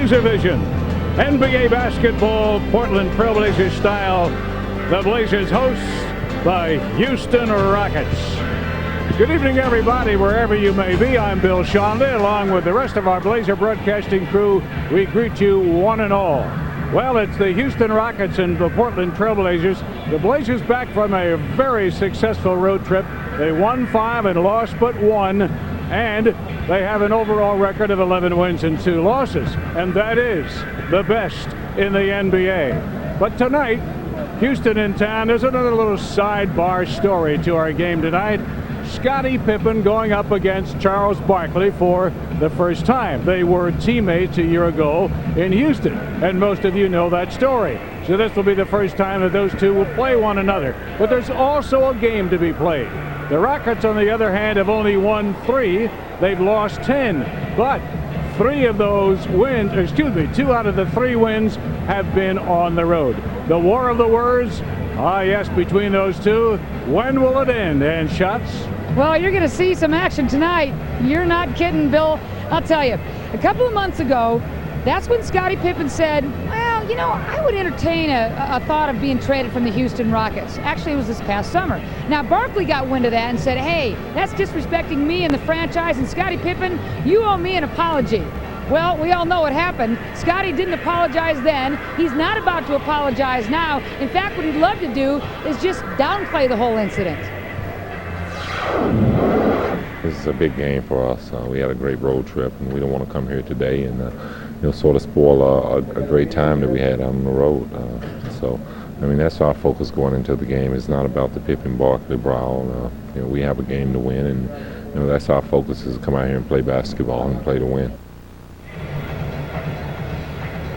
Blazer Vision. NBA basketball, Portland Trailblazers style. The Blazers host the Houston Rockets. Good evening, everybody, wherever you may be. I'm Bill Shonda, along with the rest of our Blazer broadcasting crew. We greet you one and all. Well, it's the Houston Rockets and the Portland Trailblazers. The Blazers back from a very successful road trip. They won 5 and lost but 1, and they have an overall record of 11 wins and 2 losses, and that is the best in the NBA. But tonight, Houston in town. There's another little sidebar story to our game tonight. Scottie Pippen going up against Charles Barkley for the first time. They were teammates a year ago in Houston, and most of you know that story. So this will be the first time that those two will play one another. But there's also a game to be played. The Rockets, on the other hand, have only won 3. They've lost 10. But 2 out of the 3 wins have been on the road. The war of the words, yes, between those two. When will it end? And shots? Well, you're going to see some action tonight. You're not kidding, Bill. I'll tell you, a couple of months ago, that's when Scottie Pippen said, well, you know, I would entertain a thought of being traded from the Houston Rockets. Actually, it was this past summer. Now, Barkley got wind of that and said, hey, that's disrespecting me and the franchise, and Scottie Pippen, you owe me an apology. Well, we all know what happened. Scottie didn't apologize then. He's not about to apologize now. In fact, what he'd love to do is just downplay the whole incident. This is a big game for us. We had a great road trip, and we don't want to come here today and sort of spoil a great time that we had on the road. So, I mean, that's our focus going into the game. It's not about the Pippen Barkley brawl. We have a game to win, and that's our focus, is to come out here and play basketball and play to win.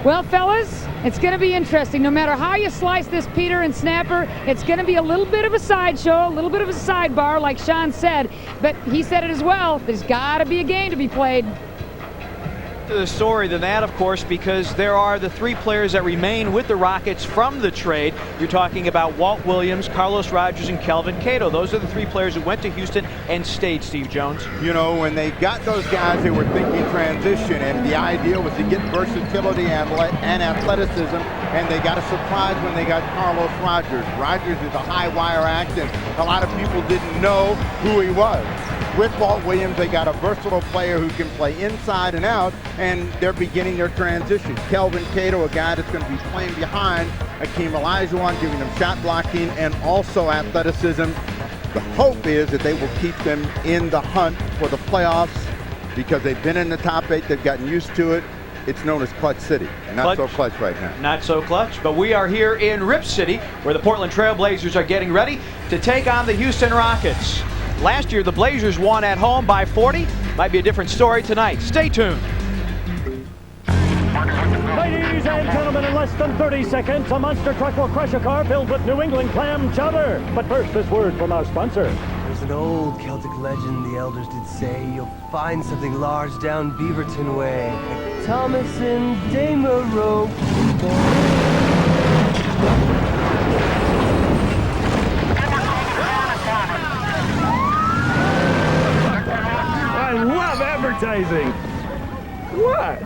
Well, fellas, it's going to be interesting. No matter how you slice this Peter and Snapper, it's going to be a little bit of a sideshow, a little bit of a sidebar, like Sean said. But he said it as well. There's got to be a game to be played. To the story than that, of course, because there are the 3 players that remain with the Rockets from the trade. You're talking about Walt Williams, Carlos Rogers, and Kelvin Cato. Those are the 3 players who went to Houston and stayed, Steve Jones. You know, when they got those guys, they were thinking transition, and the idea was to get versatility and athleticism, and they got a surprise when they got Carlos Rogers. Rogers is a high wire act, and a lot of people didn't know who he was. With Walt Williams, they got a versatile player who can play inside and out, and they're beginning their transition. Kelvin Cato, a guy that's going to be playing behind Hakeem Olajuwon, giving them shot blocking and also athleticism. The hope is that they will keep them in the hunt for the playoffs, because they've been in the top 8. They've gotten used to it. It's known as Clutch City, and not so clutch right now. Not so clutch, but we are here in Rip City, where the Portland Trailblazers are getting ready to take on the Houston Rockets. Last year, the Blazers won at home by 40. Might be a different story tonight. Stay tuned. Ladies and gentlemen, in less than 30 seconds, a monster truck will crush a car filled with New England clam chowder. But first, this word from our sponsor. There's an old Celtic legend the elders did say you'll find something large down Beaverton way. Like Thomas and Demarrow. I love advertising. What?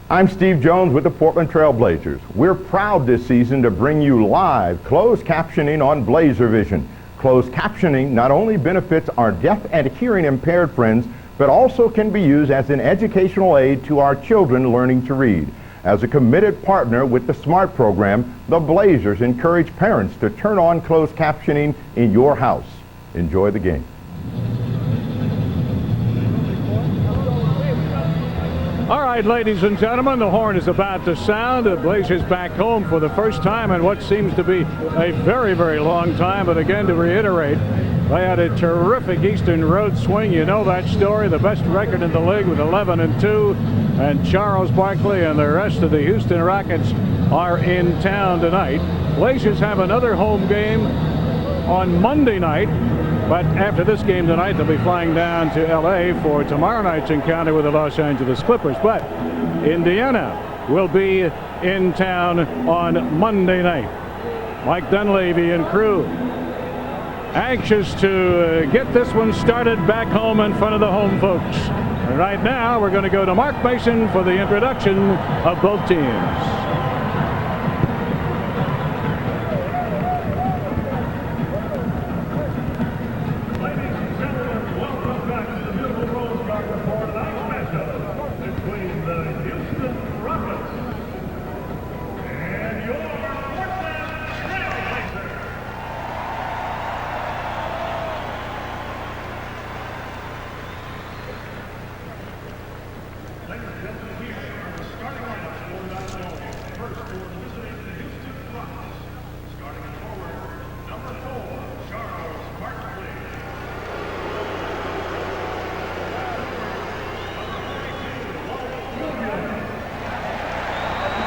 I'm Steve Jones with the Portland Trailblazers. We're proud this season to bring you live closed captioning on Blazer Vision. Closed captioning not only benefits our deaf and hearing impaired friends, but also can be used as an educational aid to our children learning to read. As a committed partner with the SMART program, the Blazers encourage parents to turn on closed captioning in your house. Enjoy the game. All right, ladies and gentlemen, the horn is about to sound. The Blazers back home for the first time in what seems to be a very, very long time. But again, to reiterate, they had a terrific Eastern road swing. You know that story, the best record in the league with 11-2. And Charles Barkley and the rest of the Houston Rockets are in town tonight. Blazers have another home game on Monday night. But after this game tonight, they'll be flying down to L.A. for tomorrow night's encounter with the Los Angeles Clippers. But Indiana will be in town on Monday night. Mike Dunleavy and crew anxious to get this one started back home in front of the home folks. And right now, we're going to go to Mark Mason for the introduction of both teams.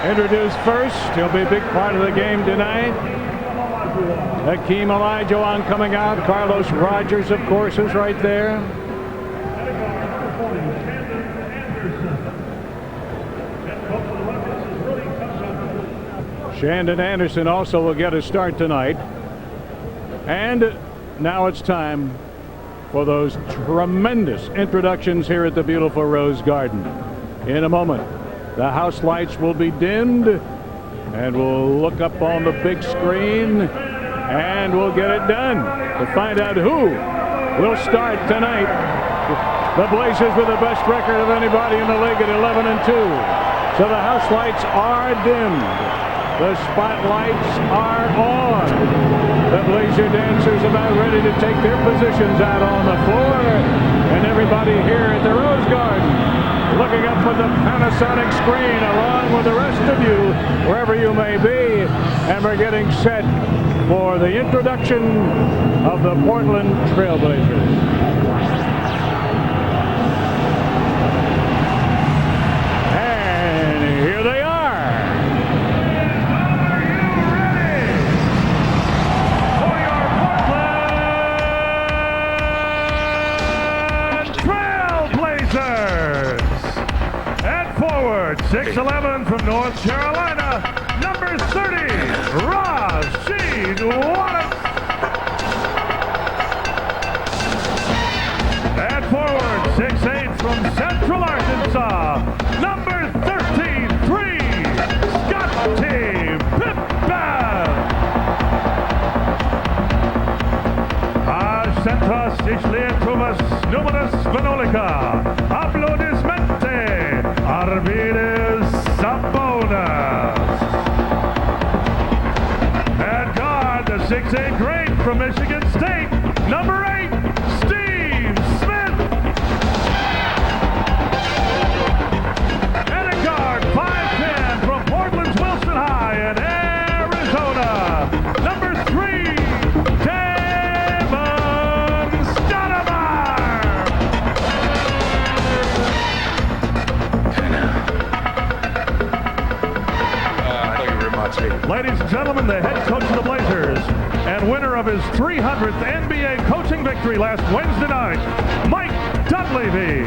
Introduced first, he'll be a big part of the game tonight. Hakeem Olajuwon coming out. Carlos Rogers, of course, is right there. Shandon Anderson also will get a start tonight. And now it's time for those tremendous introductions here at the beautiful Rose Garden. In a moment, the house lights will be dimmed, and we'll look up on the big screen, and we'll get it done to find out who will start tonight. The Blazers with the best record of anybody in the league at 11-2. So the house lights are dimmed. The spotlights are on. The Blazer dancers about ready to take their positions out on the floor, and everybody here at the Rose Garden looking up at the Panasonic screen along with the rest of you, wherever you may be, and we're getting set for the introduction of the Portland Trailblazers. And here they are. Are you ready for your Portland Trailblazers? And forward, 6'11" from North Carolina, number 30, Rasheed Wallace. And forward, 6'8" from Central Arkansas, number 13, 3, Scottie Pippen. Centras Islietrovas Numerus Venolica, Aplodismente, Arvidas Sabonis. And guard, the 6'8" great from Michigan State, number 8, Steve Smith. And a guard, 5'10" from Portland's Wilson High in Arizona, number 3, ladies and gentlemen, the head coach of the Blazers and winner of his 300th NBA coaching victory last Wednesday night, Mike Dunleavy.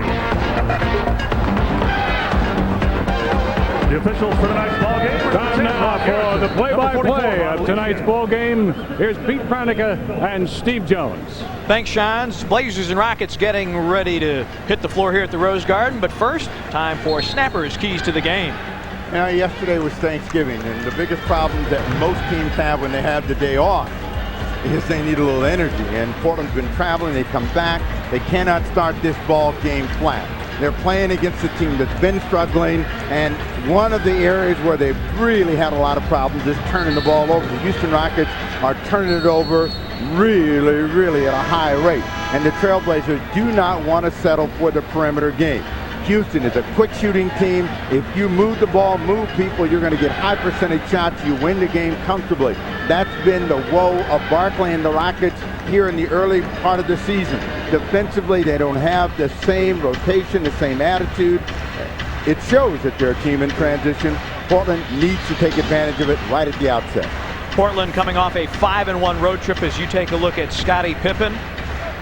The officials for tonight's ball game. Time now for the play-by-play of tonight's ball game. Here's Pete Pranica and Steve Jones. Thanks, Sean. Blazers and Rockets getting ready to hit the floor here at the Rose Garden. But first, time for Snapper's Keys to the Game. Now, yesterday was Thanksgiving, and the biggest problem that most teams have when they have the day off is they need a little energy. And Portland's been traveling, they come back, they cannot start this ball game flat. They're playing against a team that's been struggling, and one of the areas where they've really had a lot of problems is turning the ball over. The Houston Rockets are turning it over really at a high rate. And the Trailblazers do not want to settle for the perimeter game. Houston is a quick shooting team. If you move the ball, move people, you're going to get high percentage shots. You win the game comfortably. That's been the woe of Barkley and the Rockets here in the early part of the season. Defensively, they don't have the same rotation, the same attitude. It shows that they're a team in transition. Portland needs to take advantage of it right at the outset. Portland coming off a 5-1 road trip as you take a look at Scottie Pippen.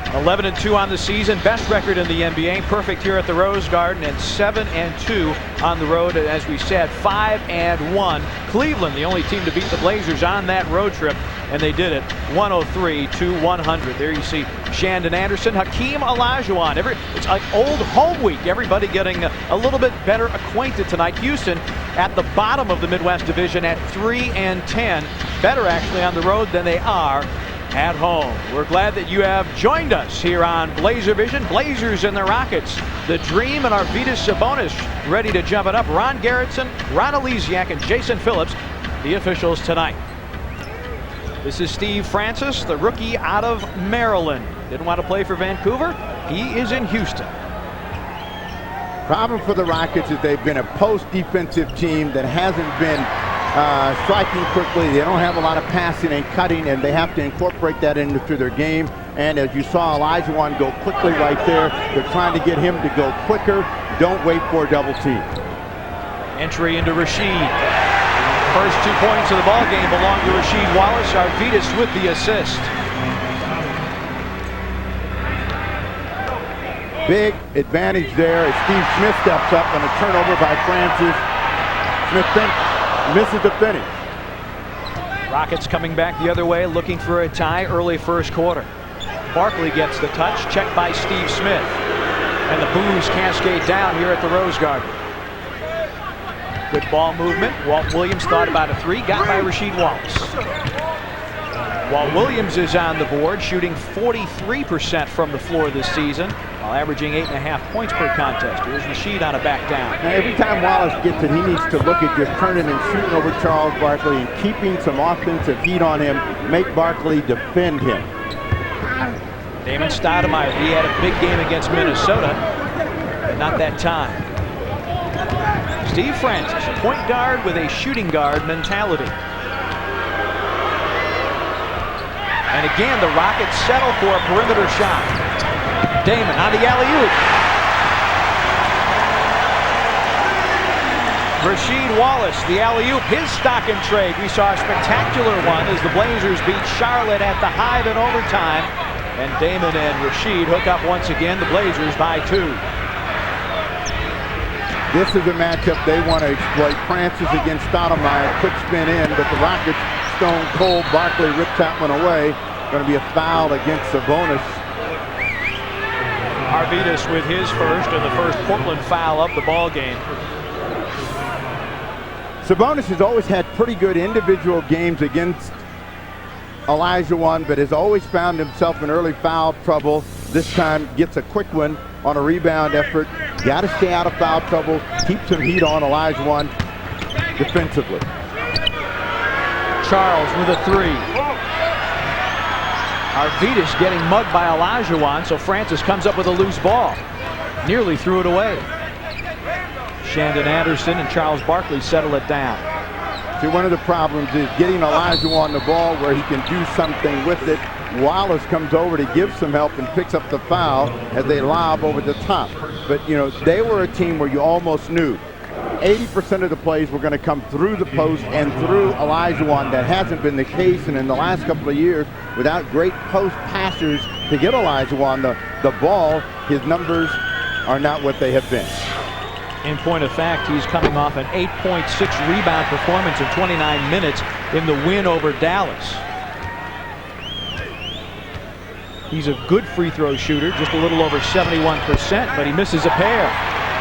11-2 on the season, best record in the NBA, perfect here at the Rose Garden, and 7-2 on the road. As we said, 5-1. Cleveland, the only team to beat the Blazers on that road trip. and they did it 103-100. There you see Shandon Anderson, Hakeem Olajuwon. It's like old home week. Everybody getting a little bit better acquainted tonight. Houston at the bottom of the Midwest Division at 3-10. Better actually on the road than they are at home. We're glad that you have joined us here on Blazer Vision. Blazers and the Rockets. The Dream and Arvydas Sabonis ready to jump it up. Ron Gerritsen, Ron Elysiak, and Jason Phillips, the officials tonight. This is Steve Francis, the rookie out of Maryland. Didn't want to play for Vancouver. He is in Houston. Problem for the Rockets is they've been a post-defensive team that hasn't been striking quickly. They don't have a lot of passing and cutting, and they have to incorporate that into their game. And as you saw Olajuwon go quickly right there, they're trying to get him to go quicker. Don't wait for a double team. Entry into Rasheed. First 2 points of the ball game belong to Rasheed Wallace. Arvydas with the assist. Big advantage there as Steve Smith steps up on a turnover by Francis. Smith misses the finish. Rockets coming back the other way, looking for a tie early first quarter. Barkley gets the touch, checked by Steve Smith. And the boos cascade down here at the Rose Garden. Good ball movement. Walt Williams thought about a three, got by Rasheed Wallace. Walt Williams is on the board, shooting 43% from the floor this season, while averaging 8.5 points per contest. Here's Rasheed on a back down. Now, every time Wallace gets it, he needs to look at just turning and shooting over Charles Barkley and keeping some offensive heat on him, make Barkley defend him. Damon Stoudamire, he had a big game against Minnesota, but not that time. Steve Francis, a point guard with a shooting guard mentality. And again, the Rockets settle for a perimeter shot. Damon on the alley-oop. Rasheed Wallace, the alley-oop, his stock in trade. We saw a spectacular one as the Blazers beat Charlotte at the Hive in overtime. And Damon and Rasheed hook up once again. The Blazers by 2. This is a matchup they want to exploit. Francis against Stoudamire, quick spin in, but the Rockets stone cold. Barkley rips that one away. Going to be a foul against Sabonis. Arvydas with his first, and the first Portland foul of the ball game. Sabonis has always had pretty good individual games against Olajuwon, but has always found himself in early foul trouble. This time gets a quick one on a rebound effort. Got to stay out of foul trouble. Keep some heat on Olajuwon defensively. Charles with a three. Arvydas getting mugged by Olajuwon, so Francis comes up with a loose ball. Nearly threw it away. Shandon Anderson and Charles Barkley settle it down. See, one of the problems is getting Olajuwon the ball where he can do something with it. Wallace comes over to give some help and picks up the foul as they lob over the top. But, you know, they were a team where you almost knew 80% of the plays were going to come through the post and through Olajuwon. That hasn't been the case, and in the last couple of years, without great post passers to get Olajuwon the ball, his numbers are not what they have been. In point of fact, he's coming off an 8.6 rebound performance in 29 minutes in the win over Dallas. He's a good free throw shooter, just a little over 71%, but he misses a pair.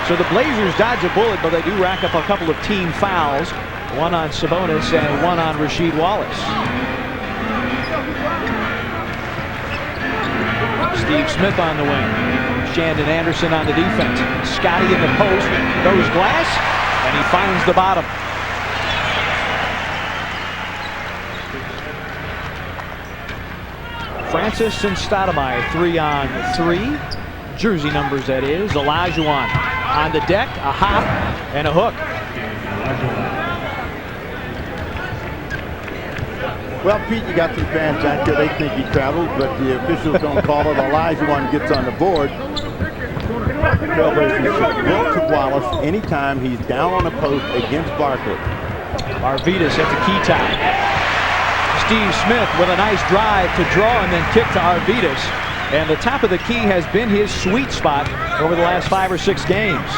So the Blazers dodge a bullet, but they do rack up a couple of team fouls. One on Sabonis and one on Rasheed Wallace. Steve Smith on the wing. Shandon Anderson on the defense. Scotty in the post, goes glass, and he finds the bottom. Francis and Stoudamire 3-on-3. Jersey numbers, that is. Olajuwon on the deck, a hop and a hook. Well, Pete, you got some fans out there. They think he traveled, but the officials don't call it. Olajuwon gets on the board. Trailblazers should look to Wallace anytime he's down on a post against Barkley. Arvydas at the key tie. Steve Smith with a nice drive to draw and then kick to Arvydas. And the top of the key has been his sweet spot over the last 5 or 6 games.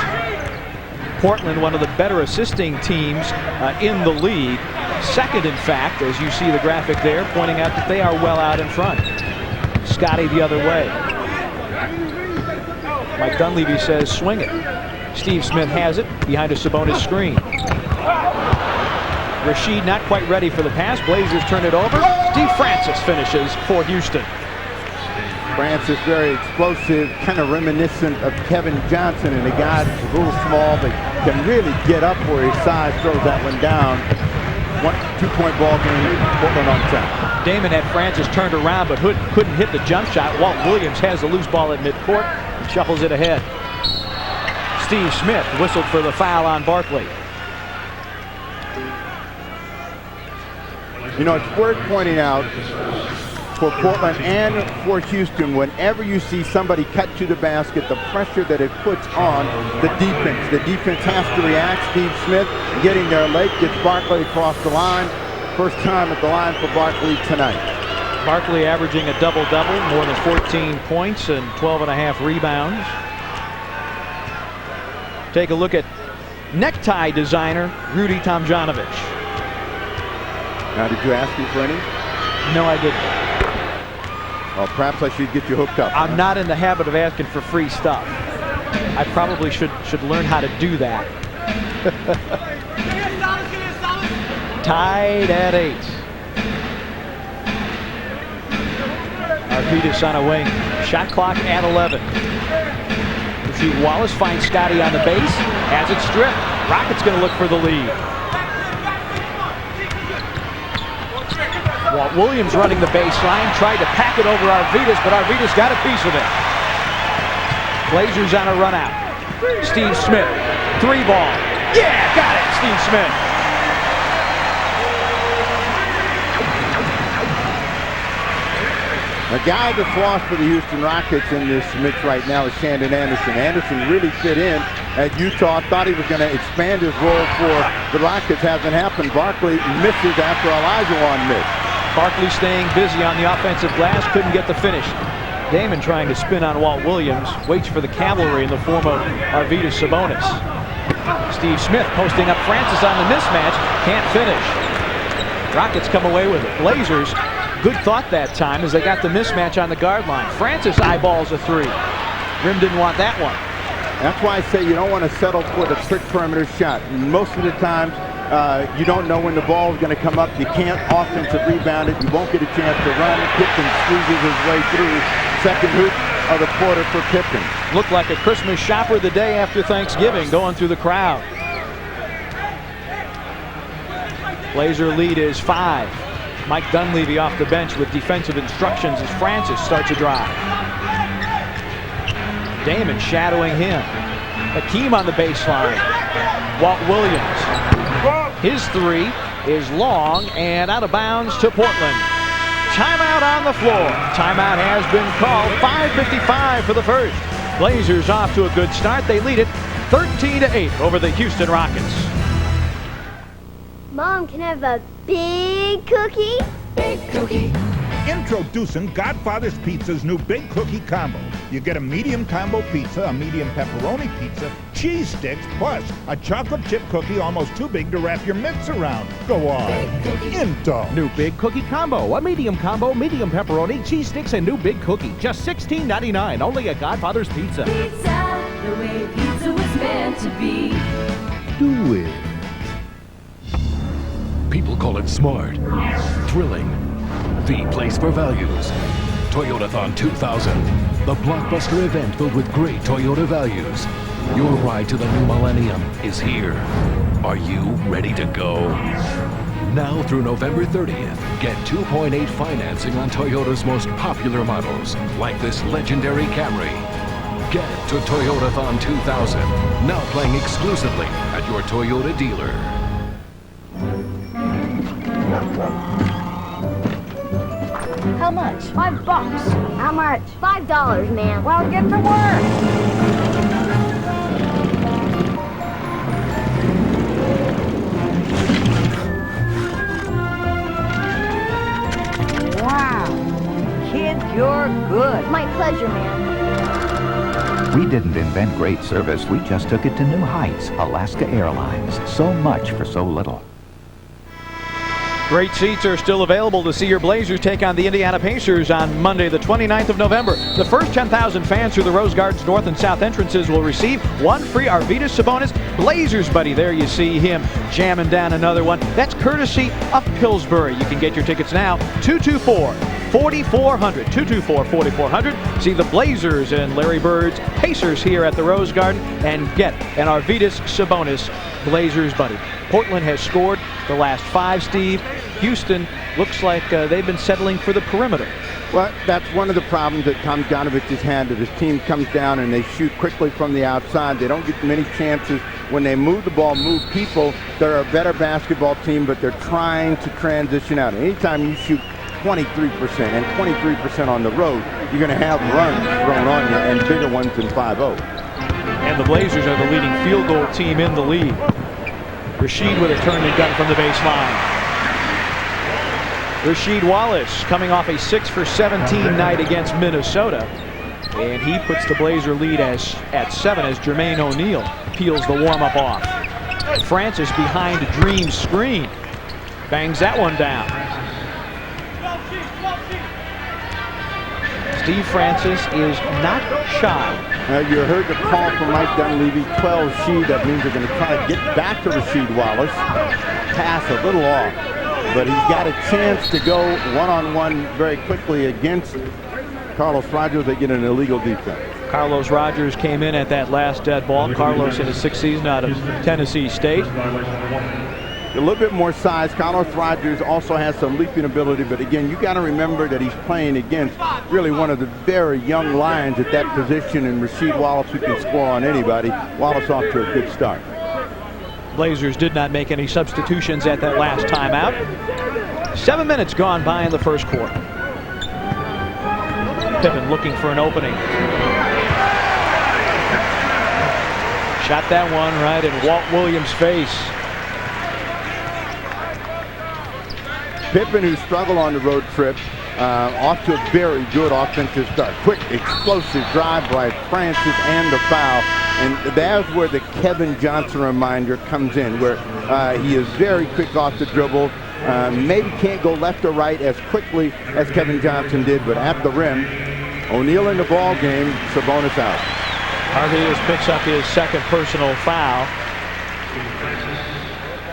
Portland, one of the better assisting teams in the league. Second, in fact, as you see the graphic there, pointing out that they are well out in front. Scotty the other way. Mike Dunleavy says swing it. Steve Smith has it behind a Sabonis screen. Rasheed not quite ready for the pass. Blazers turn it over. Steve Francis finishes for Houston. Francis very explosive, kind of reminiscent of Kevin Johnson, and a guy that's a little small but can really get up where his size throws that one down. 2-point ball game, Portland on top. Damon had Francis turned around but couldn't hit the jump shot. Walt Williams has the loose ball at midcourt and shuffles it ahead. Steve Smith whistled for the foul on Barkley. You know, it's worth pointing out for Portland and for Houston, whenever you see somebody cut to the basket, the pressure that it puts on the defense. The defense has to react. Steve Smith getting there late, gets Barkley across the line. First time at the line for Barkley tonight. Barkley averaging a double-double, more than 14 points and 12.5 rebounds. Take a look at necktie designer Rudy Tomjanovich. Now, did you ask him for any? No, I didn't. Well, perhaps I should get you hooked up. I'm not in the habit of asking for free stuff. I probably should learn how to do that. Tied at 8. Arvidas on a wing. Shot clock at 11. Wallace finds Scotty on the base. Has it stripped. Rockets going to look for the lead. Walt Williams running the baseline, tried to pack it over Arvidas, but Arvidas got a piece of it. Blazers on a run out. Steve Smith, 3 ball. Yeah, got it, Steve Smith. The guy that's lost for the Houston Rockets in this mix right now is Shandon Anderson. Anderson really fit in at Utah. Thought he was going to expand his role for the Rockets. Hasn't happened. Barkley misses after Olajuwon missed. Barkley staying busy on the offensive glass, couldn't get the finish. Damon trying to spin on Walt Williams, waits for the cavalry in the form of Arvidas Sabonis. Steve Smith posting up Francis on the mismatch, can't finish. Rockets come away with it. Blazers, good thought that time as they got the mismatch on the guard line. Francis eyeballs a 3. Rim didn't want that one. That's why I say you don't want to settle for the trick perimeter shot. Most of the times, you don't know when the ball is going to come up. You can't offensive rebound it. You won't get a chance to run. Pippen squeezes his way through. Second hoop of the quarter for Pippen. Looked like a Christmas shopper the day after Thanksgiving going through the crowd. Blazer lead is 5. Mike Dunleavy off the bench with defensive instructions as Francis starts a drive. Damon shadowing him. Hakeem on the baseline. Walt Williams. His 3 is long and out of bounds to Portland. Timeout on the floor. Timeout has been called. 5:55 for the first. Blazers off to a good start. They lead it 13-8 over the Houston Rockets. Mom, can I have a big cookie? Big cookie. Introducing Godfather's Pizza's new Big Cookie Combo. You get a medium combo pizza, a medium pepperoni pizza, cheese sticks, plus a chocolate chip cookie almost too big to wrap your mitts around. Go on. Into. New Big Cookie Combo. A medium combo, medium pepperoni, cheese sticks, and new Big Cookie. Just $16.99. Only at Godfather's Pizza. Pizza, the way pizza was meant to be. Do it. People call it smart, thrilling, the place for values. Toyotathon 2000, the blockbuster event filled with great Toyota values. Your ride to the new millennium is here. Are you ready to go? Now through November 30th, get 2.8 financing on Toyota's most popular models, like this legendary Camry. Get to Toyotathon 2000, now playing exclusively at your Toyota dealer. How much? $5. How much? $5, man. Well, get to work. Wow. Kid, you're good. My pleasure, man. We didn't invent great service. We just took it to new heights. Alaska Airlines. So much for so little. Great seats are still available to see your Blazers take on the Indiana Pacers on Monday, the 29th of November. The first 10,000 fans through the Rose Garden's north and south entrances will receive one free Arvydas Sabonis Blazers buddy. There you see him jamming down another one. That's courtesy of Pillsbury. You can get your tickets now, 224-4400. 224-4400. See the Blazers and Larry Bird's Pacers here at the Rose Garden and get an Arvydas Sabonis Blazers buddy. Portland has scored the last 5, Steve. Houston looks like they've been settling for the perimeter. Well, that's one of the problems that Stoudamire has had, that his team comes down and they shoot quickly from the outside. They don't get many chances when they move the ball, move people. They're a better basketball team, but they're trying to transition out. Anytime you shoot 23% and 23% on the road, you're going to have runs thrown on you and bigger ones than 5-0. And the Blazers are the leading field goal team in the league. Rasheed with a turn and gun from the baseline. Rasheed Wallace coming off a 6 for 17 night against Minnesota. And he puts the Blazer lead at 7 as Jermaine O'Neal peels the warm-up off. Francis behind Dream's screen. Bangs that one down. Steve Francis is not shy. You heard the call from Mike Dunleavy, 12 Sheed. That means they're going to try to get back to Rasheed Wallace. Pass a little off, but he's got a chance to go one-on-one very quickly against Carlos Rogers. They get an illegal defense. Carlos Rogers came in at that last dead ball. Carlos in his 6th season out of Tennessee State. A little bit more size. Carlos Rogers also has some leaping ability, but again, you got to remember that he's playing against really one of the very young lions at that position, and Rasheed Wallace, who can score on anybody. Wallace off to a good start. Blazers did not make any substitutions at that last timeout. 7 minutes gone by in the first quarter. Pippen looking for an opening. Shot that one right in Walt Williams' face. Pippen, who struggled on the road trip, off to a very good offensive start. Quick, explosive drive by Francis and the foul. And that's where the Kevin Johnson reminder comes in, where he is very quick off the dribble. Maybe can't go left or right as quickly as Kevin Johnson did, but at the rim, O'Neal in the ball game, Sabonis out. Arvydas picks up his 2nd personal foul.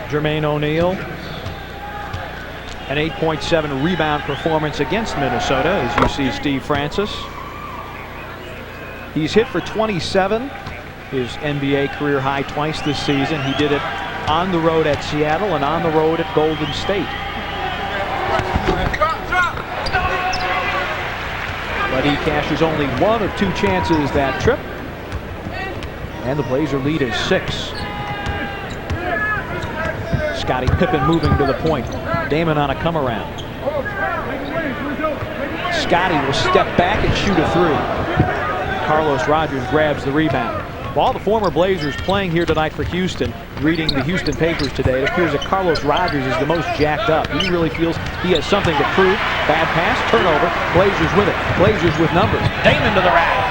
Jermaine O'Neal, an 8.7 rebound performance against Minnesota, as you see Steve Francis. He's hit for 27, his NBA career high twice this season. He did it on the road at Seattle and on the road at Golden State. But he cashes only 1 of 2 chances that trip. And the Blazer lead is 6. Scottie Pippen moving to the point. Damon on a come around. Scottie will step back and shoot a 3. Carlos Rogers grabs the rebound. Of all the former Blazers playing here tonight for Houston, reading the Houston papers today, it appears that Carlos Rogers is the most jacked up. He really feels he has something to prove. Bad pass, turnover, Blazers with it. Blazers with numbers. Damon to the rack.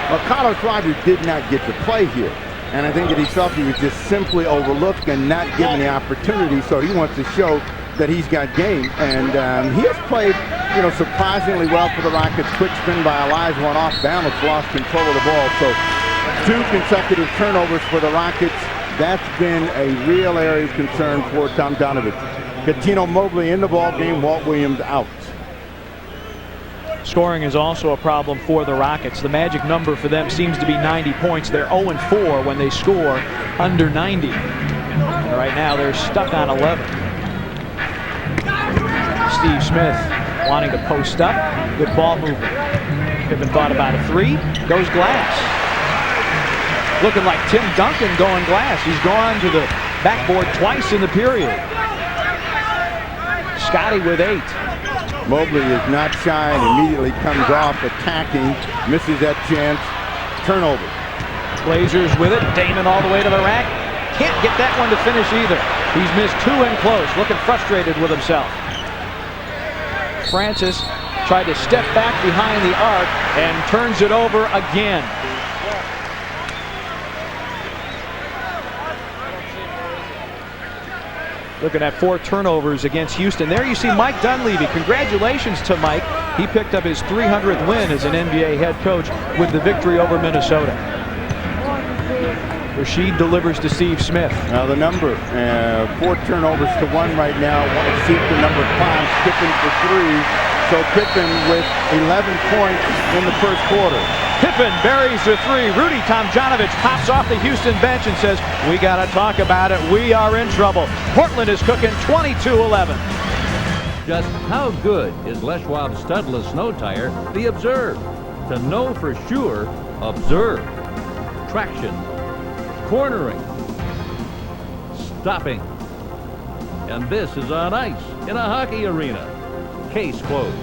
Well, Carlos Rogers did not get to play here. And I think that he felt he was just simply overlooked and not given the opportunity, so he wants to show that he's got game. And he has played, surprisingly well for the Rockets. Quick spin by Olajuwon off balance, lost control of the ball. So 2 consecutive turnovers for the Rockets. That's been a real area of concern for Stoudamire. Cato Mobley in the ball game, Walt Williams out. Scoring is also a problem for the Rockets. The magic number for them seems to be 90 points. They're 0-4 when they score under 90. And right now they're stuck on 11. Steve Smith wanting to post up. Good ball movement. Pippen thought about a 3. Goes glass. Looking like Tim Duncan going glass. He's gone to the backboard twice in the period. Scottie with 8. Mobley is not shy and immediately comes off attacking, misses that chance, turnover. Blazers with it, Damon all the way to the rack. Can't get that one to finish either. He's missed 2 in close, looking frustrated with himself. Francis tried to step back behind the arc and turns it over again. looking at 4 turnovers against Houston. There you see Mike Dunleavy. Congratulations to Mike. He picked up his 300th win as an NBA head coach with the victory over Minnesota. Rashid delivers to Steve Smith. Now the number, 4 turnovers to 1 right now. Want to see the number climbs. Pippen for 3. So Pippen with 11 points in the first quarter. Pippen buries the 3. Rudy Tomjanovich pops off the Houston bench and says, we got to talk about it. We are in trouble. Portland is cooking 22-11. Just how good is Les Schwab's studless snow tire? The Observe. To know for sure, observe. Traction. Cornering. Stopping. And this is on ice in a hockey arena. Case closed.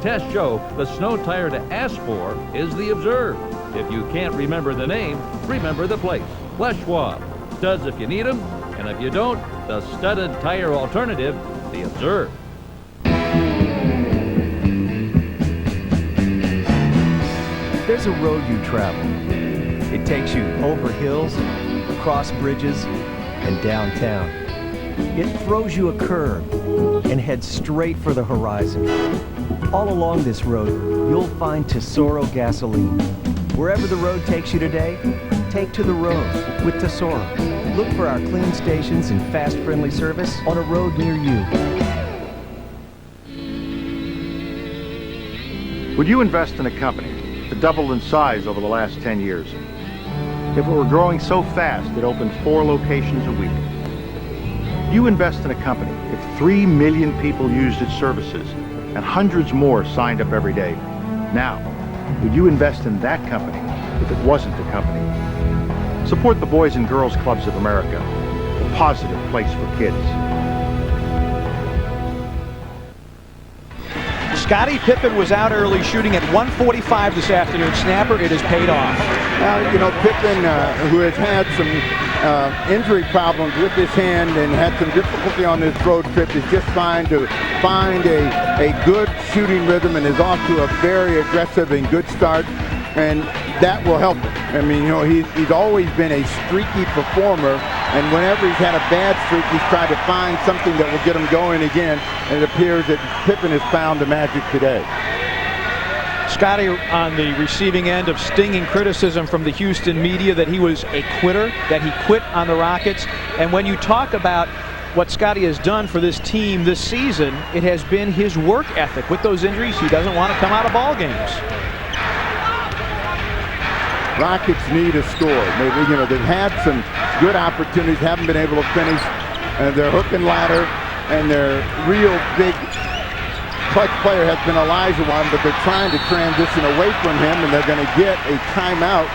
Tests show the snow tire to ask for is the Observe. If you can't remember the name, remember the place. Les Schwab. Studs if you need them, and if you don't, the studded tire alternative, the Observe. There's a road you travel. It takes you over hills, across bridges, and downtown. It throws you a curve and heads straight for the horizon. All along this road, you'll find Tesoro gasoline. Wherever the road takes you today, take to the road with Tesoro. Look for our clean stations and fast, friendly service on a road near you. Would you invest in a company that doubled in size over the last 10 years? If it were growing so fast it opened 4 locations a week? You invest in a company if 3 million people used its services and hundreds more signed up every day. Now, would you invest in that company if it wasn't a company? Support the Boys and Girls Clubs of America, a positive place for kids. Scottie Pippen was out early shooting at 1:45 this afternoon. Snapper, it has paid off. You know, Pippen, who has had some injury problems with his hand and had some difficulty on this road trip, is just trying to find a good shooting rhythm and is off to a very aggressive and good start, and that will help him. I mean, you know, he's always been a streaky performer, and whenever he's had a bad streak, he's tried to find something that will get him going again, and it appears that Pippen has found the magic today. Scottie on the receiving end of stinging criticism from the Houston media that he was a quitter, that he quit on the Rockets. And when you talk about what Scottie has done for this team this season, it has been his work ethic. With those injuries, he doesn't want to come out of ball games. Rockets need a score. They've had some good opportunities, haven't been able to finish. Their hook and ladder and their real big clutch player has been Olajuwon, but they're trying to transition away from him, and they're going to get a timeout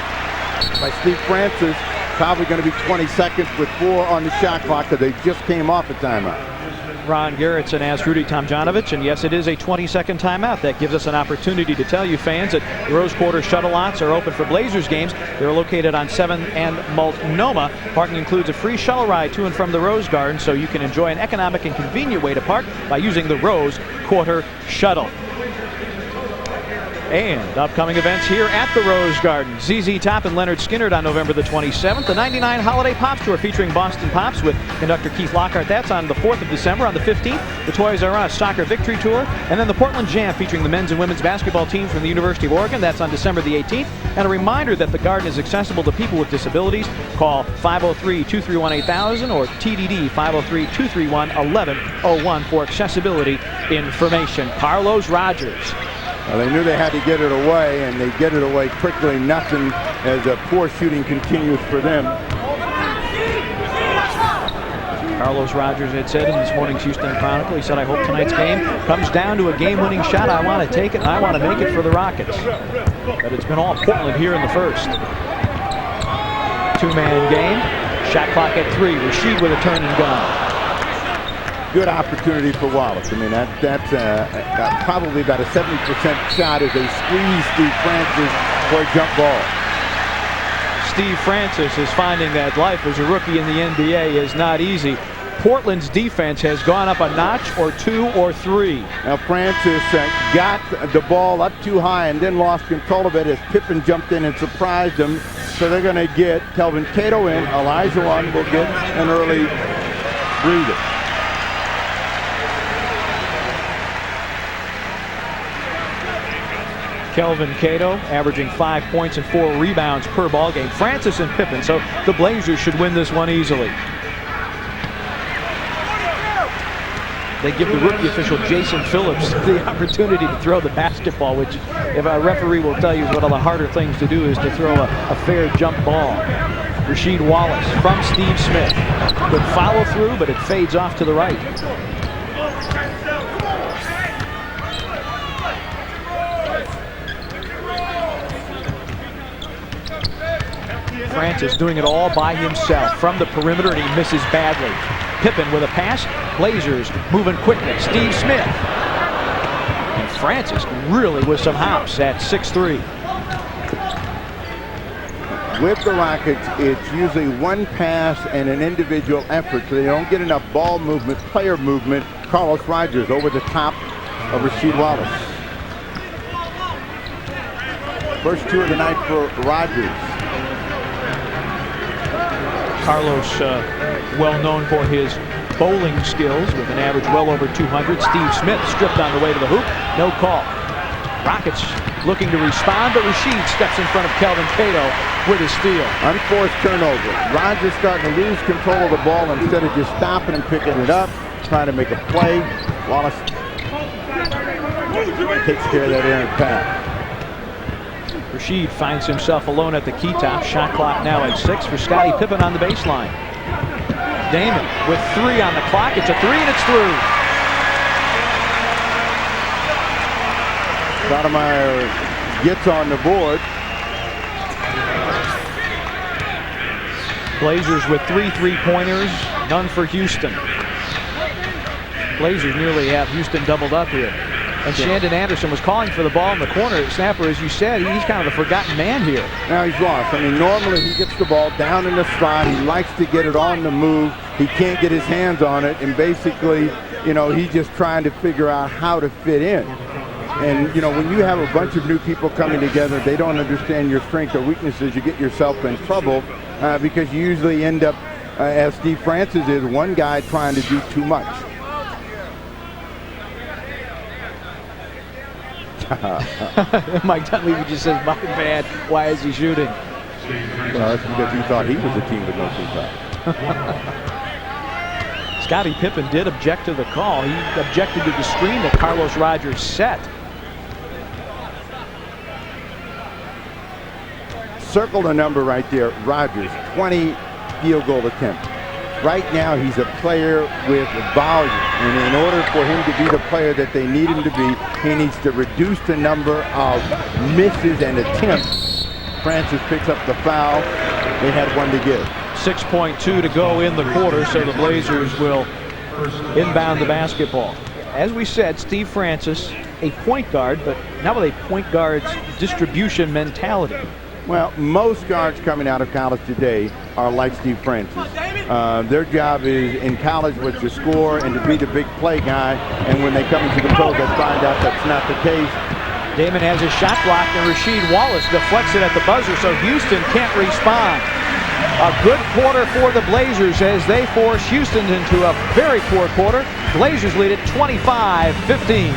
by Steve Francis. Probably going to be 20 seconds with 4 on the shot clock because they just came off a timeout. Ron Garrettson asked Rudy Tomjanovich, and yes, it is a 20-second timeout. That gives us an opportunity to tell you fans that the Rose Quarter shuttle lots are open for Blazers games. They're located on 7th and Multnomah. Parking includes a free shuttle ride to and from the Rose Garden, so you can enjoy an economic and convenient way to park by using the Rose Quarter shuttle. And upcoming events here at the Rose Garden. ZZ Top and Leonard Skinnard on November the 27th. The 99 Holiday Pops Tour featuring Boston Pops with conductor Keith Lockhart. That's on the 4th of December. On the 15th, the Toys R Us Soccer Victory Tour. And then the Portland Jam featuring the men's and women's basketball teams from the University of Oregon. That's on December the 18th. And a reminder that the Garden is accessible to people with disabilities. Call 503-231-8000 or TDD 503-231-1101 for accessibility information. Carlos Rogers. Well, they knew they had to get it away, and they get it away quickly. Nothing as poor shooting continues for them. Carlos Rogers had said in this morning's Houston Chronicle, he said, I hope tonight's game comes down to a game-winning shot. I want to take it, and I want to make it for the Rockets. But it's been all Portland here in the first. 2-man game. Shot clock at 3. Rashid with a turn and gun. Good opportunity for Wallace. I mean, that's probably about a 70% shot as they squeeze Steve Francis for a jump ball. Steve Francis is finding that life as a rookie in the NBA is not easy. Portland's defense has gone up a notch or 2 or 3. Now Francis got the ball up too high and then lost control of it as Pippen jumped in and surprised him. So they're going to get Kelvin Cato in. Olajuwon will get an early breather. Kelvin Cato averaging 5 points and 4 rebounds per ball game. Francis and Pippen, so the Blazers should win this one easily. They give the rookie official Jason Phillips the opportunity to throw the basketball, which, if a referee will tell you, is one of the harder things to do, is to throw a fair jump ball. Rasheed Wallace from Steve Smith. Good follow through, but it fades off to the right. Francis doing it all by himself from the perimeter, and he misses badly. Pippen with a pass. Blazers moving quickly. Steve Smith. And Francis really with some hops at 6'3". With the Rockets, it's usually one pass and an individual effort, so they don't get enough ball movement, player movement. Carlos Rogers over the top of Rasheed Wallace. First 2 of the night for Rogers. Carlos, well known for his bowling skills with an average well over 200. Steve Smith stripped on the way to the hoop. No call. Rockets looking to respond, but Rasheed steps in front of Kelvin Cato with his steal. Unforced turnover. Rogers starting to lose control of the ball instead of just stopping and picking it up, trying to make a play. Wallace takes care of that errant pass. Rasheed finds himself alone at the key top. Shot clock now at 6 for Scottie Pippen on the baseline. Damon with 3 on the clock. It's a 3 and it's through. Stoudamire gets on the board. Blazers with 3 3-pointers, none for Houston. Blazers nearly have Houston doubled up here. And Shandon Anderson was calling for the ball in the corner. Snapper, as you said, he's kind of the forgotten man here. Now he's lost. I mean, normally he gets the ball down in the slot. He likes to get it on the move. He can't get his hands on it. And basically, you know, he's just trying to figure out how to fit in. And, you know, when you have a bunch of new people coming together, they don't understand your strengths or weaknesses. You get yourself in trouble because you usually end up, as Steve Francis is, one guy trying to do too much. Mike Dunleavy just says, my bad, why is he shooting? Well, that's because he thought he was a team with no shot. Scottie Pippen did object to the call. He objected to the screen that Carlos Rogers set. Circle the number right there. Rogers, 20 field goal attempts. Right now, he's a player with volume, and in order for him to be the player that they need him to be, he needs to reduce the number of misses and attempts. Francis picks up the foul. They had one to give. 6.2 to go in the quarter, so the Blazers will inbound the basketball. As we said, Steve Francis, a point guard, but not with a point guard's distribution mentality. Well, most guards coming out of college today are like Steve Francis. Their job is in college was to score and to be the big play guy, and when they come into the pros, they find out that's not the case. Damon has his shot blocked, and Rasheed Wallace deflects it at the buzzer, so Houston can't respond. A good quarter for the Blazers as they force Houston into a very poor quarter. Blazers lead it 25-15.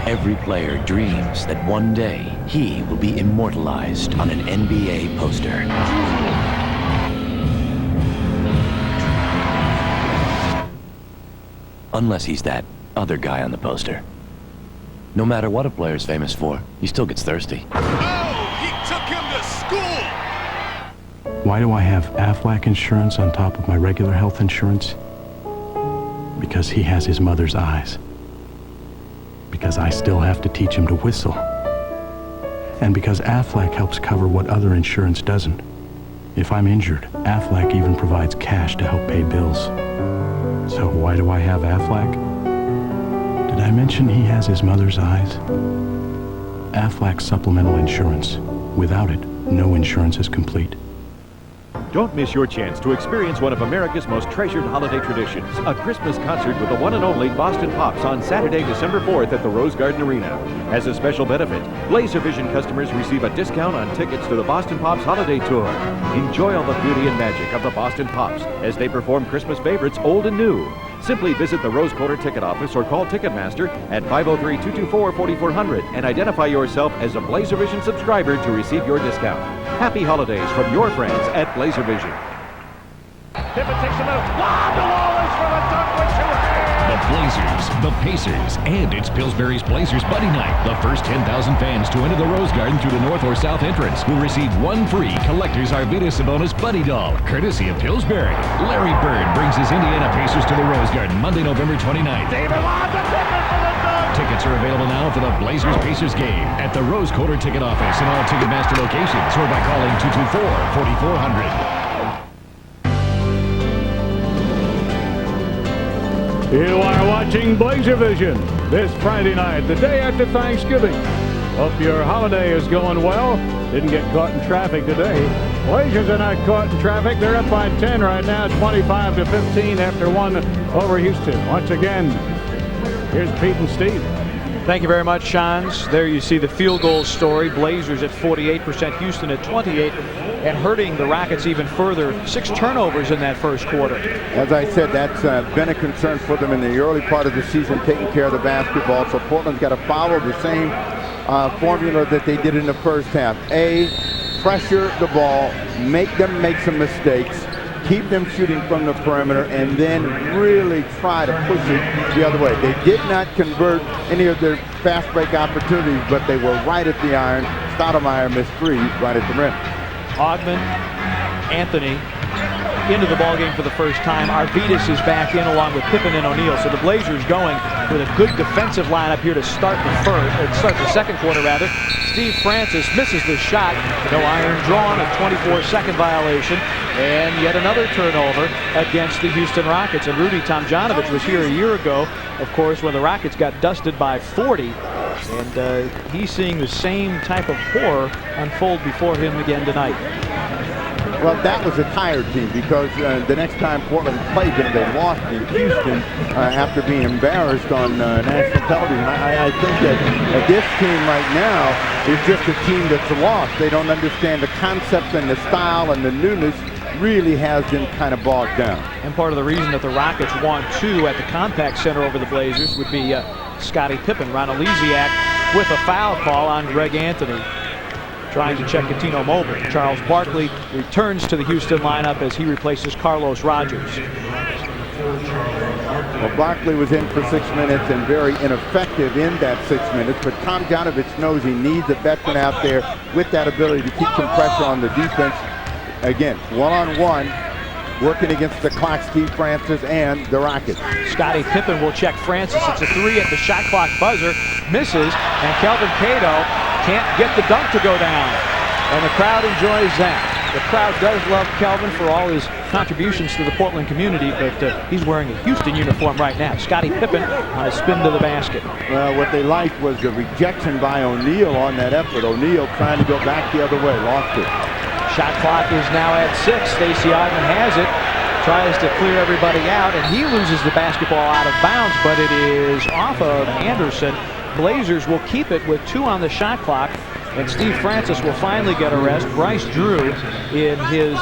Every player dreams that one day he will be immortalized on an NBA poster. Unless he's that other guy on the poster. No matter what a player's famous for, he still gets thirsty. He took him to school! Why do I have Aflac insurance on top of my regular health insurance? Because he has his mother's eyes. Because I still have to teach him to whistle. And because Aflac helps cover what other insurance doesn't. If I'm injured, Aflac even provides cash to help pay bills. So why do I have Aflac? Did I mention he has his mother's eyes? Aflac supplemental insurance. Without it, no insurance is complete. Don't miss your chance to experience one of America's most treasured holiday traditions, a Christmas concert with the one and only Boston Pops on Saturday, December 4th at the Rose Garden Arena. As a special benefit, LaserVision customers receive a discount on tickets to the Boston Pops Holiday Tour. Enjoy all the beauty and magic of the Boston Pops as they perform Christmas favorites old and new. Simply visit the Rose Quarter ticket office or call Ticketmaster at 503-224-4400 and identify yourself as a LaserVision subscriber to receive your discount. Happy holidays from your friends at LaserVision. Pippen takes a move. Lob to Wallace for the dunk with 2 hands. The Blazers, the Pacers, and it's Pillsbury's Blazers Buddy Night. The first 10,000 fans to enter the Rose Garden through the north or south entrance will receive one free Collector's Arvidas Sabonis Buddy Doll, courtesy of Pillsbury. Larry Bird brings his Indiana Pacers to the Rose Garden Monday, November 29th. David lobbed a Pippen for the dunk. Tickets are available now for the Blazers-Pacers game at the Rose Quarter ticket office in all Ticketmaster locations or by calling 224-4400. You are watching Blazer Vision this Friday night, the day after Thanksgiving. Hope your holiday is going well. Didn't get caught in traffic today. Blazers are not caught in traffic. They're up by 10 right now, 25-15 after one over Houston. Once again, here's Pete and Steve. Thank you very much, Shans. There you see the field goal story. Blazers at 48%, Houston at 28%, and hurting the Rockets even further. 6 turnovers in that first quarter. As I said, that's been a concern for them in the early part of the season, taking care of the basketball. So Portland's got to follow the same formula that they did in the first half. Pressure the ball, make them make some mistakes, keep them shooting from the perimeter, and then really try to push it the other way. They did not convert any of their fast break opportunities, but they were right at the iron. Stoudamire missed 3 right at the rim. Ogman, Anthony into the ballgame for the first time. Arvidas is back in along with Pippen and O'Neal. So the Blazers going with a good defensive lineup here to start the second quarter rather. Steve Francis misses the shot. No iron drawn, a 24-second violation. And yet another turnover against the Houston Rockets. And Rudy Tomjanovich was here a year ago, of course, when the Rockets got dusted by 40. And he's seeing the same type of horror unfold before him again tonight. Well, that was a tired team because the next time Portland played them, they lost in Houston after being embarrassed on national television. I think that this team right now is just a team that's lost. They don't understand the concepts and the style, and the newness really has them kind of bogged down. And part of the reason that the Rockets won 2 at the Contact Center over the Blazers would be Scottie Pippen. Ron Oleziak with a foul call on Greg Anthony, trying to check Catino Mobley. Charles Barkley returns to the Houston lineup as he replaces Carlos Rogers. Well, Barkley was in for 6 minutes and very ineffective in that 6 minutes, but Tomjanovich knows he needs a veteran out there with that ability to keep some pressure on the defense. Again, one-on-one, working against the clock, Steve Francis and the Rockets. Scottie Pippen will check Francis. It's a 3 at the shot clock buzzer. Misses, and Kelvin Cato can't get the dunk to go down. And the crowd enjoys that. The crowd does love Kelvin for all his contributions to the Portland community, but he's wearing a Houston uniform right now. Scottie Pippen on a spin to the basket. Well, what they liked was the rejection by O'Neal on that effort. O'Neal trying to go back the other way, lost it. Shot clock is now at 6. Stacey Ogman has it, tries to clear everybody out, and he loses the basketball out of bounds, but it is off of Anderson. Blazers will keep it with 2 on the shot clock, and Steve Francis will finally get a rest. Bryce Drew, in his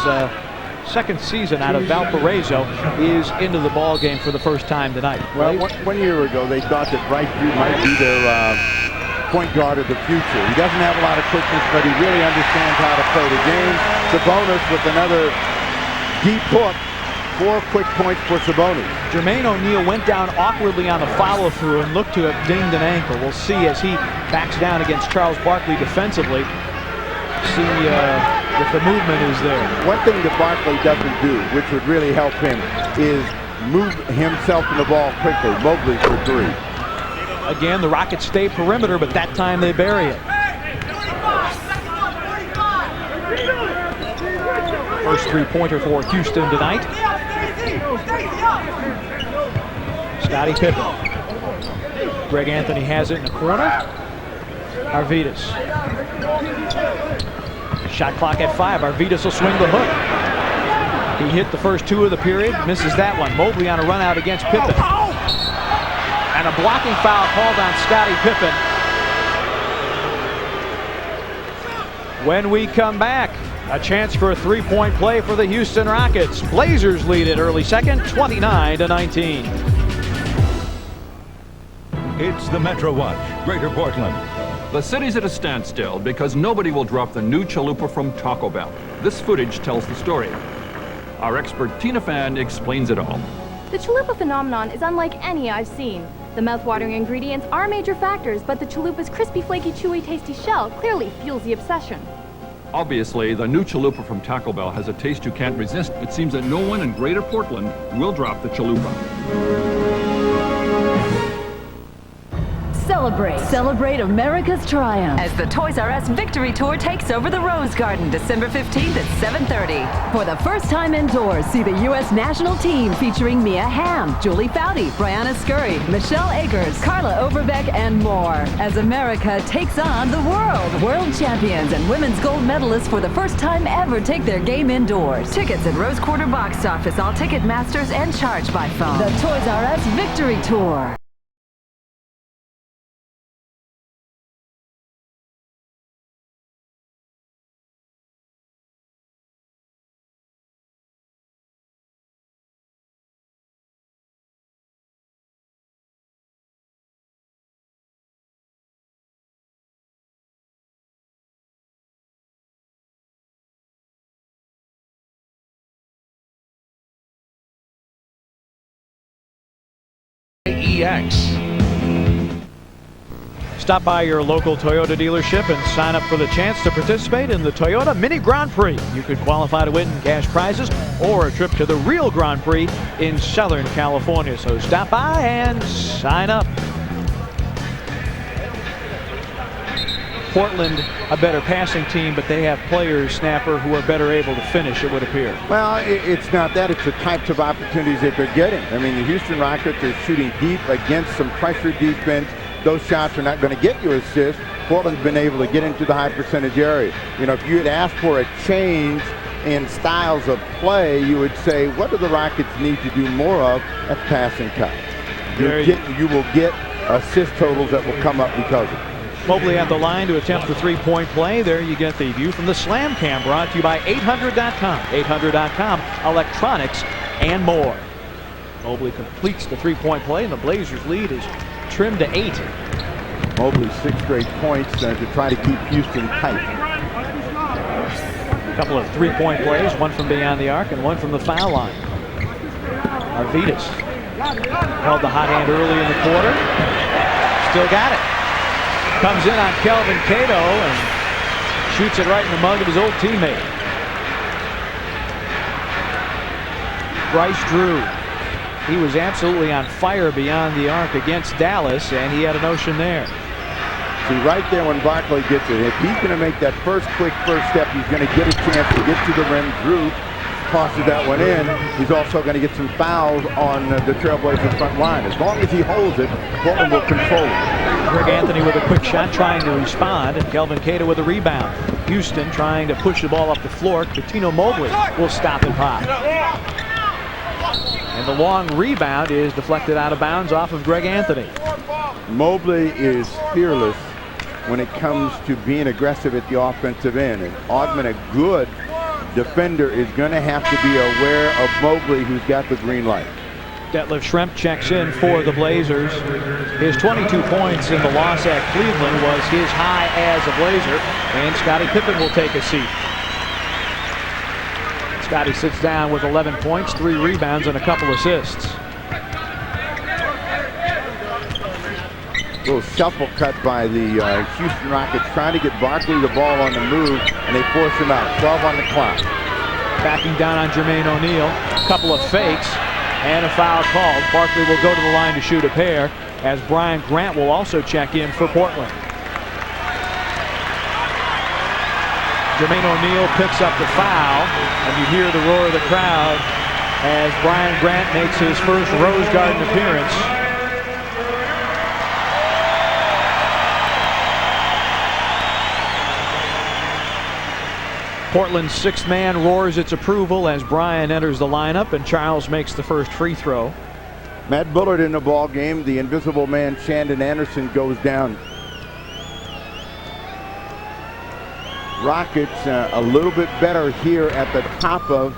second season out of Valparaiso, is into the ball game for the first time tonight. Well, 1 year ago, they thought that Bryce Drew might be their point guard of the future. He doesn't have a lot of quickness, but he really understands how to play the game. Sabonis with another deep hook. 4 quick points for Sabonis. Jermaine O'Neal went down awkwardly on the follow-through and looked to have dinged an ankle. We'll see as he backs down against Charles Barkley defensively. See if the movement is there. One thing that Barkley doesn't do, which would really help him, is move himself in the ball quickly. Mobley for 3. Again, the Rockets stay perimeter, but that time they bury it. First 3-pointer for Houston tonight. Scottie Pippen. Greg Anthony has it in the corner. Arvidas. Shot clock at 5. Arvidas will swing the hook. He hit the first two of the period, misses that one. Mobley on a run out against Pippen. And a blocking foul called on Scottie Pippen. When we come back, a chance for a three-point play for the Houston Rockets. Blazers lead it early second, 29-19. It's the Metro Watch, Greater Portland. The city's at a standstill because nobody will drop the new chalupa from Taco Bell. This footage tells the story. Our expert Tina Fan explains it all. The chalupa phenomenon is unlike any I've seen. The mouth-watering ingredients are major factors, but the chalupa's crispy, flaky, chewy, tasty shell clearly fuels the obsession. Obviously, the new chalupa from Taco Bell has a taste you can't resist. It seems that no one in Greater Portland will drop the chalupa. Celebrate America's triumph as the Toys R Us Victory Tour takes over the Rose Garden December 15th at 7:30. For the first time indoors, see the U.S. national team featuring Mia Hamm, Julie Foudy, Brianna Scurry, Michelle Akers, Carla Overbeck, and more as America takes on the world. World champions and women's gold medalists for the first time ever take their game indoors. Tickets at Rose Quarter Box Office, all ticket masters, and charged by phone. The Toys R Us Victory Tour. Stop by your local Toyota dealership and sign up for the chance to participate in the Toyota Mini Grand Prix. You could qualify to win cash prizes or a trip to the real Grand Prix in Southern California. So stop by and sign up. Portland, a better passing team, but they have players, Snapper, who are better able to finish, it would appear. Well, it's not that. It's the types of opportunities that they're getting. I mean, the Houston Rockets are shooting deep against some pressure defense. Those shots are not going to get you assists. Portland's been able to get into the high percentage area. You know, if you had asked for a change in styles of play, you would say, what do the Rockets need to do more of? That's passing cut. You will get assist totals that will come up because of it. Mobley at the line to attempt the three-point play. There you get the view from the Slam Cam, brought to you by 800.com. 800.com, electronics and more. Mobley completes the three-point play, and the Blazers lead is trimmed to 8. Mobley's 6 straight points to try to keep Houston tight. A couple of three-point plays, one from beyond the arc and one from the foul line. Arvidas held the hot hand early in the quarter. Still got it. Comes in on Kelvin Cato and shoots it right in the mug of his old teammate. Bryce Drew. He was absolutely on fire beyond the arc against Dallas, and he had a notion there. See, right there when Barkley gets it, if he's going to make that quick first step, he's going to get a chance to get to the rim. Drew tosses that one in. He's also going to get some fouls on the Trailblazers front line. As long as he holds it, Portland will control it. Greg Anthony with a quick shot trying to respond, and Kelvin Cato with a rebound. Houston trying to push the ball up the floor. Coutinho Mobley will stop and pop. And the long rebound is deflected out of bounds off of Greg Anthony. Mobley is fearless when it comes to being aggressive at the offensive end. And Augman, a good defender, is going to have to be aware of Mobley, who's got the green light. Detlef Schrempf checks in for the Blazers. His 22 points in the loss at Cleveland was his high as a Blazer, and Scottie Pippen will take a seat. Scottie sits down with 11 points, 3 rebounds, and a couple assists. Little shuffle cut by the Houston Rockets, trying to get Barkley the ball on the move, and they force him out. 12 on the clock. Backing down on Jermaine O'Neal. A couple of fakes and a foul called. Barkley will go to the line to shoot a pair, as Brian Grant will also check in for Portland. Jermaine O'Neal picks up the foul, and you hear the roar of the crowd as Brian Grant makes his first Rose Garden appearance. Portland's sixth man roars its approval as Brian enters the lineup and Charles makes the first free throw. Matt Bullard in the ball game. The invisible man, Shandon Anderson, goes down. Rockets a little bit better here at the top of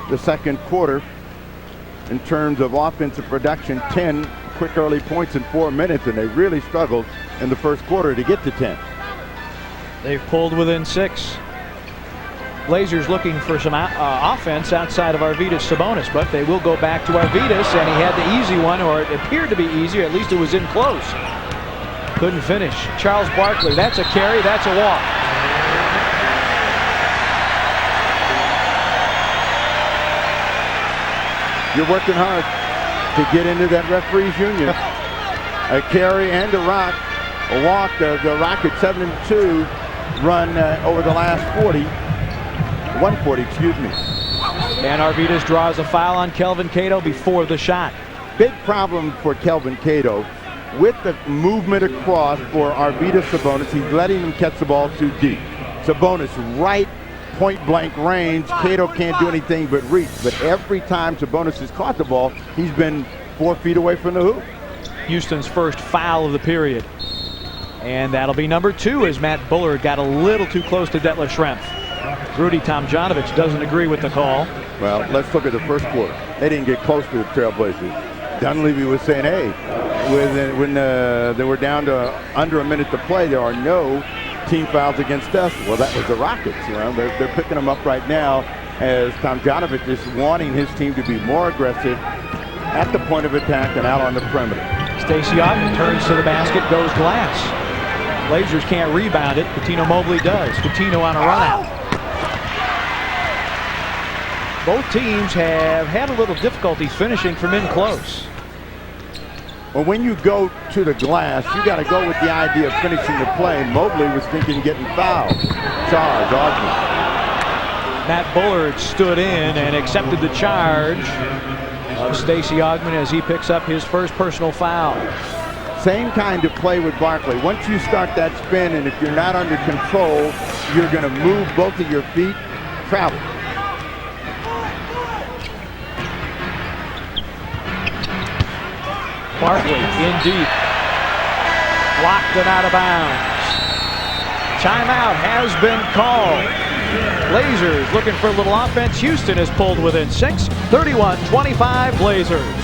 the second quarter in terms of offensive production. 10 quick early points in 4 minutes, and they really struggled in the first quarter to get to 10. They've pulled within 6. Blazers looking for some offense outside of Arvydas Sabonis, but they will go back to Arvydas, and he had the easy one, or it appeared to be easier. At least it was in close. Couldn't finish. Charles Barkley, that's a carry, that's a walk. You're working hard to get into that referees union. A carry and a rock. A walk. The Rockets 7-2 run over the last 140, excuse me. And Arvydas draws a foul on Kelvin Cato before the shot. Big problem for Kelvin Cato with the movement across for Arvydas Sabonis. He's letting him catch the ball too deep. Sabonis right point blank range. Cato can't do anything but reach. But every time Sabonis has caught the ball, he's been 4 feet away from the hoop. Houston's first foul of the period. And that'll be number 2 as Matt Bullard got a little too close to Detlef Schrempf. Rudy Tomjanovich doesn't agree with the call. Well, let's look at the first quarter. They didn't get close to the Trailblazers. Dunleavy was saying, hey, when they were down to under a minute to play, there are no team fouls against us. Well, that was the Rockets. You know, they're picking them up right now as Tomjanovich is wanting his team to be more aggressive at the point of attack and out on the perimeter. Stacey Ogden turns to the basket, goes glass. Blazers can't rebound it. Coutinho Mobley does. Coutinho on a run out. Both teams have had a little difficulty finishing from in close. Well, when you go to the glass, you got to go with the idea of finishing the play. Mobley was thinking getting fouled. Charge, Ogden. Matt Bullard stood in and accepted the charge of Stacey Ogden as he picks up his first personal foul. Same kind of play with Barkley. Once you start that spin, and if you're not under control, you're going to move both of your feet, travel. Barkley in deep. Blocked and out of bounds. Timeout has been called. Blazers looking for a little offense. Houston is pulled within 6. 31-25 Blazers.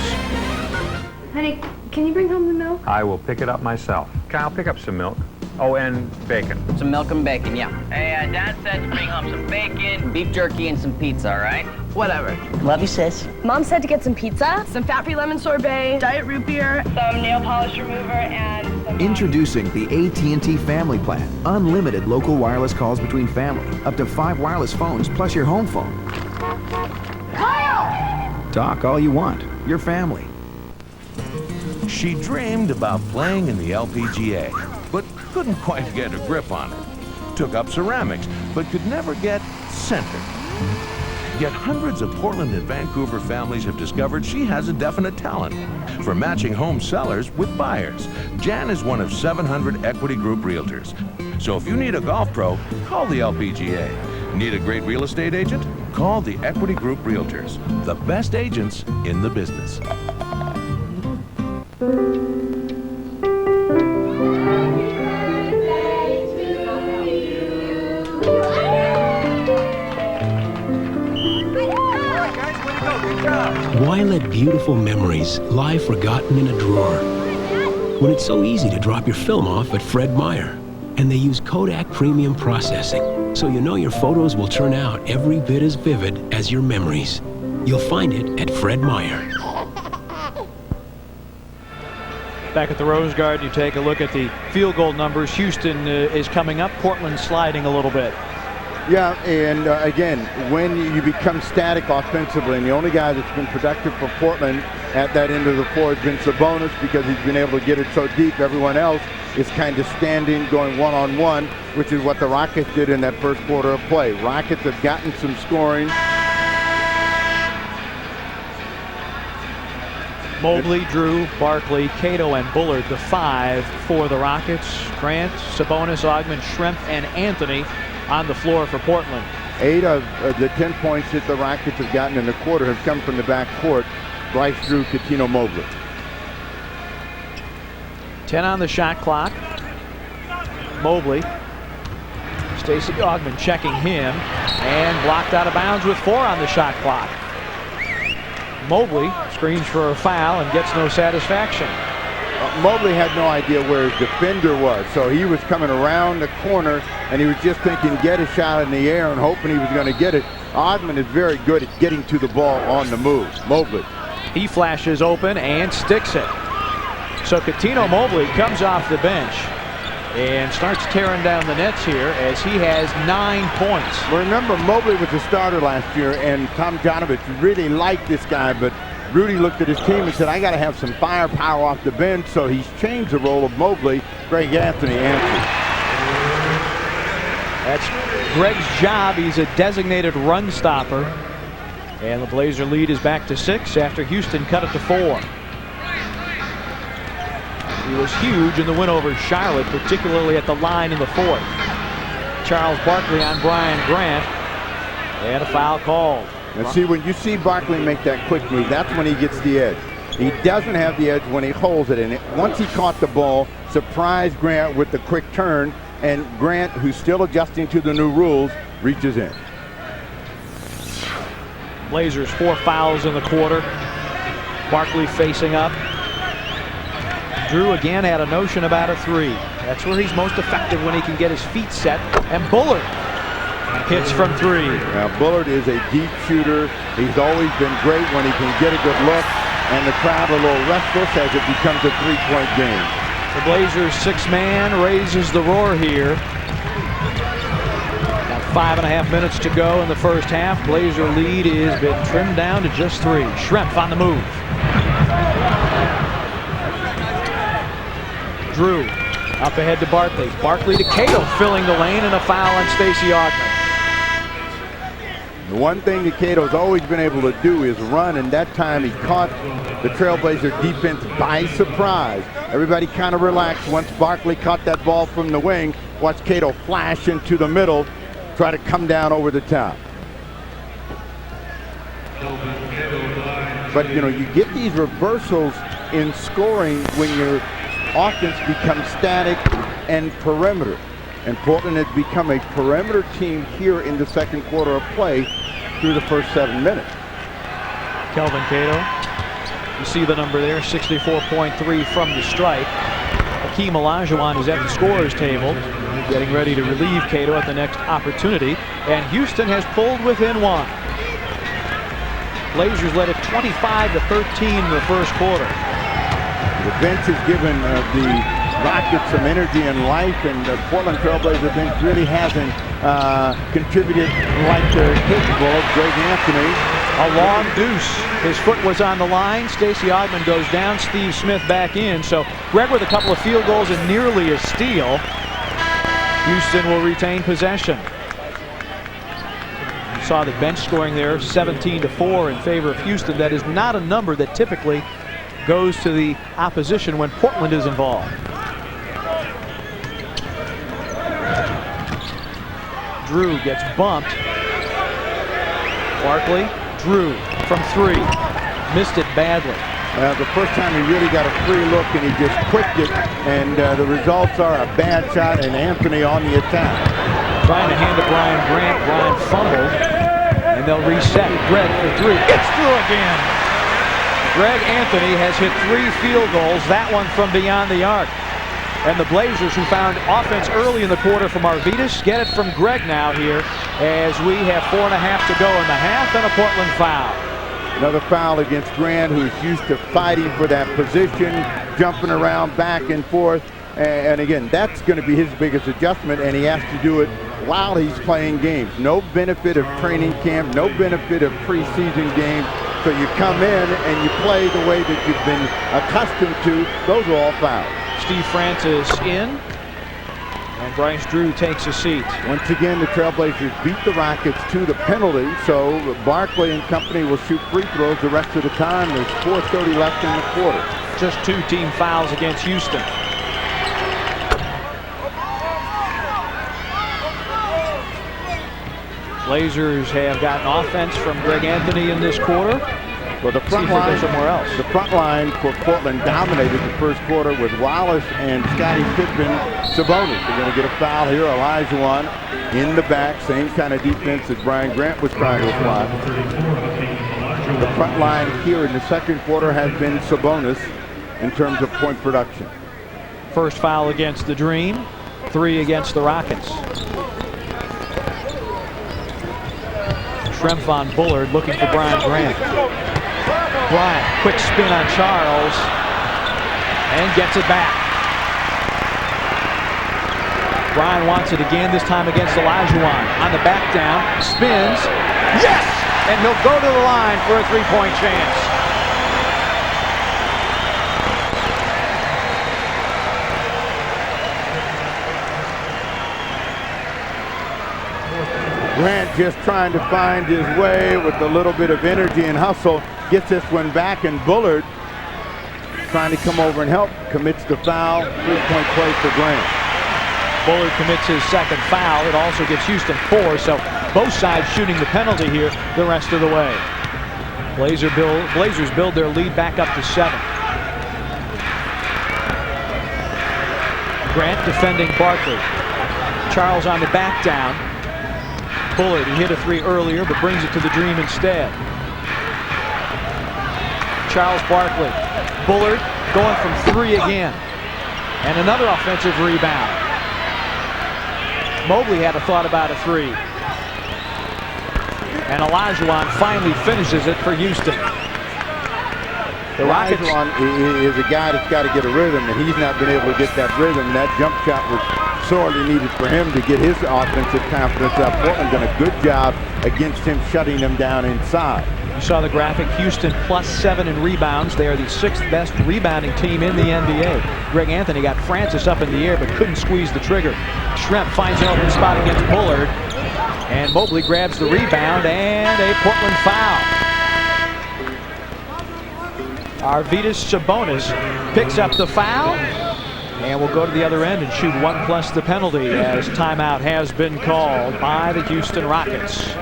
Honey, can you bring home the milk? I will pick it up myself. Kyle, pick up some milk. Oh, and bacon. Some milk and bacon, yeah. Hey, Dad said to bring home some bacon, beef jerky, and some pizza, all right? Whatever. Love you, sis. Mom said to get some pizza, some fat-free lemon sorbet, diet root beer, some nail polish remover, and some... Introducing the AT&T Family Plan. Unlimited local wireless calls between family. Up to 5 wireless phones plus your home phone. Kyle! Talk all you want. Your family. She dreamed about playing in the LPGA, but couldn't quite get a grip on it. Took up ceramics, but could never get centered. Yet hundreds of Portland and Vancouver families have discovered she has a definite talent for matching home sellers with buyers. Jan is one of 700 Equity Group Realtors. So if you need a golf pro, call the LPGA. Need a great real estate agent? Call the Equity Group Realtors, the best agents in the business. Why let beautiful memories lie forgotten in a drawer when it's so easy to drop your film off at Fred Meyer? And they use Kodak Premium Processing, so you know your photos will turn out every bit as vivid as your memories. You'll find it at Fred Meyer. Back at the Rose Garden, you take a look at the field goal numbers. Houston is coming up. Portland sliding a little bit. Yeah, and again, when you become static offensively, and the only guy that's been productive for Portland at that end of the floor has been Sabonis because he's been able to get it so deep. Everyone else is kind of standing, going one-on-one, which is what the Rockets did in that first quarter of play. Rockets have gotten some scoring. Mobley, Drew, Barkley, Cato, and Bullard, the 5 for the Rockets. Grant, Sabonis, Ogman, Schrempf, and Anthony on the floor for Portland. 8 of the 10 points that the Rockets have gotten in the quarter have come from the back court. Bryce Drew, Cato, Mobley. 10 on the shot clock. Mobley. Stacey Augmon checking him and blocked out of bounds with 4 on the shot clock. Mobley screens for a foul and gets no satisfaction. Mobley had no idea where his defender was, so he was coming around the corner and he was just thinking get a shot in the air and hoping he was going to get it. Augmon is very good at getting to the ball on the move. Mobley. He flashes open and sticks it. So Cato Mobley comes off the bench and starts tearing down the nets here as he has 9 points. Well, remember, Mobley was a starter last year, and Tom Janovich really liked this guy, but Rudy looked at his team and said, I got to have some firepower off the bench, so he's changed the role of Mobley. Greg Anthony answers. That's Greg's job. He's a designated run stopper. And the Blazer lead is back to 6 after Houston cut it to 4. He was huge in the win over Charlotte, particularly at the line in the 4th. Charles Barkley on Brian Grant, and a foul called. And see, when you see Barkley make that quick move, that's when he gets the edge. He doesn't have the edge when he holds it. And once he caught the ball, surprised Grant with the quick turn, and Grant, who's still adjusting to the new rules, reaches in. Blazers 4 fouls in the quarter. Barkley facing up. Drew again had a notion about a 3. That's where he's most effective, when he can get his feet set. And Bullard hits from 3. Now Bullard is a deep shooter. He's always been great when he can get a good look. And the crowd a little restless as it becomes a 3-point game. The Blazers 6-man raises the roar here. About 5.5 minutes to go in the first half. Blazer lead has been trimmed down to just 3. Schrempf on the move. Drew up ahead to Barkley. Barkley to Cato, filling the lane, and a foul on Stacey Augmon. The one thing that Cato's always been able to do is run, and that time he caught the Trailblazer defense by surprise. Everybody kind of relaxed once Barkley caught that ball from the wing. Watch Cato flash into the middle, try to come down over the top. But, you know, you get these reversals in scoring when your offense becomes static and perimeter. And Portland has become a perimeter team here in the second quarter of play through the first 7 minutes. Kelvin Cato, you see the number there, 64.3 from the strike. Hakeem Olajuwon is at the scorer's table, getting ready to relieve Cato at the next opportunity. And Houston has pulled within 1. Blazers led it 25-13 in the first quarter. The bench has given the Rockets some energy and life, and the Portland Trailblazer bench really hasn't contributed like they're capable of. Greg Anthony. A long deuce. His foot was on the line. Stacey Augmon goes down. Steve Smith back in. So Greg with a couple of field goals and nearly a steal. Houston will retain possession. You saw the bench scoring there, 17-4 in favor of Houston. That is not a number that typically goes to the opposition when Portland is involved. Drew gets bumped. Barkley, Drew from 3. Missed it badly. The first time he really got a free look and he just quicked it, and the results are a bad shot and Anthony on the attack. Trying to hand to Brian Grant. Brian fumbled, and they'll reset. Greg for 3. Gets through again. Greg Anthony has hit 3 field goals, that one from beyond the arc. And the Blazers, who found offense early in the quarter from Arvidas, get it from Greg now here as we have 4.5 to go in the half, and a Portland foul. Another foul against Grant, who's used to fighting for that position, jumping around back and forth. And again, that's going to be his biggest adjustment, and he has to do it while he's playing games. No benefit of training camp, no benefit of preseason games. So you come in and you play the way that you've been accustomed to. Those are all fouls. Steve Francis in, and Bryce Drew takes a seat. Once again, the Trailblazers beat the Rockets to the penalty, so Barkley and company will shoot free throws the rest of the time. There's 4:30 left in the quarter. Just 2 team fouls against Houston. Blazers have gotten offense from Greg Anthony in this quarter. Well, the front line somewhere else. The front line for Portland dominated the first quarter with Wallace and Scottie Pippen. Sabonis. They're going to get a foul here. Olajuwon in the back, same kind of defense that Brian Grant was trying to apply. The front line here in the second quarter has been Sabonis in terms of point production. First foul against the Dream, 3 against the Rockets. Schrempf on Bullard, looking for Brian Grant. Bryant, quick spin on Charles, and gets it back. Brian wants it again, this time against Olajuwon. On the back down, spins, yes! And he'll go to the line for a three-point chance. Grant just trying to find his way with a little bit of energy and hustle. Gets this one back, and Bullard trying to come over and help. Commits the foul. Three-point play for Grant. Bullard commits his second foul. It also gives Houston 4, so both sides shooting the penalty here the rest of the way. Blazers build their lead back up to 7. Grant defending Barkley. Charles on the back down. Bullard, he hit a 3 earlier, but brings it to the Dream instead. Charles Barkley. Bullard going from 3 again. And another offensive rebound. Mobley had a thought about a 3. And Olajuwon finally finishes it for Houston. The Rockets is a guy that's got to get a rhythm, and he's not been able to get that rhythm. That jump shot was sorely needed for him to get his offensive confidence up. Portland done a good job against him, shutting them down inside. You saw the graphic. Houston +7 in rebounds. They are the 6th best rebounding team in the NBA. Greg Anthony got Francis up in the air but couldn't squeeze the trigger. Schrempf finds an open spot against Bullard, and Mobley grabs the rebound and a Portland foul. Arvydas Sabonis picks up the foul and will go to the other end and shoot 1 plus the penalty as timeout has been called by the Houston Rockets.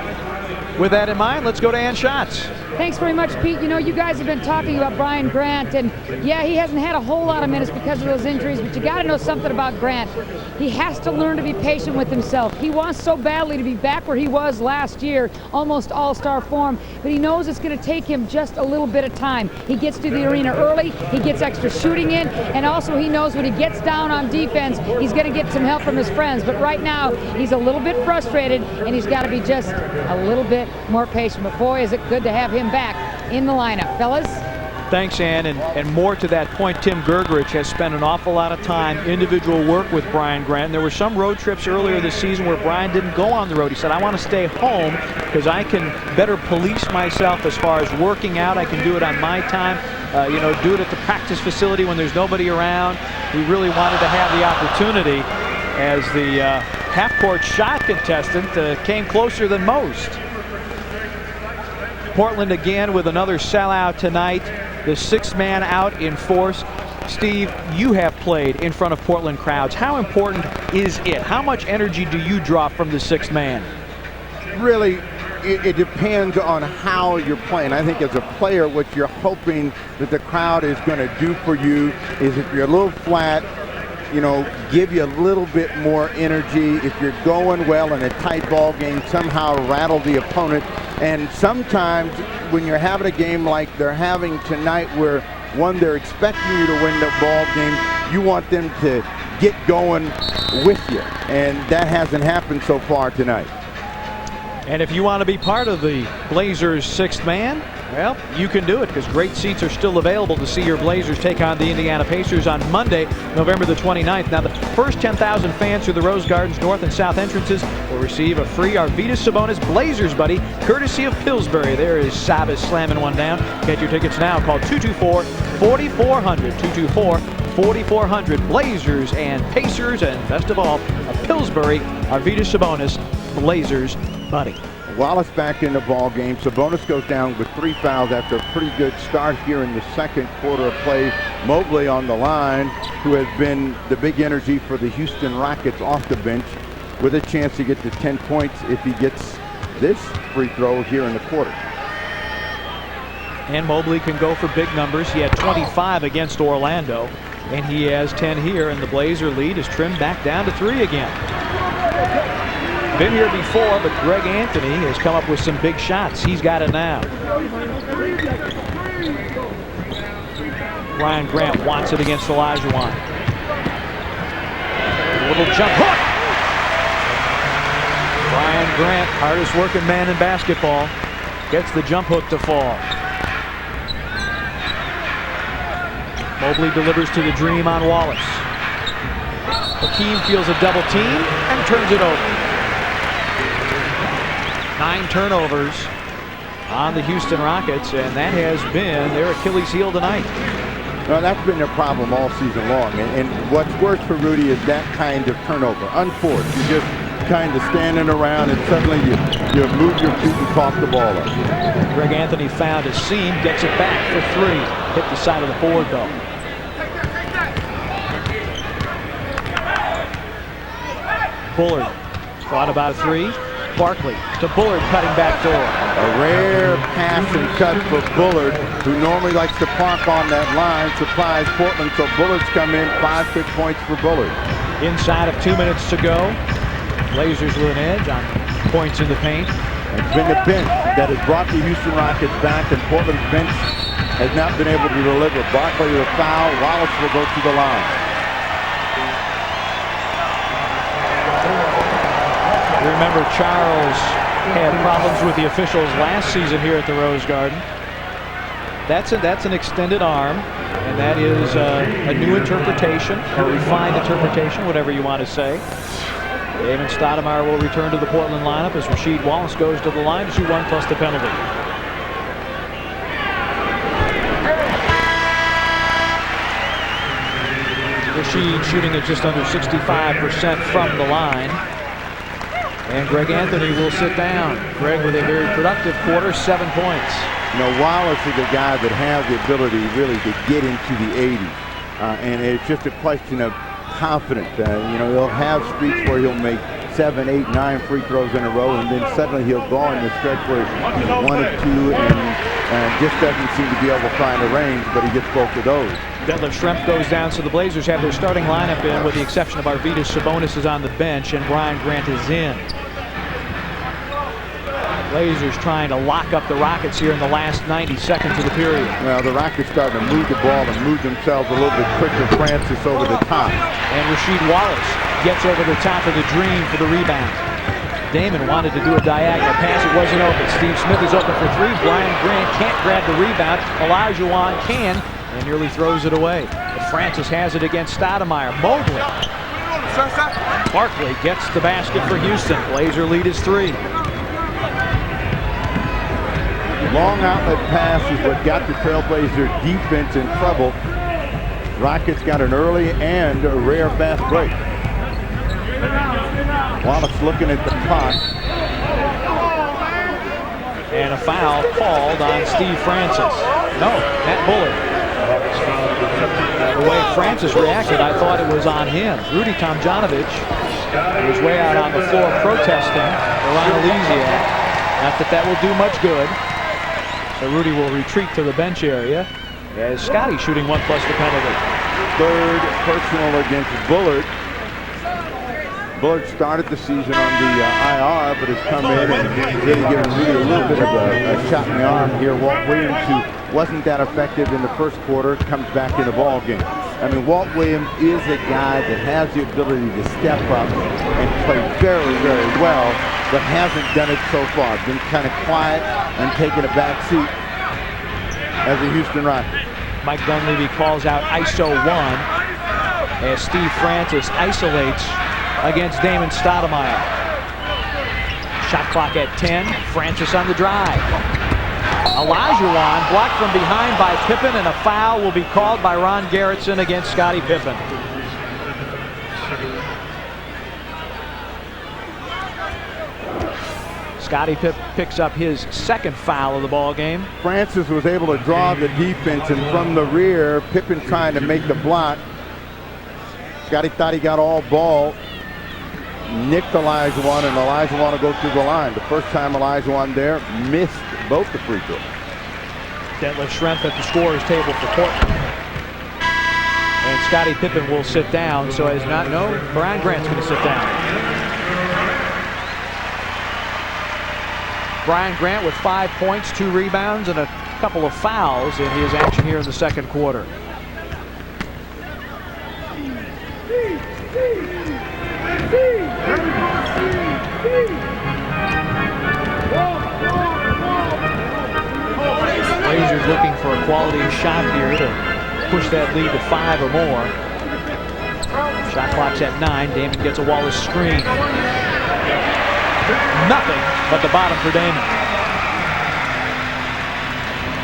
With that in mind, let's go to Ann Schatz. Thanks very much, Pete. You know, you guys have been talking about Brian Grant, and yeah, he hasn't had a whole lot of minutes because of those injuries, but you got to know something about Grant. He has to learn to be patient with himself. He wants so badly to be back where he was last year, almost all-star form, but he knows it's going to take him just a little bit of time. He gets to the arena early, he gets extra shooting in, and also he knows when he gets down on defense, he's going to get some help from his friends. But right now, he's a little bit frustrated, and he's got to be just a little bit more patient. But boy, is it good to have him back in the lineup. Fellas? Thanks, Ann. And more to that point, Tim Gergerich has spent an awful lot of time individual work with Brian Grant. And there were some road trips earlier this season where Brian didn't go on the road. He said, I want to stay home because I can better police myself as far as working out. I can do it on my time, you know, do it at the practice facility when there's nobody around. He really wanted to have the opportunity as the half-court shot contestant came closer than most. Portland again with another sellout tonight. The 6th man out in force. Steve, you have played in front of Portland crowds. How important is it? How much energy do you draw from the 6th man? Really, it depends on how you're playing. I think as a player, what you're hoping that the crowd is going to do for you is if you're a little flat, you know, give you a little bit more energy. If you're going well in a tight ball game, somehow rattle the opponent. And sometimes when you're having a game like they're having tonight, where one, they're expecting you to win the ball game, you want them to get going with you. And that hasn't happened so far tonight. And if you want to be part of the Blazers' 6th man, well, you can do it because great seats are still available to see your Blazers take on the Indiana Pacers on Monday, November the 29th. Now, the first 10,000 fans through the Rose Garden's north and south entrances will receive a free Arvydas Sabonis Blazers buddy, courtesy of Pillsbury. There is Sabas slamming one down. Get your tickets now. Call 224-4400. 224-4400. Blazers and Pacers, and best of all, a Pillsbury Arvydas Sabonis Blazers buddy. Wallace back in the ball game. Sabonis goes down with 3 fouls after a pretty good start here in the second quarter of play. Mobley on the line, who has been the big energy for the Houston Rockets off the bench, with a chance to get to 10 points if he gets this free throw here in the quarter. And Mobley can go for big numbers. He had 25 against Orlando, and he has 10 here, and the Blazer lead is trimmed back down to 3 again. Been here before, but Greg Anthony has come up with some big shots. He's got it now. Ryan Grant wants it against Olajuwon. A little jump hook. Ryan Grant, hardest working man in basketball, gets the jump hook to fall. Mobley delivers to the Dream on Wallace. Hakeem feels a double team and turns it over. 9 turnovers on the Houston Rockets, and that has been their Achilles heel tonight. Well, that's been their problem all season long. And what's worse for Rudy is that kind of turnover. Unforced. You just kind of standing around and suddenly you move your feet and cough the ball up. Greg Anthony found a seam, gets it back for 3. Hit the side of the board though. Bullard thought about 3. Barkley to Bullard, cutting back door. A rare pass and cut for Bullard, who normally likes to park on that line, surprise Portland, so Bullard's come in. 5 quick points for Bullard. Inside of 2 minutes to go. Blazers with an edge on points in the paint. It's been the bench that has brought the Houston Rockets back, and Portland's bench has not been able to deliver. Barkley with a foul. Wallace will go to the line. Remember, Charles had problems with the officials last season here at the Rose Garden. That's an extended arm, and that is a new interpretation, a refined interpretation, whatever you want to say. Damon Stoudamire will return to the Portland lineup as Rasheed Wallace goes to the line to shoot 1 plus the penalty. Rasheed shooting at just under 65% from the line. And Greg Anthony will sit down. Greg with a very productive quarter, 7 points. You know, Wallace is a guy that has the ability really to get into the 80s. And it's just a question of confidence. You know, he'll have streaks where he'll make 7, 8, 9 free throws in a row, and then suddenly he'll go in the stretch where he's 1 or 2 and just doesn't seem to be able to find a range, but he gets both of those. Detlef Schrempf goes down, so the Blazers have their starting lineup in, with the exception of Arvydas Sabonis is on the bench and Ryan Grant is in. Blazers trying to lock up the Rockets here in the last 90 seconds of the period. Well, the Rockets starting to move the ball and move themselves a little bit quicker. Francis over the top. And Rasheed Wallace gets over the top of the Dream for the rebound. Damon wanted to do a diagonal pass. It wasn't open. Steve Smith is open for 3. Brian Grant can't grab the rebound. Olajuwon can and nearly throws it away. But Francis has it against Stoudamire. Mobley. Barkley gets the basket for Houston. Blazer lead is 3. Long outlet pass is what got the Trailblazer defense in trouble. Rockets got an early and a rare fast break. Wallace looking at the clock. And a foul called on Steve Francis. No, Matt Bullard. The way Francis reacted, I thought it was on him. Rudy Tomjanovich was way out on the floor protesting Ron Elysiak. Not that that will do much good. So Rudy will retreat to the bench area as Scotty shooting 1 plus the penalty. 3rd personal against Bullard. Bullard started the season on the IR, but has come in and really given Rudy a little bit of a shot in the arm here. Walt Williams, who wasn't that effective in the first quarter, comes back in the ball game. I mean, Walt Williams is a guy that has the ability to step up and play very, very well, but hasn't done it so far. Been kind of quiet and taking a back seat as a Houston Rocket. Mike Dunleavy calls out ISO 1 as Steve Francis isolates against Damon Stoudamire. Shot clock at 10. Francis on the drive. Olajuwon blocked from behind by Pippen, and a foul will be called by Ron Gerritsen against Scottie Pippen. Scottie picks up his 2nd foul of the ball game. Francis was able to draw the defense, and from the rear, Pippen trying to make the block. Scottie thought he got all ball. nicked Olajuwon, and Olajuwon will go through the line. The first time Olajuwon there missed both the free throws. Detlef Schrempf at the scorer's table for Portland. And Scottie Pippen will sit down, so as not know, Brian Grant's going to sit down. Brian Grant with 5 points, 2 rebounds, and a couple of fouls in his action here in the second quarter. Blazers looking for a quality shot here to push that lead to 5 or more. Shot clock's at 9. Damon gets a Wallace screen. Nothing but the bottom for Damon.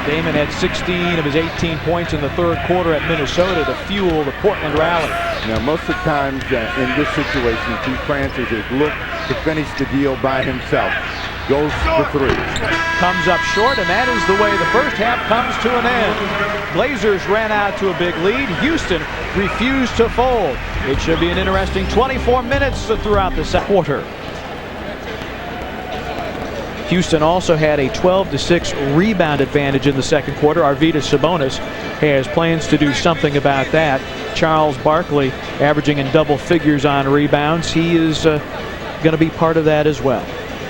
Damon had 16 of his 18 points in the third quarter at Minnesota to fuel the Portland rally. Now, most of the times in this situation, Pete Francis has looked to finish the deal by himself. Goes for 3. Comes up short, and that is the way the first half comes to an end. Blazers ran out to a big lead. Houston refused to fold. It should be an interesting 24 minutes throughout the second quarter. Houston also had a 12-6 rebound advantage in the second quarter. Arvydas Sabonis has plans to do something about that. Charles Barkley averaging in double figures on rebounds. He is going to be part of that as well.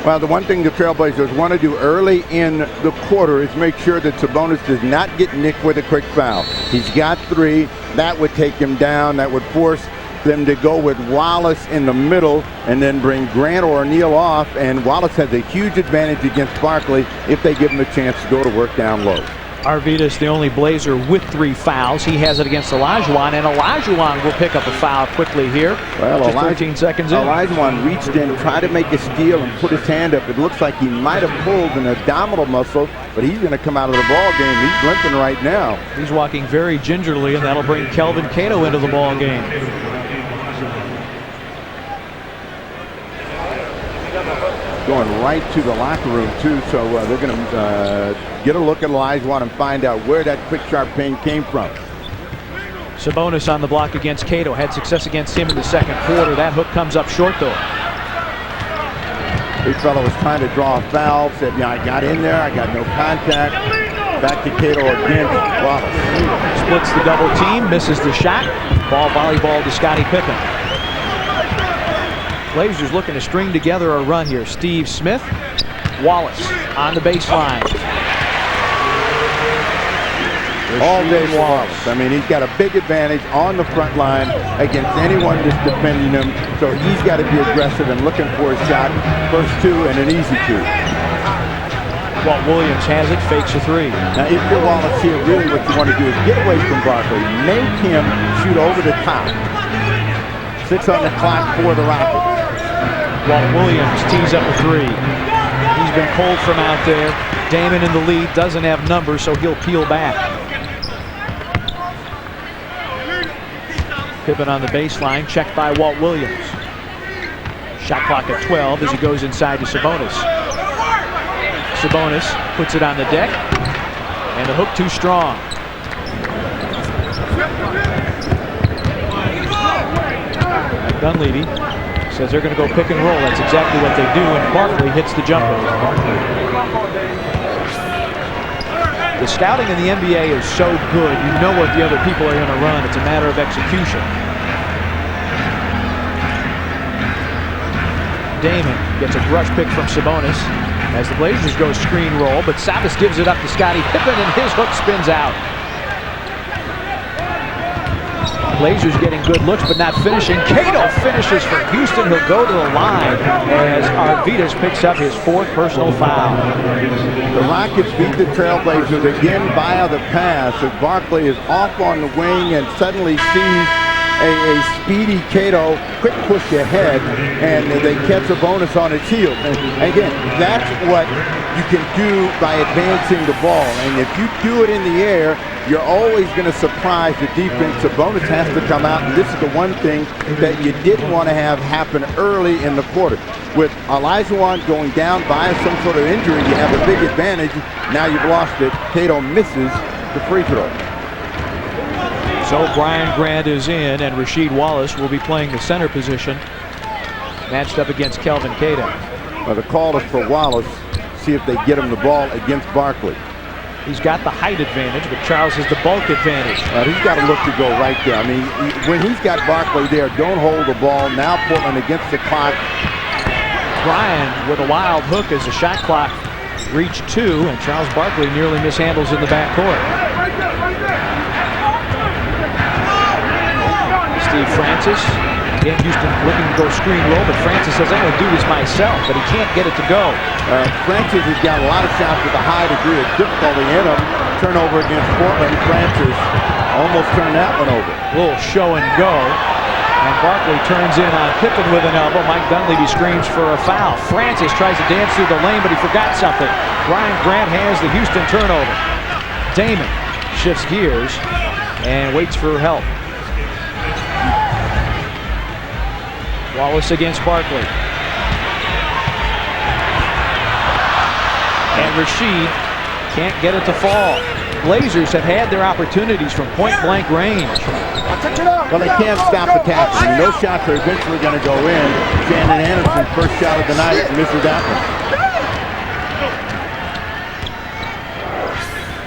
Well, the one thing the Trailblazers want to do early in the quarter is make sure that Sabonis does not get nicked with a quick foul. He's got 3. That would take him down. That would force them to go with Wallace in the middle and then bring Grant or O'Neal off. And Wallace has a huge advantage against Barkley if they give him a chance to go to work down low. Arvydas, the only Blazer with 3 fouls. He has it against Olajuwon, and Olajuwon will pick up a foul quickly here. Well, just 13 seconds in. Olajuwon reached in, tried to make a steal, and put his hand up. It looks like he might have pulled an abdominal muscle, but he's going to come out of the ball game. He's limping right now. He's walking very gingerly, and that'll bring Kelvin Cato into the ball game. Going right to the locker room, too, so they're going to get a look at Olajuwon and find out where that quick, sharp pain came from. Sabonis on the block against Cato. Had success against him in the second quarter. That hook comes up short, though. Big fella was trying to draw a foul, said, yeah, I got in there, I got no contact. Back to Cato against Wallace. Splits the double team, misses the shot. Ball volleyball to Scottie Pippen. Blazers looking to string together a run here. Steve Smith, Wallace on the baseline. All day Wallace. I mean, he's got a big advantage on the front line against anyone that's defending him. So he's got to be aggressive and looking for a shot. First 2 and an easy 2. Walt Williams has it, fakes a 3. Now, if you're Wallace here, really what you want to do is get away from Barkley. Make him shoot over the top. 6 on the clock for the Rockets. Walt Williams tees up a 3. He's been cold from out there. Damon in the lead, doesn't have numbers, so he'll peel back. Pippen on the baseline, checked by Walt Williams. Shot clock at 12 as he goes inside to Sabonis. Sabonis puts it on the deck, and the hook too strong. Dunleavy says they're going to go pick and roll. That's exactly what they do, and Barkley hits the jumper. The scouting in the NBA is so good, you know what the other people are going to run. It's a matter of execution. Damon gets a brush pick from Sabonis as the Blazers go screen roll, but Sabonis gives it up to Scottie Pippen, and his hook spins out. Blazers getting good looks, but not finishing. Cato finishes for Houston. He'll go to the line as Arvydas picks up his 4th personal foul. The Rockets beat the Trailblazers again via the pass as Barkley is off on the wing and suddenly sees a speedy Cato quick push ahead, and they catch a bonus on his heel. And again, that's what you can do by advancing the ball. And if you do it in the air, you're always going to surprise the defense. The bonus has to come out, and this is the one thing that you didn't want to have happen early in the quarter. With Olajuwon going down by some sort of injury, you have a big advantage. Now you've lost it. Cato misses the free throw. So Brian Grant is in, and Rasheed Wallace will be playing the center position. matched up against Kelvin Cato. Well, the call is for Wallace. See if they get him the ball against Barkley. He's got the height advantage, but Charles has the bulk advantage. He's got to look to go right there. I mean, when he's got Barkley there, don't hold the ball. Now Portland against the clock. Bryan with a wild hook as the shot clock reached 2, and Charles Barkley nearly mishandles in the backcourt. Steve Francis. Again, Houston looking to go screen roll, but Francis says, I'm going to do this myself, but he can't get it to go. Francis has got a lot of shots with a high degree of difficulty in them. Turnover against Portland. Francis almost turned that one over. A little show and go. And Barkley turns in on Pippen with an elbow. Mike Dunleavy screams for a foul. Francis tries to dance through the lane, but he forgot something. Brian Grant has the Houston turnover. Damon shifts gears and waits for help. Wallace against Barkley. And Rasheed can't get it to fall. Blazers have had their opportunities from point-blank range. Well, they can't stop attacking. Those shots are eventually going to go in. Shannon Anderson, first shot of the night, misses that one.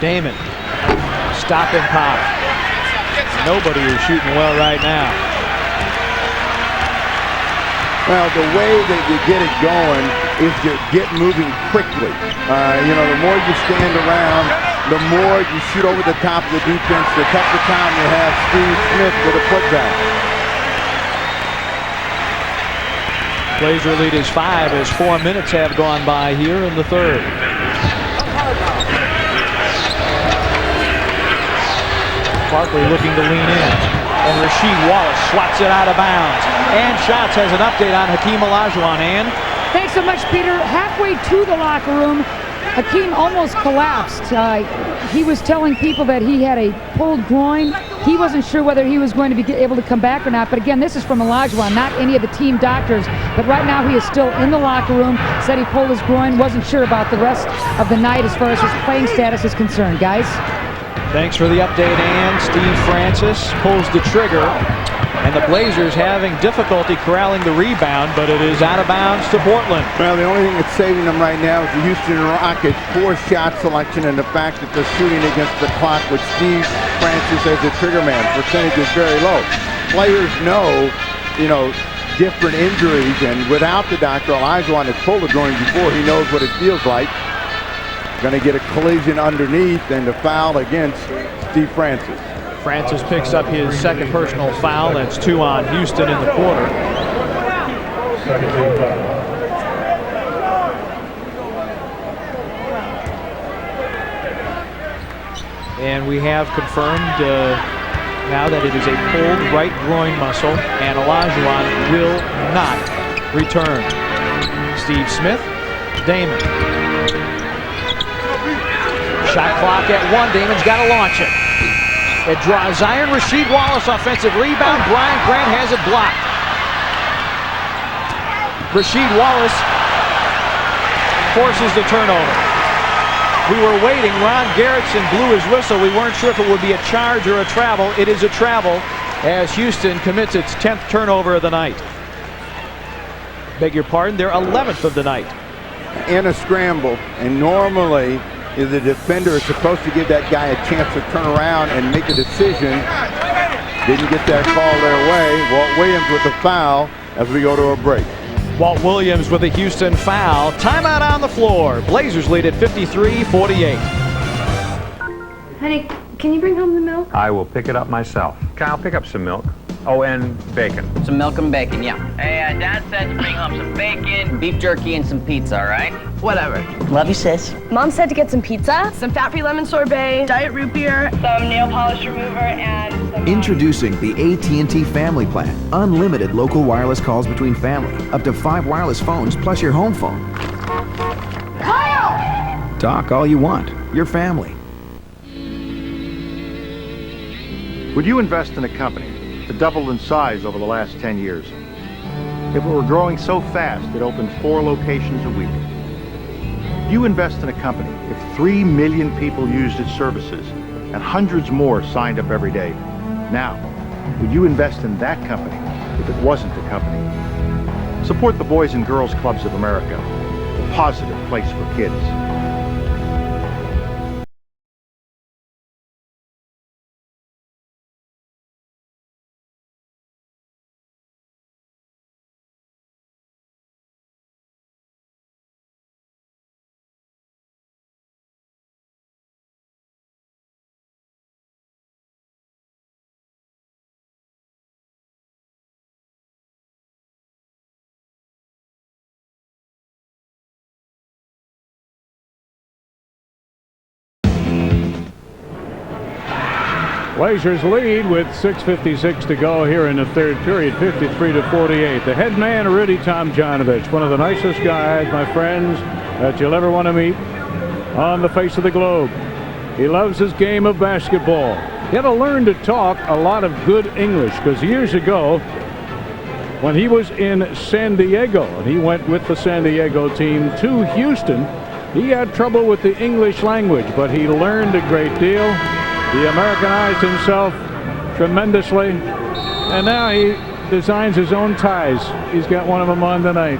Damon, stop and pop. Nobody is shooting well right now. Well, the way that you get it going is to get moving quickly. The more you stand around, the more you shoot over the top of the defense, the tougher time you have Steve Smith with a putback. Blazer lead is 5 as 4 minutes have gone by here in the third. Barkley looking to lean in. And Rasheed Wallace swats it out of bounds. And Shots has an update on Hakeem Olajuwon. And thanks so much, Peter. Halfway to the locker room, Hakeem almost collapsed. He was telling people that he had a pulled groin. He wasn't sure whether he was going to be able to come back or not. But again, this is from Olajuwon, not any of the team doctors. But right now he is still in the locker room. Said he pulled his groin. Wasn't sure about the rest of the night as far as his playing status is concerned. Guys? Thanks for the update, Ann. Steve Francis pulls the trigger. And the Blazers having difficulty corralling the rebound, but it is out of bounds to Portland. Well, the only thing that's saving them right now is the Houston Rockets' poor shot selection and the fact that they're shooting against the clock with Steve Francis as the trigger man. Percentage is very low. Players know, different injuries, and without the doctor, Olajuwon has pulled a groin before. He knows what it feels like. Going to get a collision underneath and a foul against Steve Francis. Francis picks up his second personal foul. That's 2 on Houston in the quarter. And we have confirmed now that it is a pulled right groin muscle, and Olajuwon will not return. Steve Smith, Damon. Shot clock at 1. Damon's got to launch it. It draws iron. Rasheed Wallace offensive rebound. Brian Grant has it blocked. Rasheed Wallace forces the turnover. We were waiting. Ron Gerritsen blew his whistle. We weren't sure if it would be a charge or a travel. It is a travel as Houston commits its 10th turnover of the night. Beg your pardon, their 11th of the night. In a scramble, and normally the defender is supposed to give that guy a chance to turn around and make a decision. Didn't get that call their way. Walt Williams with the foul as we go to a break. Walt Williams with a Houston foul. Timeout on the floor. Blazers lead at 53-48. Honey, can you bring home the milk? I will pick it up myself. Kyle, pick up some milk. Oh, and bacon. Some milk and bacon, yeah. Hey, Dad said to bring home some bacon, beef jerky, and some pizza, all right? Whatever. Love you, sis. Mom said to get some pizza, some fat-free lemon sorbet, diet root beer, some nail polish remover, and some... Introducing the AT&T Family Plan. Unlimited local wireless calls between family. Up to 5 wireless phones plus your home phone. Kyle! Talk all you want. Your family. Would you invest in a company that doubled in size over the last 10 years? If it were growing so fast it opened 4 locations a week? You invest in a company if 3 million people used its services and hundreds more signed up every day. Now, would you invest in that company if it wasn't a company? Support the Boys and Girls Clubs of America, a positive place for kids. Blazers lead with 6:56 to go here in the third period, 53-48. The head man, Rudy Tomjanovich, one of the nicest guys, my friends, that you'll ever want to meet on the face of the globe. He loves his game of basketball. He had to learn to talk a lot of good English, because years ago, when he was in San Diego, and he went with the San Diego team to Houston, he had trouble with the English language, but he learned a great deal. He Americanized himself tremendously, and now he designs his own ties. He's got one of them on tonight.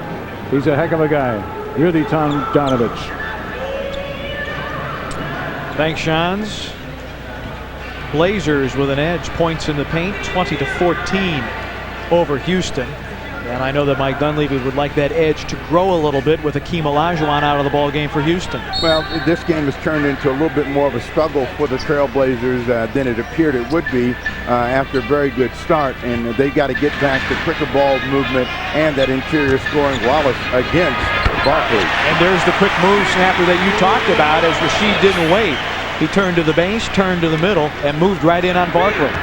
He's a heck of a guy, Rudy Tomjanovich. Thanks, Shans. Blazers with an edge, points in the paint, 20-14 over Houston. And I know that Mike Dunleavy would like that edge to grow a little bit with Hakeem Olajuwon out of the ball game for Houston. Well, this game has turned into a little bit more of a struggle for the Trailblazers than it appeared it would be after a very good start. And they got to get back to quicker ball movement and that interior scoring. Wallace against Barkley. And there's the quick move snapper that you talked about as Rasheed didn't wait. He turned to the base, turned to the middle, and moved right in on Barkley.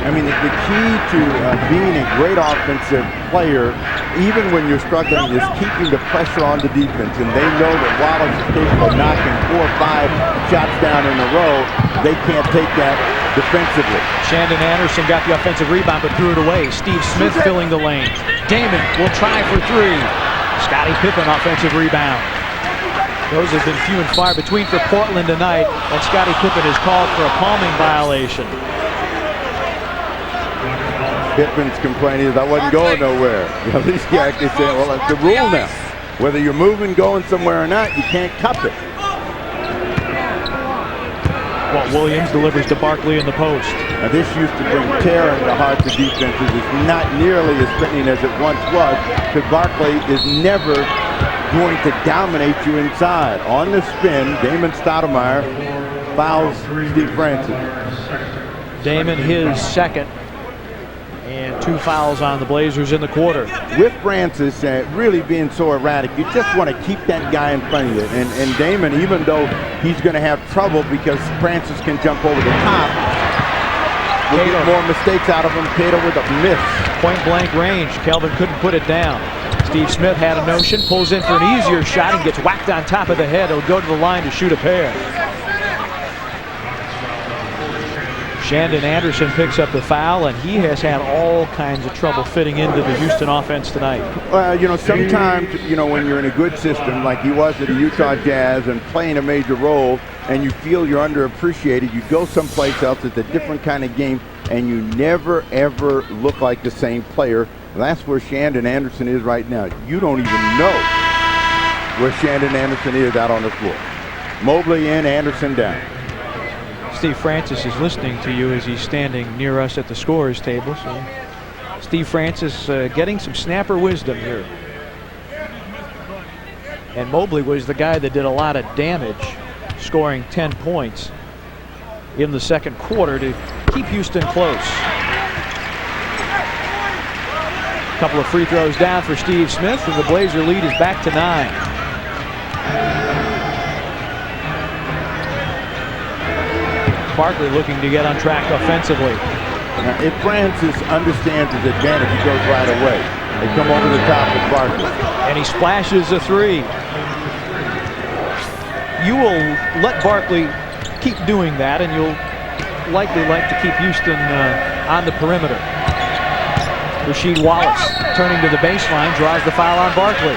I mean, the key to being a great offensive player, even when you're struggling, is keeping the pressure on the defense. And they know that Wallace is capable of knocking 4 or 5 shots down in a row. They can't take that defensively. Shandon Anderson got the offensive rebound but threw it away. Steve Smith filling the lane. Damon will try for 3. Scottie Pippen offensive rebound. Those have been few and far between for Portland tonight, and Scottie Pippen is called for a palming violation. Pippen's complaining that I wasn't going nowhere. At least he actually said, well, that's the rule now. Whether you're moving, going somewhere or not, you can't cup it. Walt Williams delivers to Barkley in the post. Now, this used to bring terror in the hearts of defenses. It's not nearly as threatening as it once was, because Barkley is never going to dominate you inside. On the spin, Damon Stoudamire fouls Steve Francis. Damon his second. And 2 fouls on the Blazers in the quarter. With Francis really being so erratic, you just want to keep that guy in front of you. And Damon, even though he's going to have trouble because Francis can jump over the top, we'll get more mistakes out of him. Cato with a miss. Point blank range. Kelvin couldn't put it down. Steve Smith had a notion, pulls in for an easier shot and gets whacked on top of the head. He'll go to the line to shoot a pair. Shandon Anderson picks up the foul, and he has had all kinds of trouble fitting into the Houston offense tonight. Well, you know, sometimes, you know, when you're in a good system like he was at the Utah Jazz and playing a major role, and you feel you're underappreciated, you go someplace else, it's a different kind of game, and you never, ever look like the same player. That's where Shandon Anderson is right now. You don't even know where Shandon Anderson is out on the floor. Mobley in, Anderson down. Steve Francis is listening to you as he's standing near us at the scorer's table. So Steve Francis getting some snapper wisdom here. And Mobley was the guy that did a lot of damage, scoring 10 points in the second quarter to keep Houston close. A couple of free throws down for Steve Smith, and the Blazer lead is back to 9. Barkley looking to get on track offensively. Now, if Francis understands his advantage, he goes right away. They come over the top of Barkley. And he splashes a 3. You will let Barkley keep doing that, and you'll likely like to keep Houston on the perimeter. Rasheed Wallace turning to the baseline, draws the foul on Barkley.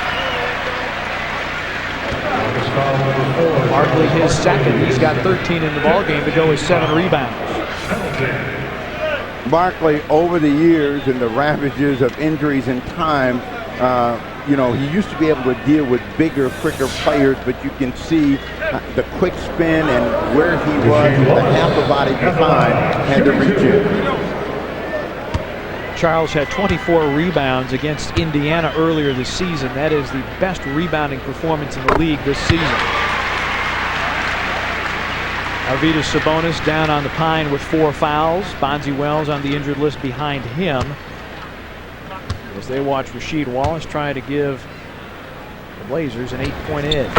Barkley his second. He's got 13 in the ballgame to go with 7 rebounds. Barkley, over the years and the ravages of injuries and time, you know, he used to be able to deal with bigger, quicker players, but you can see the quick spin and where he was with the half a body behind had to reach in. Charles had 24 rebounds against Indiana earlier this season. That is the best rebounding performance in the league this season. Arvydas Sabonis down on the pine with 4 fouls. Bonzi Wells on the injured list behind him, as they watch Rasheed Wallace try to give the Blazers an 8-point edge.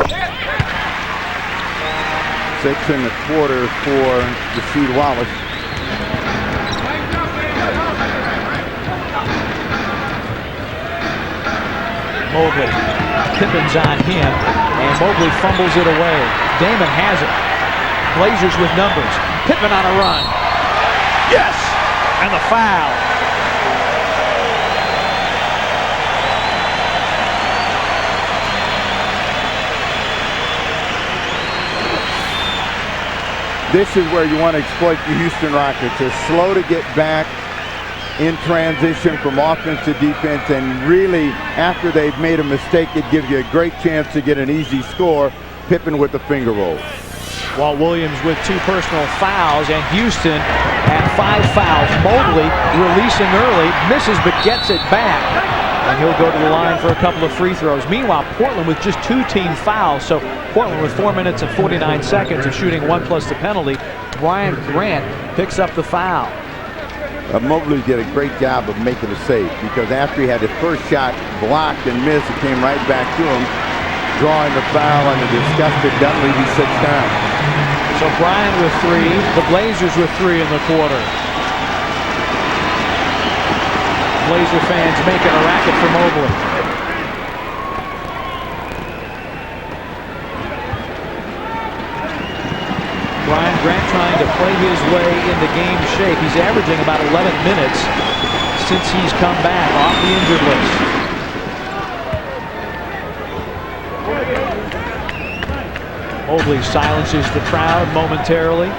6 1/4 for Rasheed Wallace. Mobley, Pippen's on him, and Mobley fumbles it away. Damon has it. Blazers with numbers. Pippen on a run. Yes! And the foul. This is where you want to exploit the Houston Rockets. They're slow to get back in transition from offense to defense, and really, after they've made a mistake, it gives you a great chance to get an easy score. Pippen with the finger roll. Walt Williams with 2 personal fouls, and Houston at 5 fouls. Mobley releasing early, misses but gets it back, and he'll go to the line for a couple of free throws. Meanwhile, Portland with just 2 team fouls, so Portland with 4 minutes and 49 seconds of shooting 1 plus the penalty. Brian Grant picks up the foul. Mobley did a great job of making a save, because after he had his first shot blocked and missed, it came right back to him, drawing the foul, and the disgusted Dunleavy sits down. So Bryant with 3, the Blazers with 3 in the quarter. Blazer fans making a racket for Mobley. Brian Grant trying to play his way into game shape. He's averaging about 11 minutes since he's come back off the injured list. Mobley silences the crowd momentarily.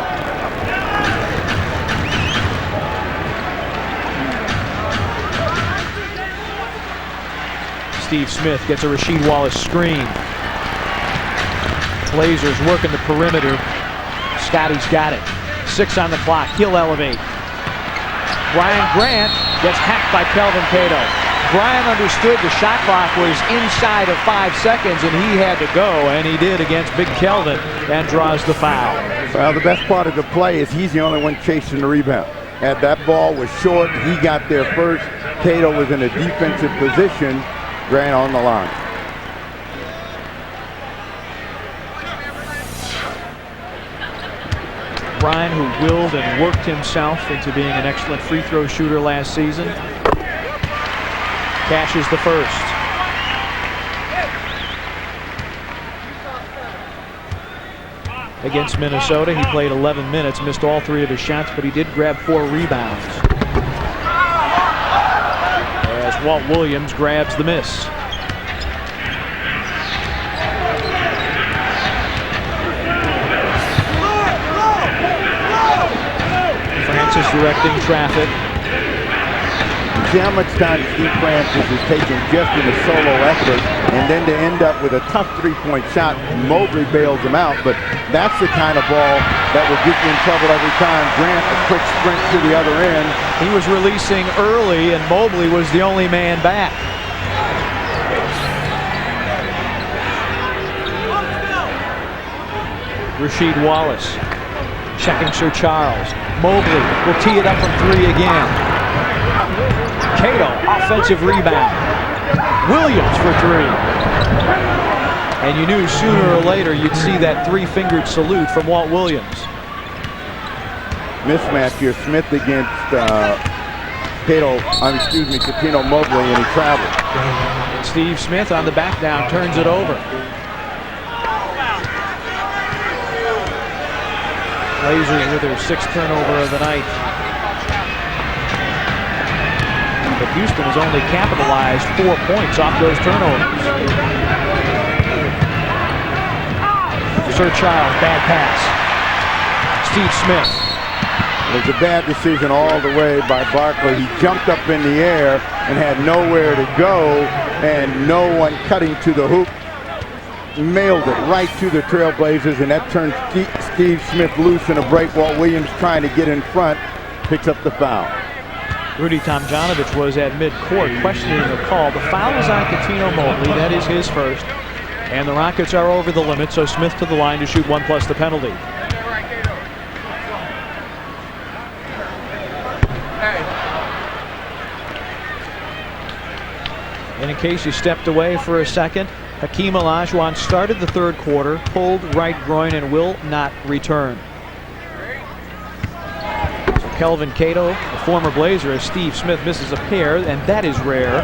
Steve Smith gets a Rasheed Wallace screen. Blazers working the perimeter. Scotty's got it. 6 on the clock. He'll elevate. Brian Grant gets hacked by Kelvin Cato. Brian understood the shot clock was inside of 5 seconds, and he had to go, and he did against Big Kelvin, and draws the foul. Well, the best part of the play is he's the only one chasing the rebound. And that ball was short. He got there first. Cato was in a defensive position. Grant on the line. Brian, who willed and worked himself into being an excellent free throw shooter last season, cashes the first. Against Minnesota, he played 11 minutes, missed all 3 of his shots, but he did grab 4 rebounds. As Walt Williams grabs the miss. Francis directing traffic. See how much time Steve Francis is taking just in a solo effort, and then to end up with a tough 3-point shot. Mobley bails him out, but that's the kind of ball that will get you in trouble every time. Grant, a quick sprint to the other end. He was releasing early, and Mobley was the only man back. Rasheed Wallace checking Sir Charles. Mobley will tee it up from 3 again. Cato, offensive rebound. Williams for 3. And you knew sooner or later you'd see that 3-fingered salute from Walt Williams. Mismatch here. Smith against Catino Mobley, and he traveled. And Steve Smith on the back down turns it over. Blazers with their 6th turnover of the night. But Houston has only capitalized 4 points off those turnovers. Sir Charles, bad pass. Steve Smith It was a bad decision all the way by Barkley. He jumped up in the air and had nowhere to go, and no one cutting to the hoop. Mailed it right to the Trailblazers, and that turned Steve Smith loose in a break. Walt Williams trying to get in front, picks up the foul. Rudy Tomjanovich was at midcourt questioning the call. The foul is on Cato Mobley. That is his first. And the Rockets are over the limit, so Smith to the line to shoot 1 plus the penalty. And in case you stepped away for a second, Hakeem Olajuwon started the third quarter, pulled right groin, and will not return. So Kelvin Cato, the former Blazer, as Steve Smith misses a pair, and that is rare,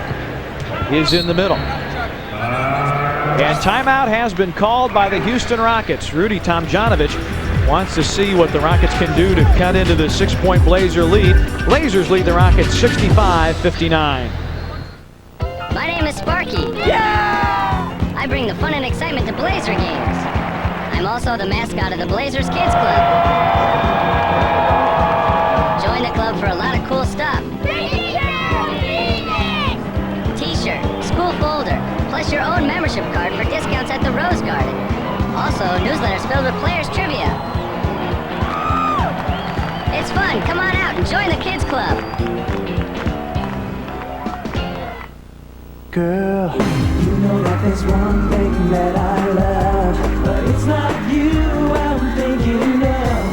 is in the middle. And timeout has been called by the Houston Rockets. Rudy Tomjanovich wants to see what the Rockets can do to cut into the 6-point Blazer lead. Blazers lead the Rockets 65-59. My name is Sparky. Yeah! I bring the fun and excitement to Blazer games. I'm also the mascot of the Blazers Kids Club. Join the club for a lot of cool stuff. T-shirt, school folder, plus your own membership card for discounts at the Rose Garden. Also, newsletters filled with players' trivia. It's fun. Come on out and join the Kids Club. Girl, you know that there's one thing that I love, but it's not you I'm thinking of.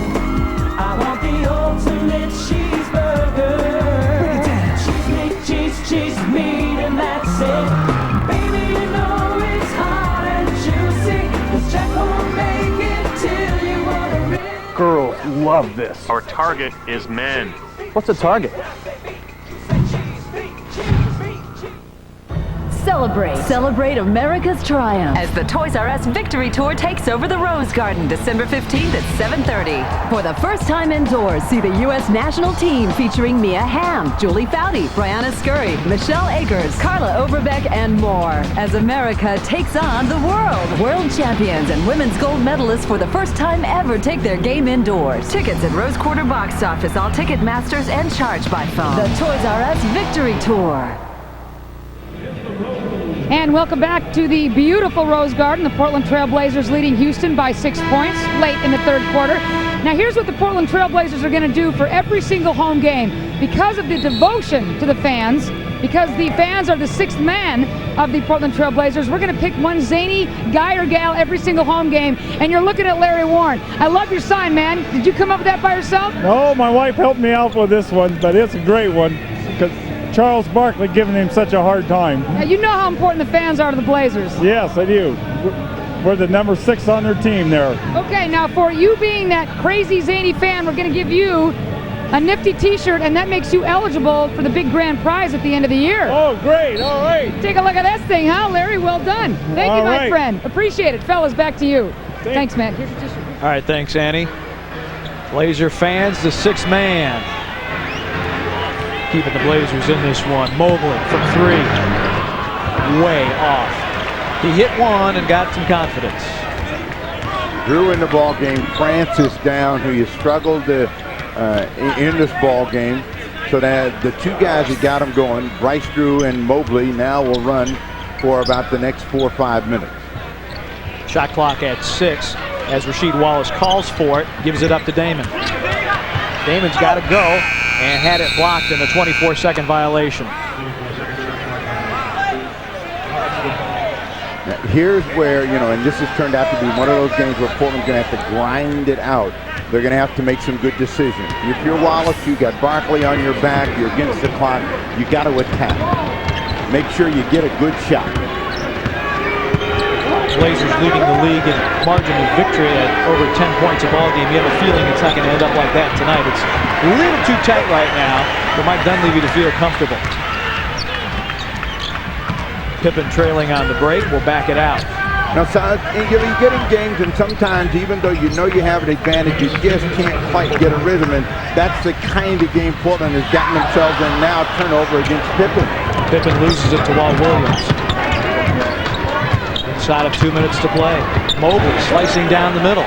I want the ultimate cheeseburger. Break it down. Cheese meat, and that's it. Baby, you know it's hot and juicy. This Jack won't make it till you wanna rip. Girls love this. Our target is men. What's a target? Celebrate America's triumph as the Toys R Us Victory Tour takes over the Rose Garden December 15th at 7:30. For the first time indoors, see the U.S. national team featuring Mia Hamm, Julie Foudy, Brianna Scurry, Michelle Akers, Carla Overbeck, and more as America takes on the world. World champions and women's gold medalists for the first time ever take their game indoors. Tickets at Rose Quarter box office, all ticket masters, and charged by phone. The Toys R Us Victory Tour. And welcome back to the beautiful Rose Garden. The Portland Trail Blazers leading Houston by 6 points late in the third quarter. Now here's what the Portland Trail Blazers are going to do for every single home game. Because of the devotion to the fans, because the fans are the sixth man of the Portland Trail Blazers, we're going to pick one zany guy or gal every single home game. And you're looking at Larry Warren. I love your sign, man. Did you come up with that by yourself? No, my wife helped me out with this one, but it's a great one because Charles Barkley giving him such a hard time. Now, you know how important the fans are to the Blazers. Yes, I do. We're the number 6 on their team there. Okay, now for you being that crazy zany fan, we're going to give you a nifty t-shirt, and that makes you eligible for the big grand prize at the end of the year. Oh, great. All right. Take a look at this thing, huh, Larry? Well done. Thank you, my friend. Appreciate it. Fellas, back to you. Thanks, man. Here's your t-shirt. All right, thanks, Annie. Blazer fans, the sixth man. Keeping the Blazers in this one. Mobley from three. Way off. He hit one and got some confidence. Drew in the ball game. Francis down, who you struggled to in this ball game. So that the two guys that got him going, Bryce Drew and Mobley, now will run for about the next 4 or 5 minutes. Shot clock at 6 as Rasheed Wallace calls for it, gives it up to Damon. Damon's got to go and had it blocked in a 24-second violation. Now, here's where, and this has turned out to be one of those games where Portland's going to have to grind it out. They're going to have to make some good decisions. If you're Wallace, you got Barkley on your back, you're against the clock, you got to attack. Make sure you get a good shot. Blazers leading the league in margin of victory at over 10 points a ball game. You have a feeling it's not going to end up like that tonight. It's a little too tight right now for Mike Dunleavy to feel comfortable. Pippen trailing on the break will back it out. Now, you get in games, and sometimes even though you know you have an advantage, you just can't quite get a rhythm, and that's the kind of game Portland has gotten themselves in now. Turnover against Pippen. Pippen loses it to Walt Williams. Inside of 2 minutes to play. Mobley slicing down the middle.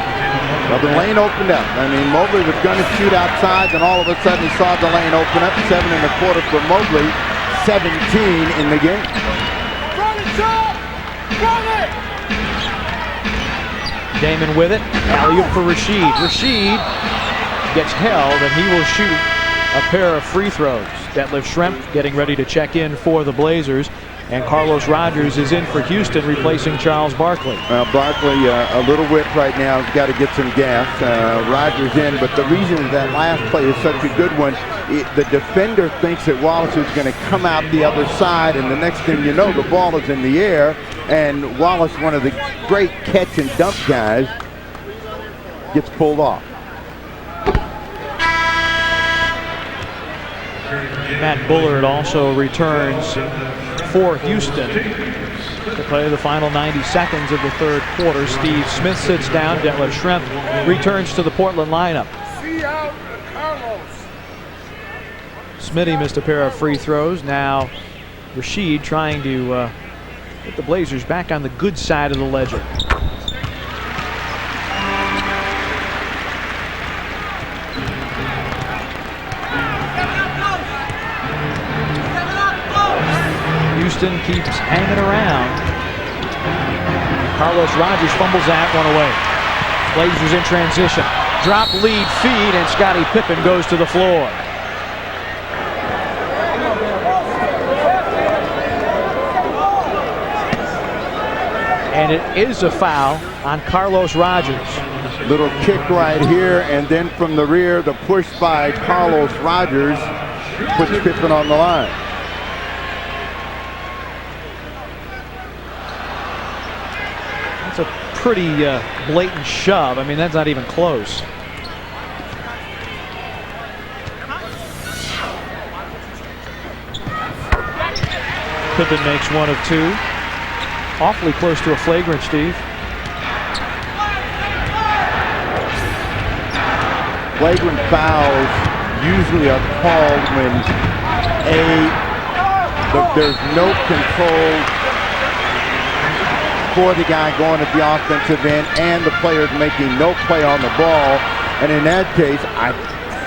Well, the lane opened up. I mean, Mobley was going to shoot outside, then all of a sudden he saw the lane open up. 7.25 for Mobley, 17 in the game. Damon with it. Alley-oop for Rashid. Rashid gets held, and he will shoot a pair of free throws. Detlef Schrempf getting ready to check in for the Blazers. And Carlos Rogers is in for Houston, replacing Charles Barkley. Barkley, a little whip right now. He's got to get some gas. Rogers in, but the reason that last play is such a good one, the defender thinks that Wallace is going to come out the other side, and the next thing you know, the ball is in the air, and Wallace, one of the great catch and dump guys, gets pulled off. Matt Bullard also returns for Houston to play the final 90 seconds of the third quarter. Steve Smith sits down. Detlef Schrempf returns to the Portland lineup. Smitty missed a pair of free throws. Now Rashid trying to put the Blazers back on the good side of the ledger. Houston keeps hanging around. Carlos Rogers fumbles that one away. Blazers in transition. Drop, lead, feed, and Scottie Pippen goes to the floor. And it is a foul on Carlos Rogers. Little kick right here, and then from the rear, the push by Carlos Rogers puts Pippen on the line. That's a pretty blatant shove. I mean, that's not even close. Pippen makes one of two. Awfully close to a flagrant, Steve. Flagrant fouls usually are called when there's no control for the guy going at the offensive end, and the player's making no play on the ball. And in that case,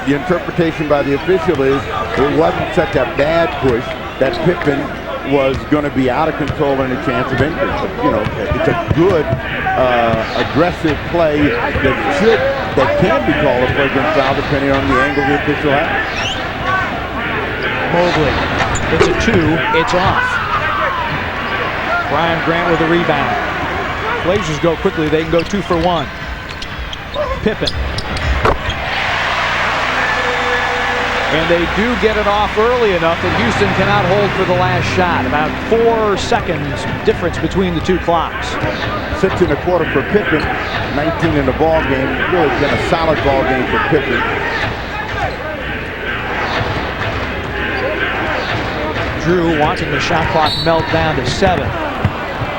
the interpretation by the official is it wasn't such a bad push that Pippen was going to be out of control and a chance of injury. But, you know, it's a good, aggressive play that can be called a flagrant foul depending on the angle the official has. Mobley, it's a two, it's off. Brian Grant with the rebound. Blazers go quickly, they can go 2 for 1. Pippen. And they do get it off early enough that Houston cannot hold for the last shot. About 4 seconds difference between the two clocks. 6.25 for Pippen, 19 in the ball game. Really been a solid ball game for Pippen. Drew watching the shot clock melt down to 7.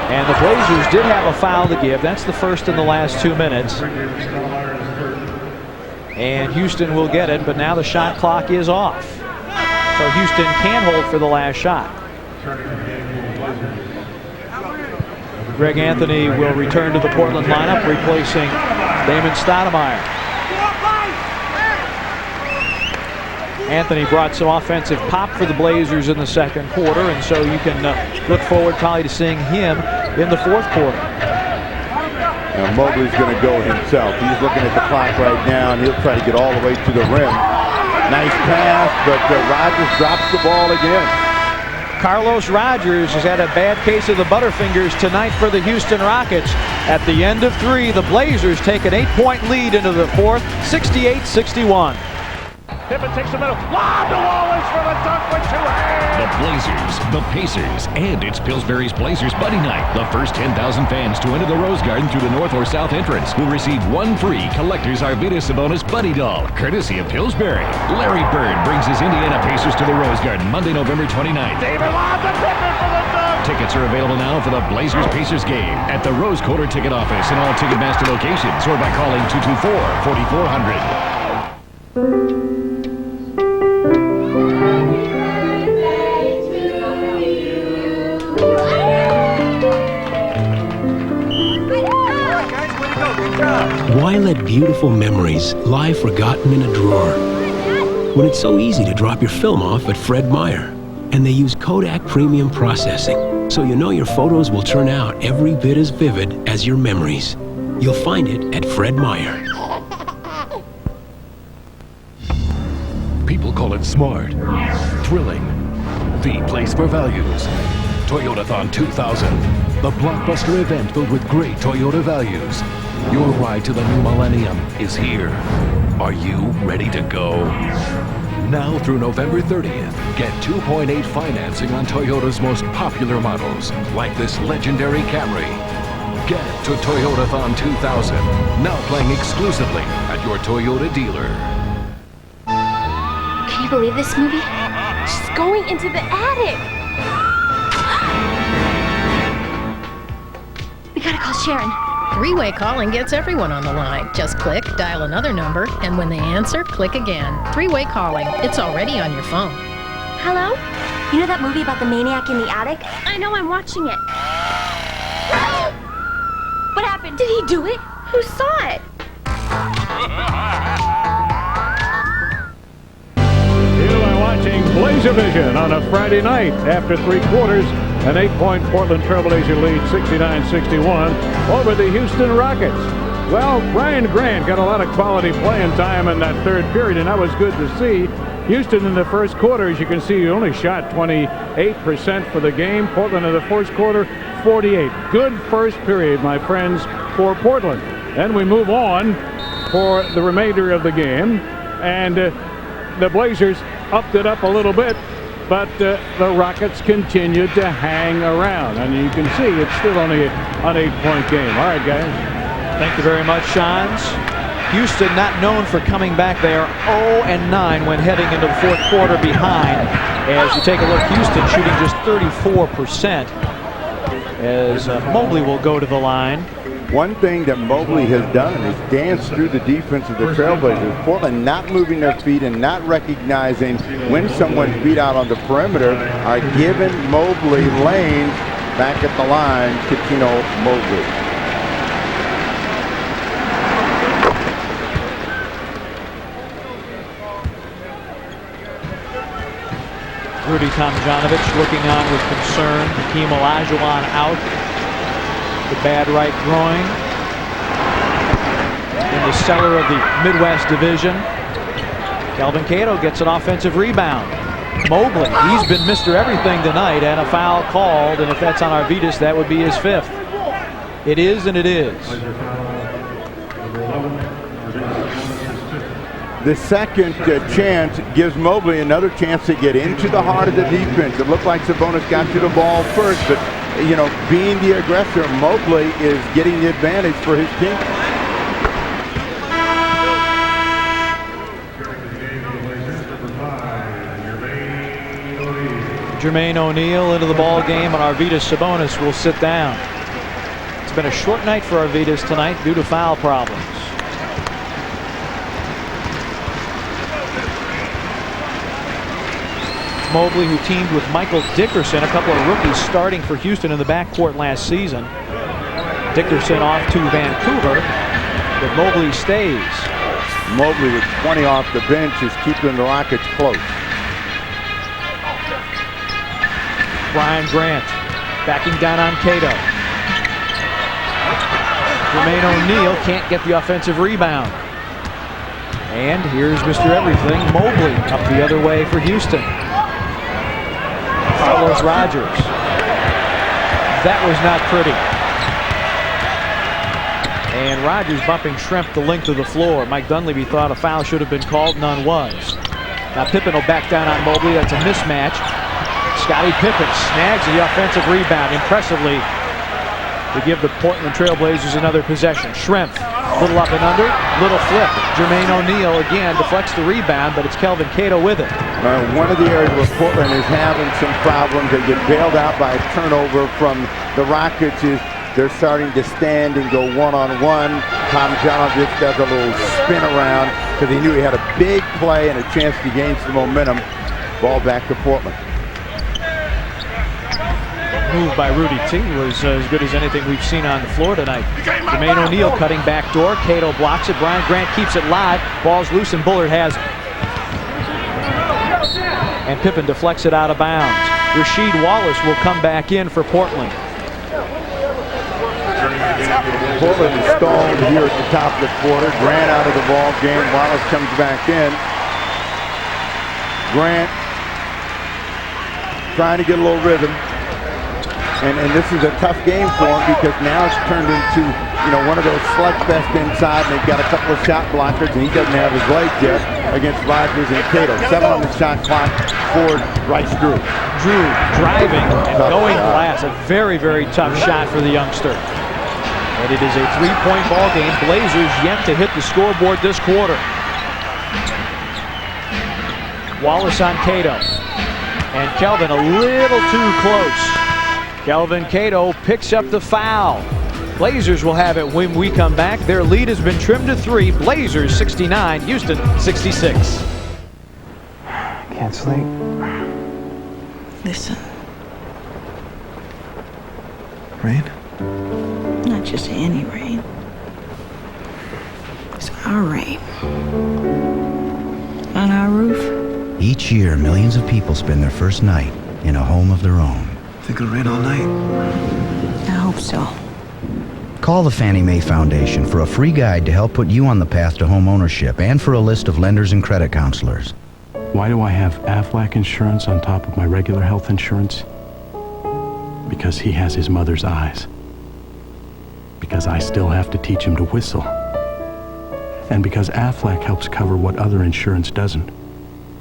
And the Blazers did have a foul to give. That's the first in the last 2 minutes. And Houston will get it, but now the shot clock is off. So Houston can hold for the last shot. Greg Anthony will return to the Portland lineup, replacing Damon Stoudamire. Anthony brought some offensive pop for the Blazers in the second quarter, and so you can look forward probably to seeing him in the fourth quarter. Now Mobley's going to go himself. He's looking at the clock right now, and he'll try to get all the way to the rim. Nice pass, but Rogers drops the ball again. Carlos Rogers has had a bad case of the Butterfingers tonight for the Houston Rockets. At the end of 3, the Blazers take an 8-point lead into the fourth, 68-61. Pippen takes the middle. Lob to Wallace for the dunk with 2 hands. The Blazers, the Pacers, and it's Pillsbury's Blazers Buddy Night. The first 10,000 fans to enter the Rose Garden through the north or south entrance will receive 1 free Collector's Arvida Sabonis Buddy Doll, courtesy of Pillsbury. Larry Bird brings his Indiana Pacers to the Rose Garden Monday, November 29th. David lob to Pippen for the dunk. Tickets are available now for the Blazers-Pacers game at the Rose Quarter Ticket Office and all Ticketmaster locations, or by calling 224-4400. Good job. Why let beautiful memories lie forgotten in a drawer when it's so easy to drop your film off at Fred Meyer? And they use Kodak Premium Processing, so you know your photos will turn out every bit as vivid as your memories. You'll find it at Fred Meyer. People call it smart, thrilling, the place for values. Toyotathon 2000, the blockbuster event filled with great Toyota values. Your ride to the new millennium is here. Are you ready to go? Now through November 30th, get 2.8 financing on Toyota's most popular models, like this legendary Camry. Get to Toyotathon 2000, now playing exclusively at your Toyota dealer. Can you believe this movie? She's going into the attic. We gotta call Sharon. Three-way calling gets everyone on the line. Just click, dial another number, and when they answer, click again. Three-way calling. It's already on your phone. Hello? You know that movie about the maniac in the attic? I know, I'm watching it. What happened? Did he do it? Who saw it? You are watching BlazeRvision on a Friday night after 3 quarters. An 8-point Portland Trailblazer lead, 69-61, over the Houston Rockets. Well, Brian Grant got a lot of quality playing time in that third period, and that was good to see. Houston in the first quarter, as you can see, only shot 28% for the game. Portland in the first quarter, 48. Good first period, my friends, for Portland. Then we move on for the remainder of the game, and the Blazers upped it up a little bit. But the Rockets continued to hang around. And you can see it's still only an 8-point game. All right, guys. Thank you very much, Shines. Houston not known for coming back. They are 0-9 when heading into the fourth quarter behind. As you take a look, Houston shooting just 34%. As Mobley will go to the line. One thing that Mobley has done is dance through the defense of the Trailblazers. Portland not moving their feet and not recognizing when someone's beat out on the perimeter are giving Mobley lanes back at the line. Catino Mobley. Rudy Tomjanovich looking on with concern. Hakeem Olajuwon out. The bad right groin in the cellar of the Midwest Division. Kelvin Cato gets an offensive rebound. Mobley, he's been Mr. Everything tonight, and a foul called, and if that's on Arvydas, that would be his 5th. It is, and it is. The second chance gives Mobley another chance to get into the heart of the defense. It looked like Sabonis got to the ball first, but you know, being the aggressor, Mobley is getting the advantage for his team. Jermaine O'Neal into the ball game, and Arvydas Sabonis will sit down. It's been a short night for Arvydas tonight due to foul problems. Mobley, who teamed with Michael Dickerson, a couple of rookies starting for Houston in the backcourt last season. Dickerson off to Vancouver, but Mobley stays. Mobley with 20 off the bench is keeping the Rockets close. Brian Grant backing down on Cato. Jermaine O'Neal can't get the offensive rebound. And here's Mr. Everything, Mobley, up the other way for Houston. Carlos Rogers. That was not pretty. And Rogers bumping Schrempf the length of the floor. Mike Dunleavy thought a foul should have been called, none was. Now Pippen will back down on Mobley. That's a mismatch. Scottie Pippen snags the offensive rebound impressively to give the Portland Trailblazers another possession. Schrempf, little up and under, little flip. Jermaine O'Neal again deflects the rebound, but it's Kelvin Cato with it. One of the areas where Portland is having some problems, they get bailed out by a turnover from the Rockets, is they're starting to stand and go one-on-one. Tomjanovich does a little spin around because he knew he had a big play and a chance to gain some momentum. Ball back to Portland. Move move by Rudy T was as good as anything we've seen on the floor tonight. Jermaine O'Neal cutting back door. Cato blocks it. Brian Grant keeps it live. Ball's loose and Bullard has it. And Pippen deflects it out of bounds. Rasheed Wallace will come back in for Portland. Portland is stalled here at the top of the quarter. Grant out of the ball game. Wallace comes back in. Grant trying to get a little rhythm. And this is a tough game for him because now it's turned into, one of those slugfest inside, and they've got a couple of shot blockers, and he doesn't have his legs yet against Rogers and Cato. 7 on the shot clock for Bryce Drew. Drew driving and going glass. A very, very tough shot for the youngster. And it is a 3-point ball game. Blazers yet to hit the scoreboard this quarter. Wallace on Cato. And Kelvin a little too close. Kelvin Cato picks up the foul. Blazers will have it when we come back. Their lead has been trimmed to 3. Blazers 69, Houston 66. Can't sleep. Listen. Rain? Not just any rain. It's our rain. On our roof. Each year, millions of people spend their first night in a home of their own. Think it'll rain all night? I hope so. Call the Fannie Mae Foundation for a free guide to help put you on the path to home ownership and for a list of lenders and credit counselors. Why do I have Aflac insurance on top of my regular health insurance? Because he has his mother's eyes. Because I still have to teach him to whistle. And because Aflac helps cover what other insurance doesn't.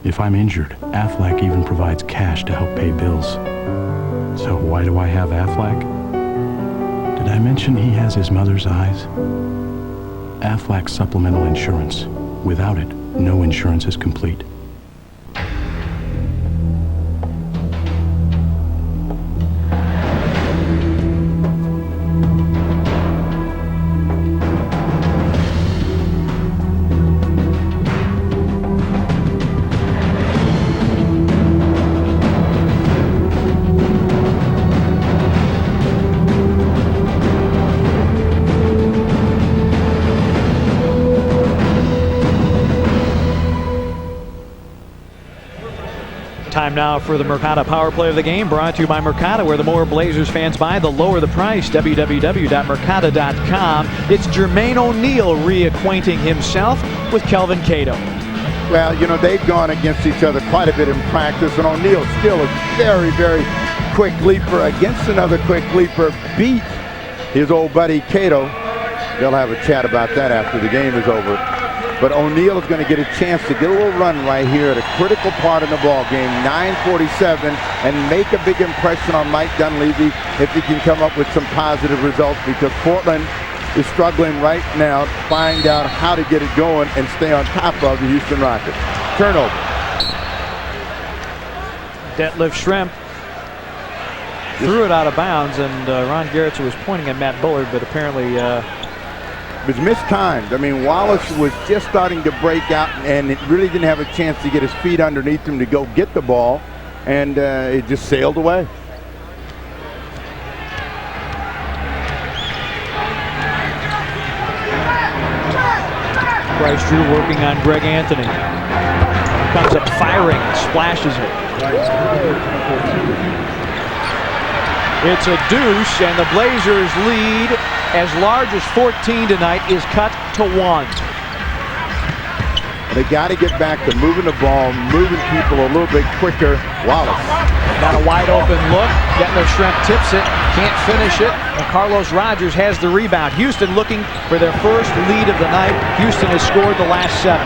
If I'm injured, Aflac even provides cash to help pay bills. So why do I have Aflac? Did I mention he has his mother's eyes? Aflac supplemental insurance. Without it, no insurance is complete. Time now for the Mercado Power Play of the game, brought to you by Mercado, where the more Blazers fans buy, the lower the price. www.mercado.com. It's Jermaine O'Neal reacquainting himself with Kelvin Cato. Well, they've gone against each other quite a bit in practice, and O'Neal still a very, very quick leaper against another quick leaper. Beat his old buddy Cato. They'll have a chat about that after the game is over. But O'Neal is going to get a chance to get a little run right here at a critical part in the ball game, 9:47, and make a big impression on Mike Dunleavy if he can come up with some positive results, because Portland is struggling right now to find out how to get it going and stay on top of the Houston Rockets. Turnover. Detlef Schrempf threw it out of bounds, and Ron Garretson was pointing at Matt Bullard, but apparently it was mistimed. I mean, Wallace was just starting to break out, and it really didn't have a chance to get his feet underneath him to go get the ball, and it just sailed away. Bryce Drew working on Greg Anthony. Comes up firing, splashes it. It's a deuce, and the Blazers lead as large as 14 tonight is cut to 1. They got to get back to moving the ball, moving people a little bit quicker. Wallace got a wide open look. Detlef Schrempf tips it, can't finish it, and Carlos Rogers has the rebound. Houston looking for their first lead of the night. Houston has scored the last 7.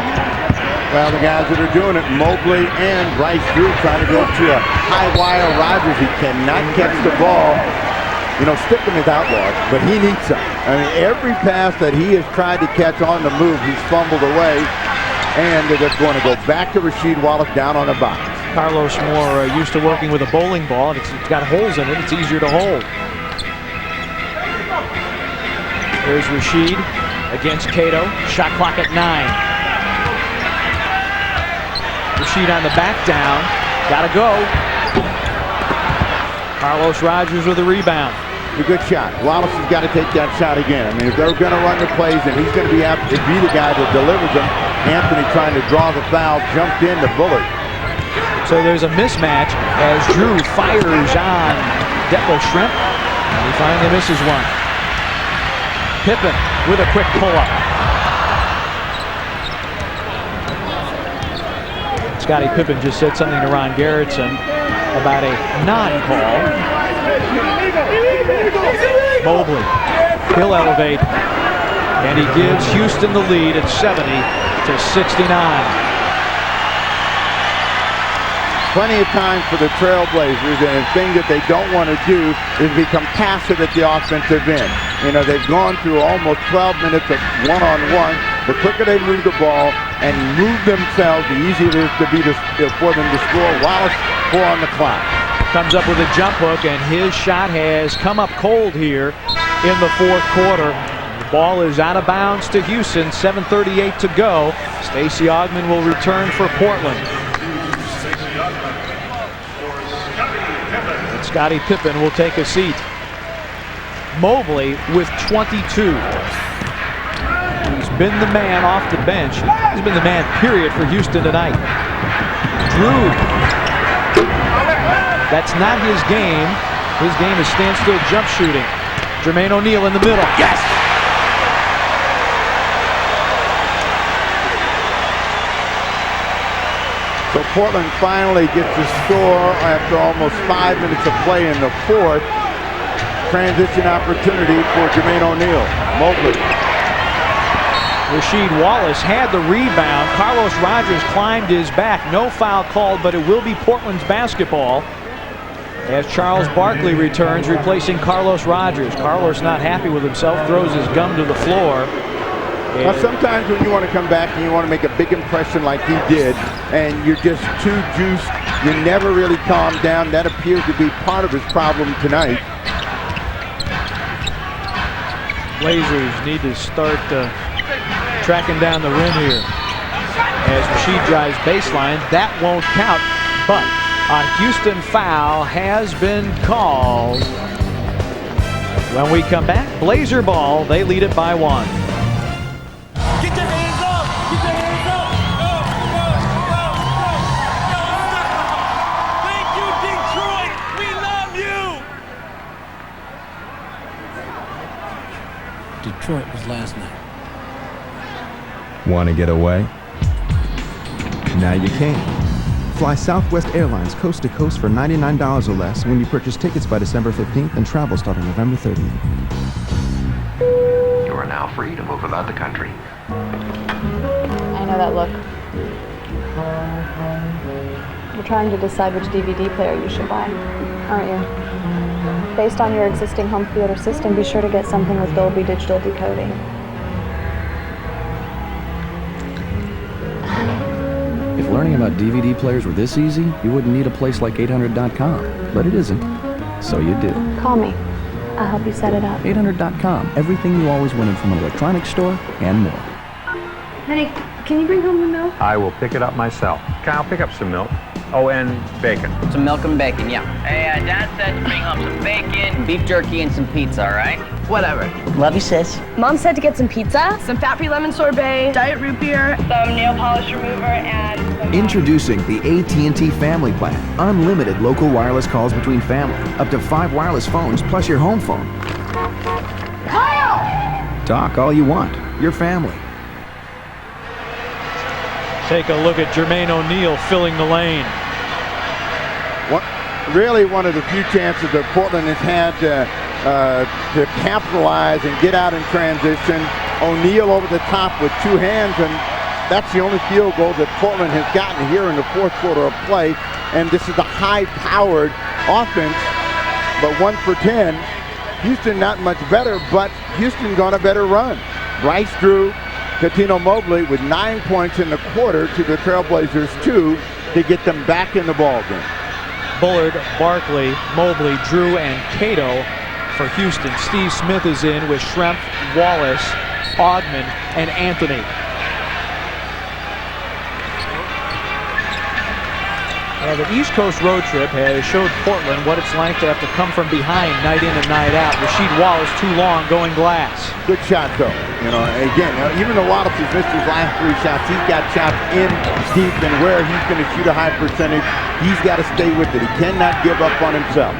Well, the guys that are doing it, Mobley and Bryce Drew, trying to go to a high wire. Rogers, he cannot catch the ball. Stick him as outlaw, but he needs some. I mean, every pass that he has tried to catch on the move, he's fumbled away. And they're going to go back to Rasheed Wallace down on the box. Carlos more used to working with a bowling ball, and it's got holes in it. It's easier to hold. There's Rasheed against Cato. Shot clock at 9. Rasheed on the back down. Gotta go. Carlos Rogers with a rebound. A good shot. Wallace has got to take that shot again. I mean, if they're going to run the plays and he's going to be the guy that delivers them, Anthony trying to draw the foul, jumped in to Bullard. So there's a mismatch as Drew fires on Depo Shrimp, and he finally misses one. Pippen with a quick pull-up. Scottie Pippen just said something to Ron Gerritsen about a non-call. Mobley, he'll elevate, and he gives Houston the lead at 70-69. Plenty of time for the Trailblazers, and the thing that they don't want to do is become passive at the offensive end. You know, they've gone through almost 12 minutes of one-on-one. The quicker they move the ball and move themselves, the easier it is for them to score. Wallace, 4 on the clock. Comes up with a jump hook, and his shot has come up cold here in the fourth quarter. The ball is out of bounds to Houston, 7:38 to go. Stacey Augmon will return for Portland. And Scottie Pippen will take a seat. Mobley with 22. He's been the man off the bench. He's been the man, period, for Houston tonight. Drew. That's not his game. His game is standstill jump shooting. Jermaine O'Neal in the middle. Yes! So Portland finally gets the score after almost 5 minutes of play in the fourth. Transition opportunity for Jermaine O'Neal. Mobley. Rasheed Wallace had the rebound. Carlos Rogers climbed his back. No foul called, but it will be Portland's basketball as Charles Barkley returns, replacing Carlos Rogers. Carlos not happy with himself, throws his gum to the floor. Now, sometimes when you want to come back and you want to make a big impression like he did, and you're just too juiced, you never really calm down. That appears to be part of his problem tonight. Blazers need to start tracking down the rim here. As Rasheed drives baseline, that won't count, but a Houston foul has been called. When we come back, Blazer ball, they lead it by 1. Get your hands up! Get your hands up! Thank you, Detroit! We love you! Detroit was last night. Want to get away? Now you can. Fly Southwest Airlines coast to coast for $99 or less when you purchase tickets by December 15th and travel starting November 30th. You are now free to move about the country. I know that look. You're trying to decide which DVD player you should buy, aren't you? Based on your existing home theater system, be sure to get something with Dolby Digital decoding. If learning about DVD players were this easy, you wouldn't need a place like 800.com. But it isn't. So you do. Call me. I'll help you set it up. 800.com. Everything you always wanted from an electronics store and more. Honey, can you bring home the milk? I will pick it up myself. Kyle, pick up some milk. Oh, and bacon. Some milk and bacon, yeah. Hey, Dad said to bring home some bacon, beef jerky, and some pizza, all right? Whatever. Love you, sis. Mom said to get some pizza, some fat-free lemon sorbet, diet root beer, some nail polish remover, and some... Introducing the AT&T Family Plan. Unlimited local wireless calls between family. Up to 5 wireless phones plus your home phone. Kyle! Talk all you want. Your family. Take a look at Jermaine O'Neal filling the lane. Really one of the few chances that Portland has had to capitalize and get out in transition. O'Neal over the top with 2 hands, and that's the only field goal that Portland has gotten here in the fourth quarter of play. And this is a high-powered offense, but 1 for 10. Houston not much better, but Houston's on a better run. Bryce Drew, Cato Mobley with 9 points in the quarter to the Trailblazers 2 to get them back in the ballgame. Bullard, Barkley, Mobley, Drew, and Cato for Houston. Steve Smith is in with Schrempf, Wallace, Augmon, and Anthony. Well, the East Coast road trip has showed Portland what it's like to have to come from behind night in and night out. Rasheed Wallace too long going glass. Good shot, though. You know, again, even though Wallace has missed his last 3 shots, he's got shots in deep, and where he's going to shoot a high percentage, he's got to stay with it. He cannot give up on himself.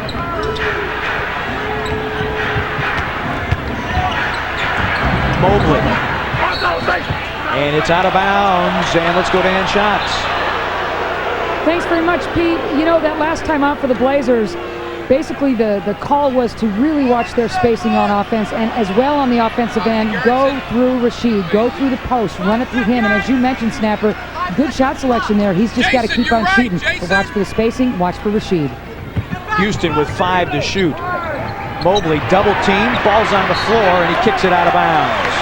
Mobley. And it's out of bounds, and let's go to end shots. Thanks very much, Pete. You know, that last time out for the Blazers, basically the call was to really watch their spacing on offense, and as well on the offensive end, go through Rasheed, go through the post, run it through him. And as you mentioned, Snapper, good shot selection there. He's just got to keep on shooting. But watch for the spacing, watch for Rasheed. Houston with 5 to shoot. Mobley double team, ball's on the floor, and he kicks it out of bounds.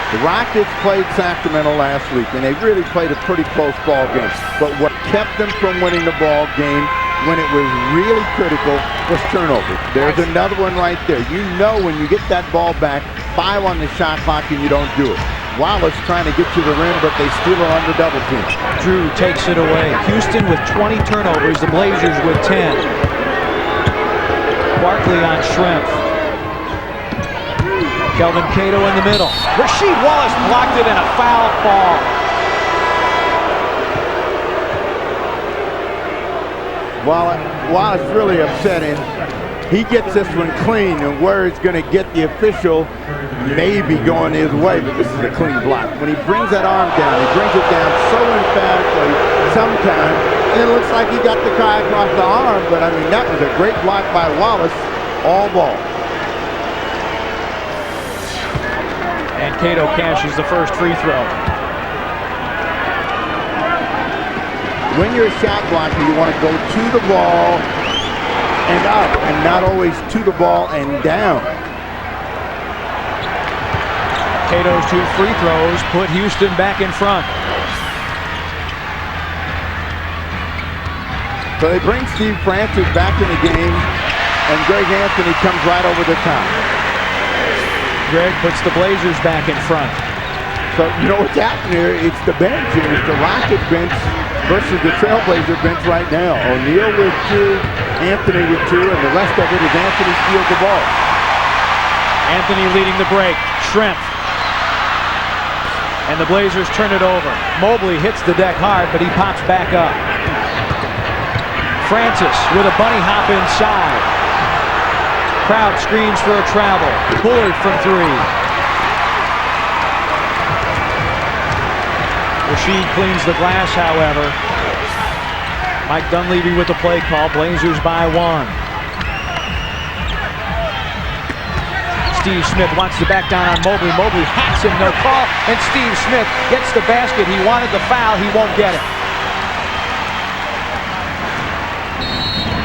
The Rockets played Sacramento last week, and they really played a pretty close ball game. But what kept them from winning the ball game when it was really critical was turnovers. There's another one right there. You know when you get that ball back, 5 on the shot clock, and you don't do it. Wallace trying to get to the rim, but they steal it on the double team. Drew takes it away. Houston with 20 turnovers, the Blazers with 10. Barkley on Shrimp. Kelvin Cato in the middle. Rasheed Wallace blocked it, and a foul ball. Wallace really upsetting. He gets this one clean, and where it's going to get the official may be going his way, but this is a clean block. When he brings that arm down, he brings it down so emphatically sometimes, and it looks like he got the guy across the arm, but I mean, that was a great block by Wallace, all ball. And Cato cashes the first free throw. When you're a shot blocker, you want to go to the ball and up, and not always to the ball and down. Cato's 2 free throws put Houston back in front. So they bring Steve Francis back in the game, and Greg Anthony comes right over the top. Greg puts the Blazers back in front. So you know what's happening here? It's the bench, and it's the Rocket bench versus the Trailblazer bench right now. O'Neal with 2, Anthony with 2, and the rest of it is Anthony steals the ball. Anthony leading the break. Shrimp. And the Blazers turn it over. Mobley hits the deck hard, but he pops back up. Francis with a bunny hop inside. Crowd screams for a travel. Bullard from 3. Rasheed cleans the glass, however. Mike Dunleavy with the play call. Blazers by 1. Steve Smith wants to back down on Mobley. Mobley hacks him, no call. And Steve Smith gets the basket. He wanted the foul. He won't get it.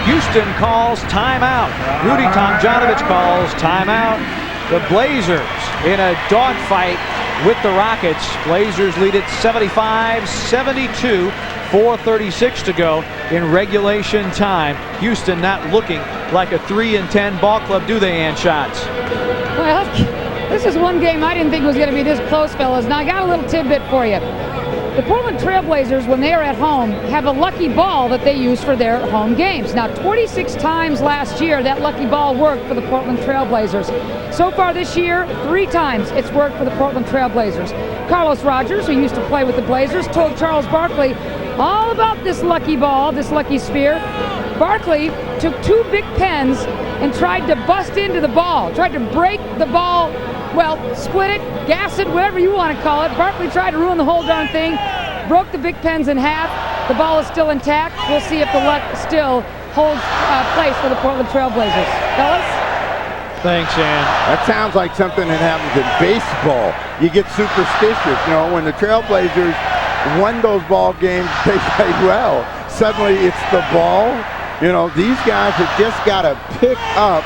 Houston calls timeout. Rudy Tomjanovich calls timeout. The Blazers in a dogfight with the Rockets. Blazers lead it 75-72. 4:36 to go in regulation time. Houston not looking like a 3-10 ball club, do they, Ann Shots? Well, this is one game I didn't think was going to be this close, fellas. Now, I got a little tidbit for you. The Portland Trailblazers, when they are at home, have a lucky ball that they use for their home games. Now, 26 times last year, that lucky ball worked for the Portland Trailblazers. So far this year, 3 times it's worked for the Portland Trailblazers. Carlos Rogers, who used to play with the Blazers, told Charles Barkley all about this lucky ball, this lucky sphere. Barkley took 2 big pens and tried to bust into the ball, tried to break the ball, well, split it, gas it, whatever you want to call it. Barkley tried to ruin the whole darn thing, broke the big pens in half. The ball is still intact. We'll see if the luck still holds place for the Portland Trailblazers. Fellas? Thanks, Ann. That sounds like something that happens in baseball. You get superstitious, you know, when the Trailblazers won those ball games, they played well. Suddenly it's the ball. You know, these guys have just got to pick up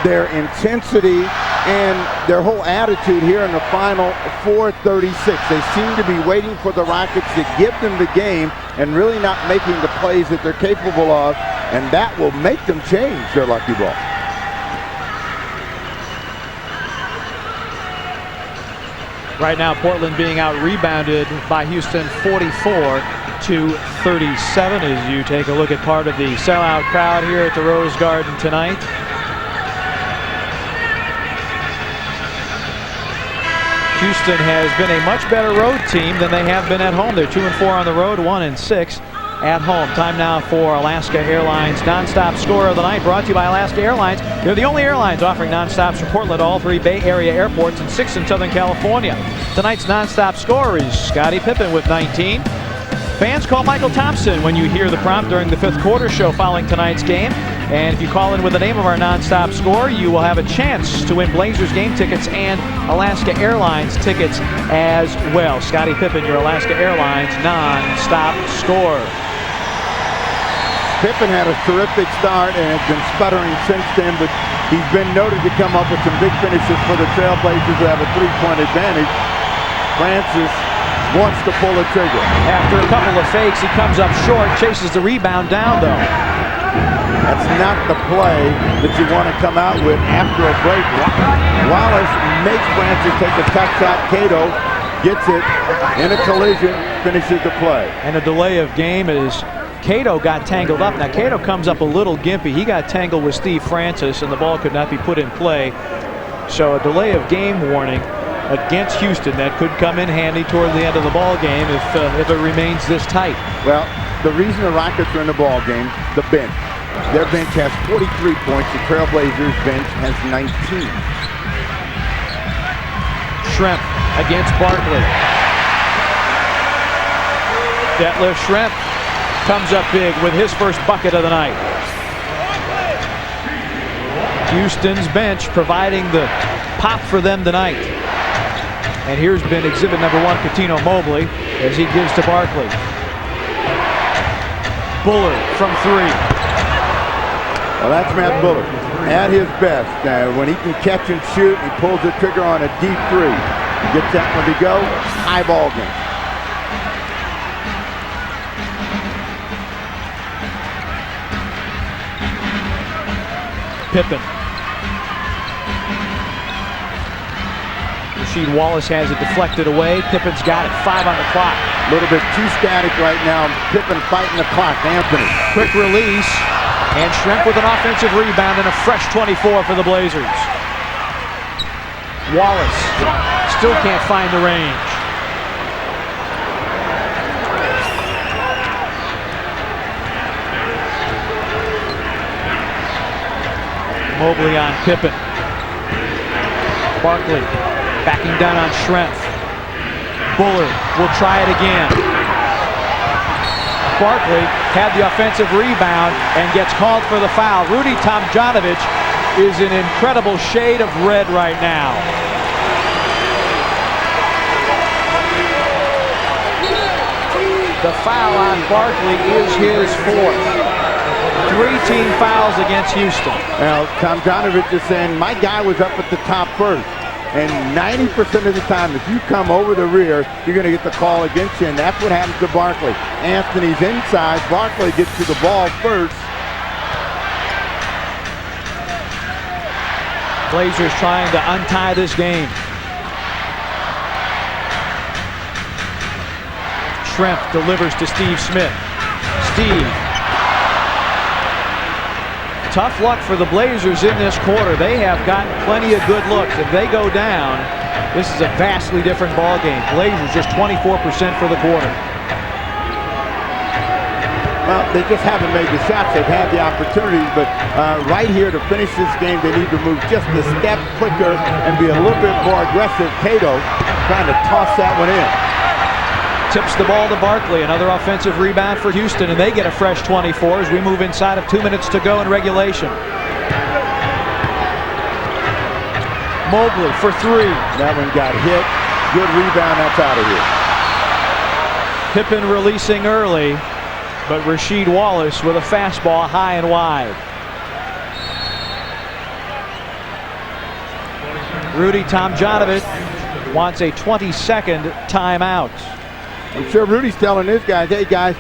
their intensity and their whole attitude here in the final 4:36. They seem to be waiting for the Rockets to give them the game and really not making the plays that they're capable of, and that will make them change their lucky ball. Right now, Portland being out-rebounded by Houston 44 42-37 as you take a look at part of the sellout crowd here at the Rose Garden tonight. Houston has been a much better road team than they have been at home. They're 2-4 on the road, 1-6 at home. Time now for Alaska Airlines nonstop score of the night, brought to you by Alaska Airlines. They're the only airlines offering nonstops from Portland to all 3 Bay Area airports and 6 in Southern California. Tonight's nonstop score is Scottie Pippen with 19. Fans call Michael Thompson when you hear the prompt during the 5th quarter show following tonight's game. And if you call in with the name of our nonstop score, you will have a chance to win Blazers game tickets and Alaska Airlines tickets as well. Scottie Pippen, your Alaska Airlines nonstop score. Pippen had a terrific start and has been sputtering since then, but he's been noted to come up with some big finishes for the Trailblazers who have a 3-point advantage. Francis wants to pull the trigger. After a couple of fakes, he comes up short, chases the rebound down, though. That's not the play that you want to come out with after a break. Wallace makes Francis take a tough shot. Cato gets it in a collision, finishes the play. And a delay of game is Cato got tangled up. Now Cato comes up a little gimpy. He got tangled with Steve Francis and the ball could not be put in play. So a delay of game warning against Houston that could come in handy toward the end of the ball game if it remains this tight. Well, the reason the Rockets are in the ball game, the bench. Their bench has 43 points. The Trailblazers bench has 19. Schrempf against Barkley. Detlef Schrempf comes up big with his first bucket of the night. Houston's bench providing the pop for them tonight. And here's been exhibit number 1, Coutinho Mobley, as he gives to Barkley. Bullard from 3. Well, that's Matt Bullard at his best. When he can catch and shoot, he pulls the trigger on a deep 3. Gets that one to go. High ball game. Pippen. Rasheed Wallace has it deflected away. Pippen's got it. 5 on the clock. A little bit too static right now. Pippen fighting the clock. Anthony. Quick release. And Schrempf with an offensive rebound and a fresh 24 for the Blazers. Wallace still can't find the range. Mobley on Pippen. Barkley backing down on Schrempf. Bullard will try it again. Barkley had the offensive rebound and gets called for the foul. Rudy Tomjanovich is an incredible shade of red right now. The foul on Barkley is his 4th. 3 team fouls against Houston. Now, Tomjanovich is saying, my guy was up at the top first. And 90% of the time, if you come over the rear, you're going to get the call against you, and that's what happens to Barkley. Anthony's inside. Barkley gets to the ball first. Blazers trying to untie this game. Schrempf delivers to Steve Smith. Steve. Tough luck for the Blazers in this quarter. They have gotten plenty of good looks. If they go down, this is a vastly different ball game. Blazers just 24% for the quarter. Well, they just haven't made the shots. They've had the opportunities, but right here to finish this game, they need to move just a step quicker and be a little bit more aggressive. Cato trying to toss that one in. Tips the ball to Barkley. Another offensive rebound for Houston, and they get a fresh 24 as we move inside of 2 minutes to go in regulation. Mobley for 3. That one got hit. Good rebound. That's out of here. Pippen releasing early, but Rasheed Wallace with a fastball high and wide. Rudy Tomjanovich wants a 20-second timeout. I'm sure Rudy's telling his guys, hey guys,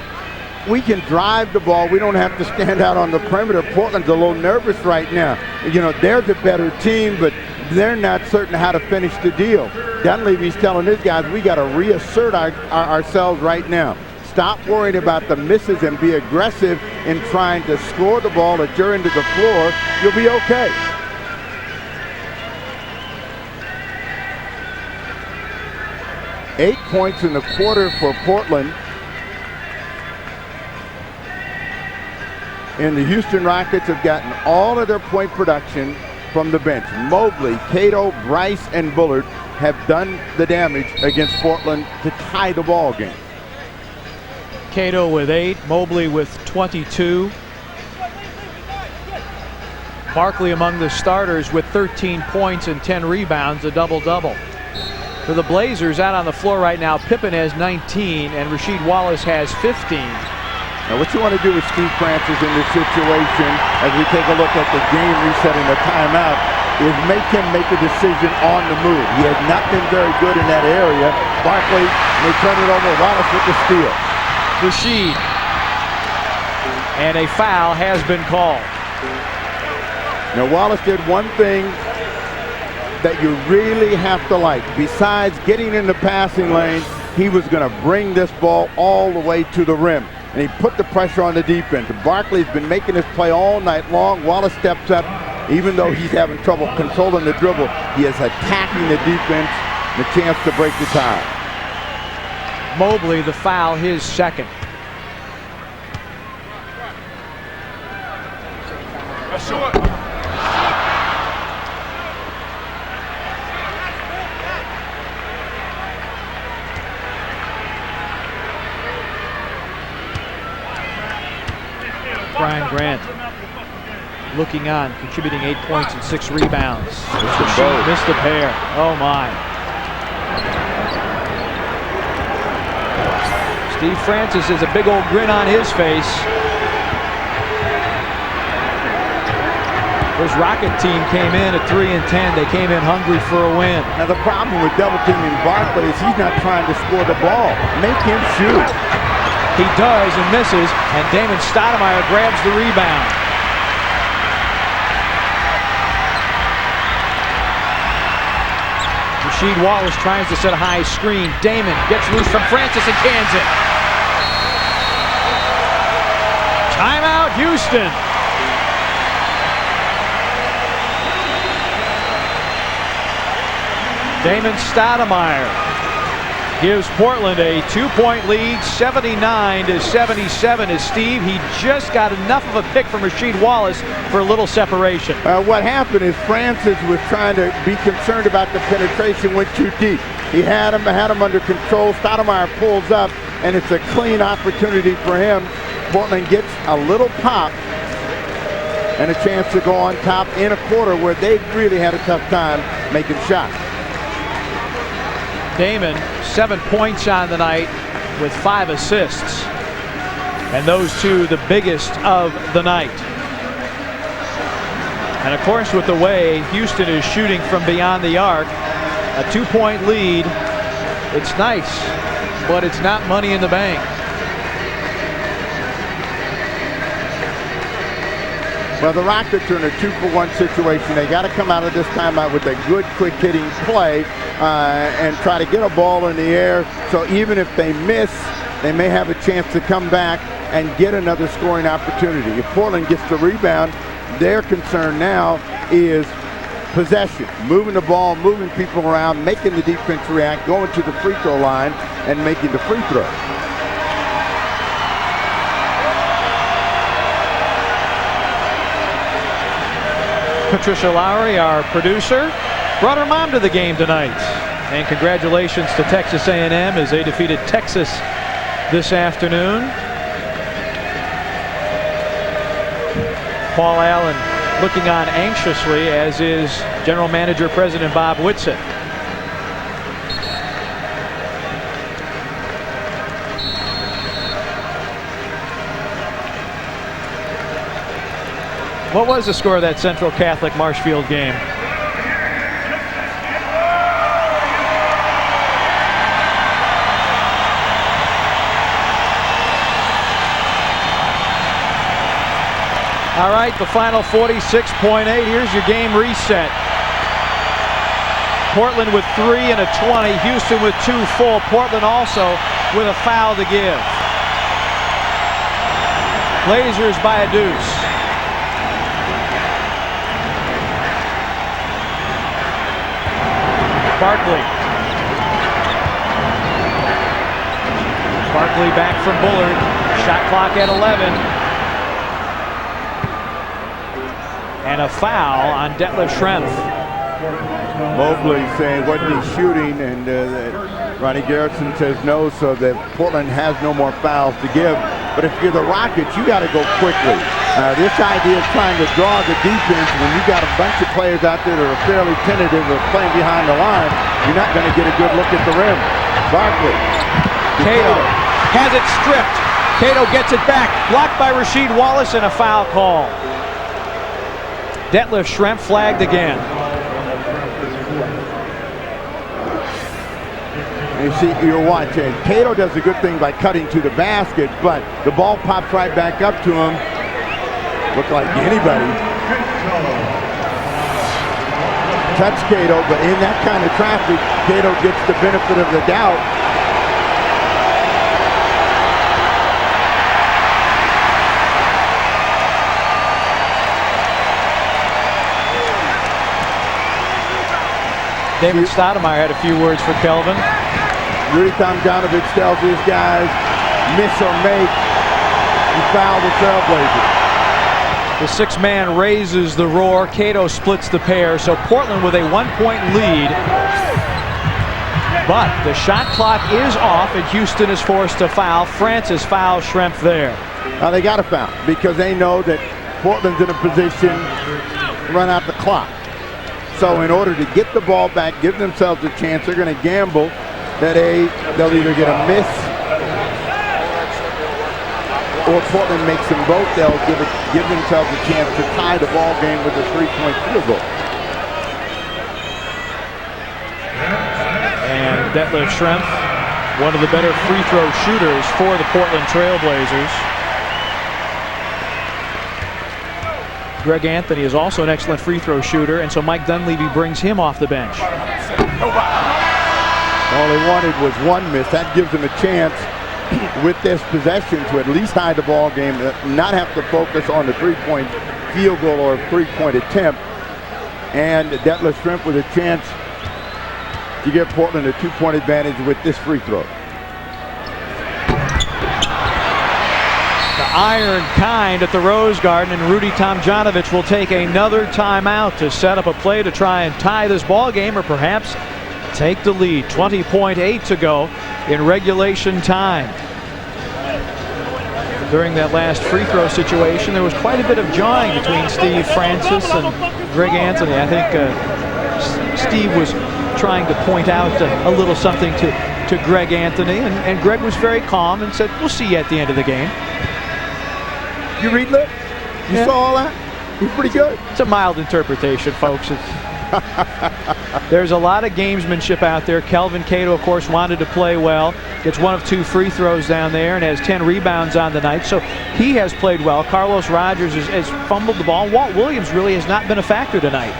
we can drive the ball. We don't have to stand out on the perimeter. Portland's a little nervous right now. You know, they're the better team, but they're not certain how to finish the deal. Dunleavy's telling his guys, we got to reassert ourselves right now. stop worrying about the misses and be aggressive in trying to score the ball at your end of the floor, you'll be okay. Eight points in the quarter for Portland. And the Houston Rockets have gotten all of their point production from the bench. Mobley, Cato, Bryce, and Bullard have done the damage against Portland to tie the ball game. Cato with 8, Mobley with 22. Barkley among the starters with 13 points and 10 rebounds, a double-double. For the Blazers out on the floor right now, Pippen has 19 and Rasheed Wallace has 15. Now what you want to do with Steve Francis in this situation, as we take a look at the game reset and the timeout, is make him make a decision on the move. He has not been very good in that area. Barkley may turn it over. Wallace with the steal. Rasheed. And a foul has been called. Now Wallace did one thing that you really have to like. Besides getting in the passing lane, he was going to bring this ball all the way to the rim. And he put the pressure on the defense. Barkley's been making this play all night long. Wallace steps up. Even though he's having trouble controlling the dribble, he is attacking the defense, the chance to break the tie. Mobley, the foul, his second. Brian Grant looking on, contributing 8 points and 6 rebounds. Missed a pair. Oh my. Steve Francis has a big old grin on his face. His Rocket team came in at 3-10. They came in hungry for a win. Now the problem with double teaming Barkley is he's not trying to score the ball. Make him shoot. He does and misses, and Damon Stoudamire grabs the rebound. Rasheed Wallace tries to set a high screen. Damon gets loose from Francis and cans it. Timeout, Houston. Damon Stoudamire gives Portland a 2-point lead, 79-77 is Steve. He just got enough of a pick from Rasheed Wallace for a little separation. What happened is Francis was trying to be concerned about the penetration, went too deep. He had him under control. Stoudamire pulls up, and it's a clean opportunity for him. Portland gets a little pop and a chance to go on top in a quarter where they really had a tough time making shots. Damon, 7 points on the night with 5 assists. And those two the biggest of the night. And of course, with the way Houston is shooting from beyond the arc, a 2-point lead, it's nice, but it's not money in the bank. Well, the Rockets are in a 2-for-1 situation. They got to come out of this timeout with a good, quick-hitting play and try to get a ball in the air. So even if they miss, they may have a chance to come back and get another scoring opportunity. If Portland gets the rebound, their concern now is possession, moving the ball, moving people around, making the defense react, going to the free throw line, and making the free throw. Patricia Lowry, our producer, brought her mom to the game tonight. And congratulations to Texas A&M as they defeated Texas this afternoon. Paul Allen looking on anxiously, as is General Manager President Bob Whitsitt. What was the score of that Central Catholic Marshfield game? All right, the final 46.8. Here's your game reset. Portland with 3 and a 20. Houston with 2 full. Portland also with a foul to give. Blazers by a deuce. Barkley. Barkley back from Bullard. Shot clock at 11. And a foul on Detlef Schrempf. Mobley saying, wasn't he shooting? And Ronnie Garrison says no, so that Portland has no more fouls to give. But if you're the Rockets, you got to go quickly. This idea of trying to draw the defense when you got a bunch of players out there that are fairly tentative or playing behind the line, you're not going to get a good look at the rim. Barkley. Cato has it stripped. Cato gets it back. Blocked by Rasheed Wallace and a foul call. Detlef Schrempf flagged again. You see, you're watching. Cato does a good thing by cutting to the basket, but the ball pops right back up to him. Look like anybody touched Cato, but in that kind of traffic, Cato gets the benefit of the doubt. David Stoudamire had a few words for Kelvin. Rudy Tomjanovich tells these guys, miss or make, you foul the Trailblazers. The sixth man raises the roar. Cato splits the pair, so Portland with a 1-point lead. But the shot clock is off, and Houston is forced to foul. Francis fouls Schrempf there. Now they got to foul because they know that Portland's in a position to run out the clock. So in order to get the ball back, give themselves a chance, they're going to gamble that they'll either get a miss or Portland makes them both. They'll give themselves a chance to tie the ball game with a 3-point field goal. And Detlef Schrempf, one of the better free throw shooters for the Portland Trailblazers. Greg Anthony is also an excellent free throw shooter, and so Mike Dunleavy brings him off the bench. All they wanted was one miss. That gives them a chance with this possession to at least tie the ball game, not have to focus on the 3-point field goal or 3-point attempt. And Detlef Schrempf with a chance to give Portland a 2-point advantage with this free throw. Iron kind at the Rose Garden, and Rudy Tomjanovich will take another timeout to set up a play to try and tie this ball game or perhaps take the lead. 20.8 to go in regulation time. During that last free throw situation, there was quite a bit of jawing between Steve Francis and Greg Anthony. I think Steve was trying to point out a little something to Greg Anthony, and Greg was very calm and said, we'll see you at the end of the game. You read that? You saw all that? It was pretty good. It's a mild interpretation, folks. There's a lot of gamesmanship out there. Kelvin Cato, of course, wanted to play well. Gets one of 2 free throws down there and has 10 rebounds on the night. So he has played well. Carlos Rogers has fumbled the ball. Walt Williams really has not been a factor tonight.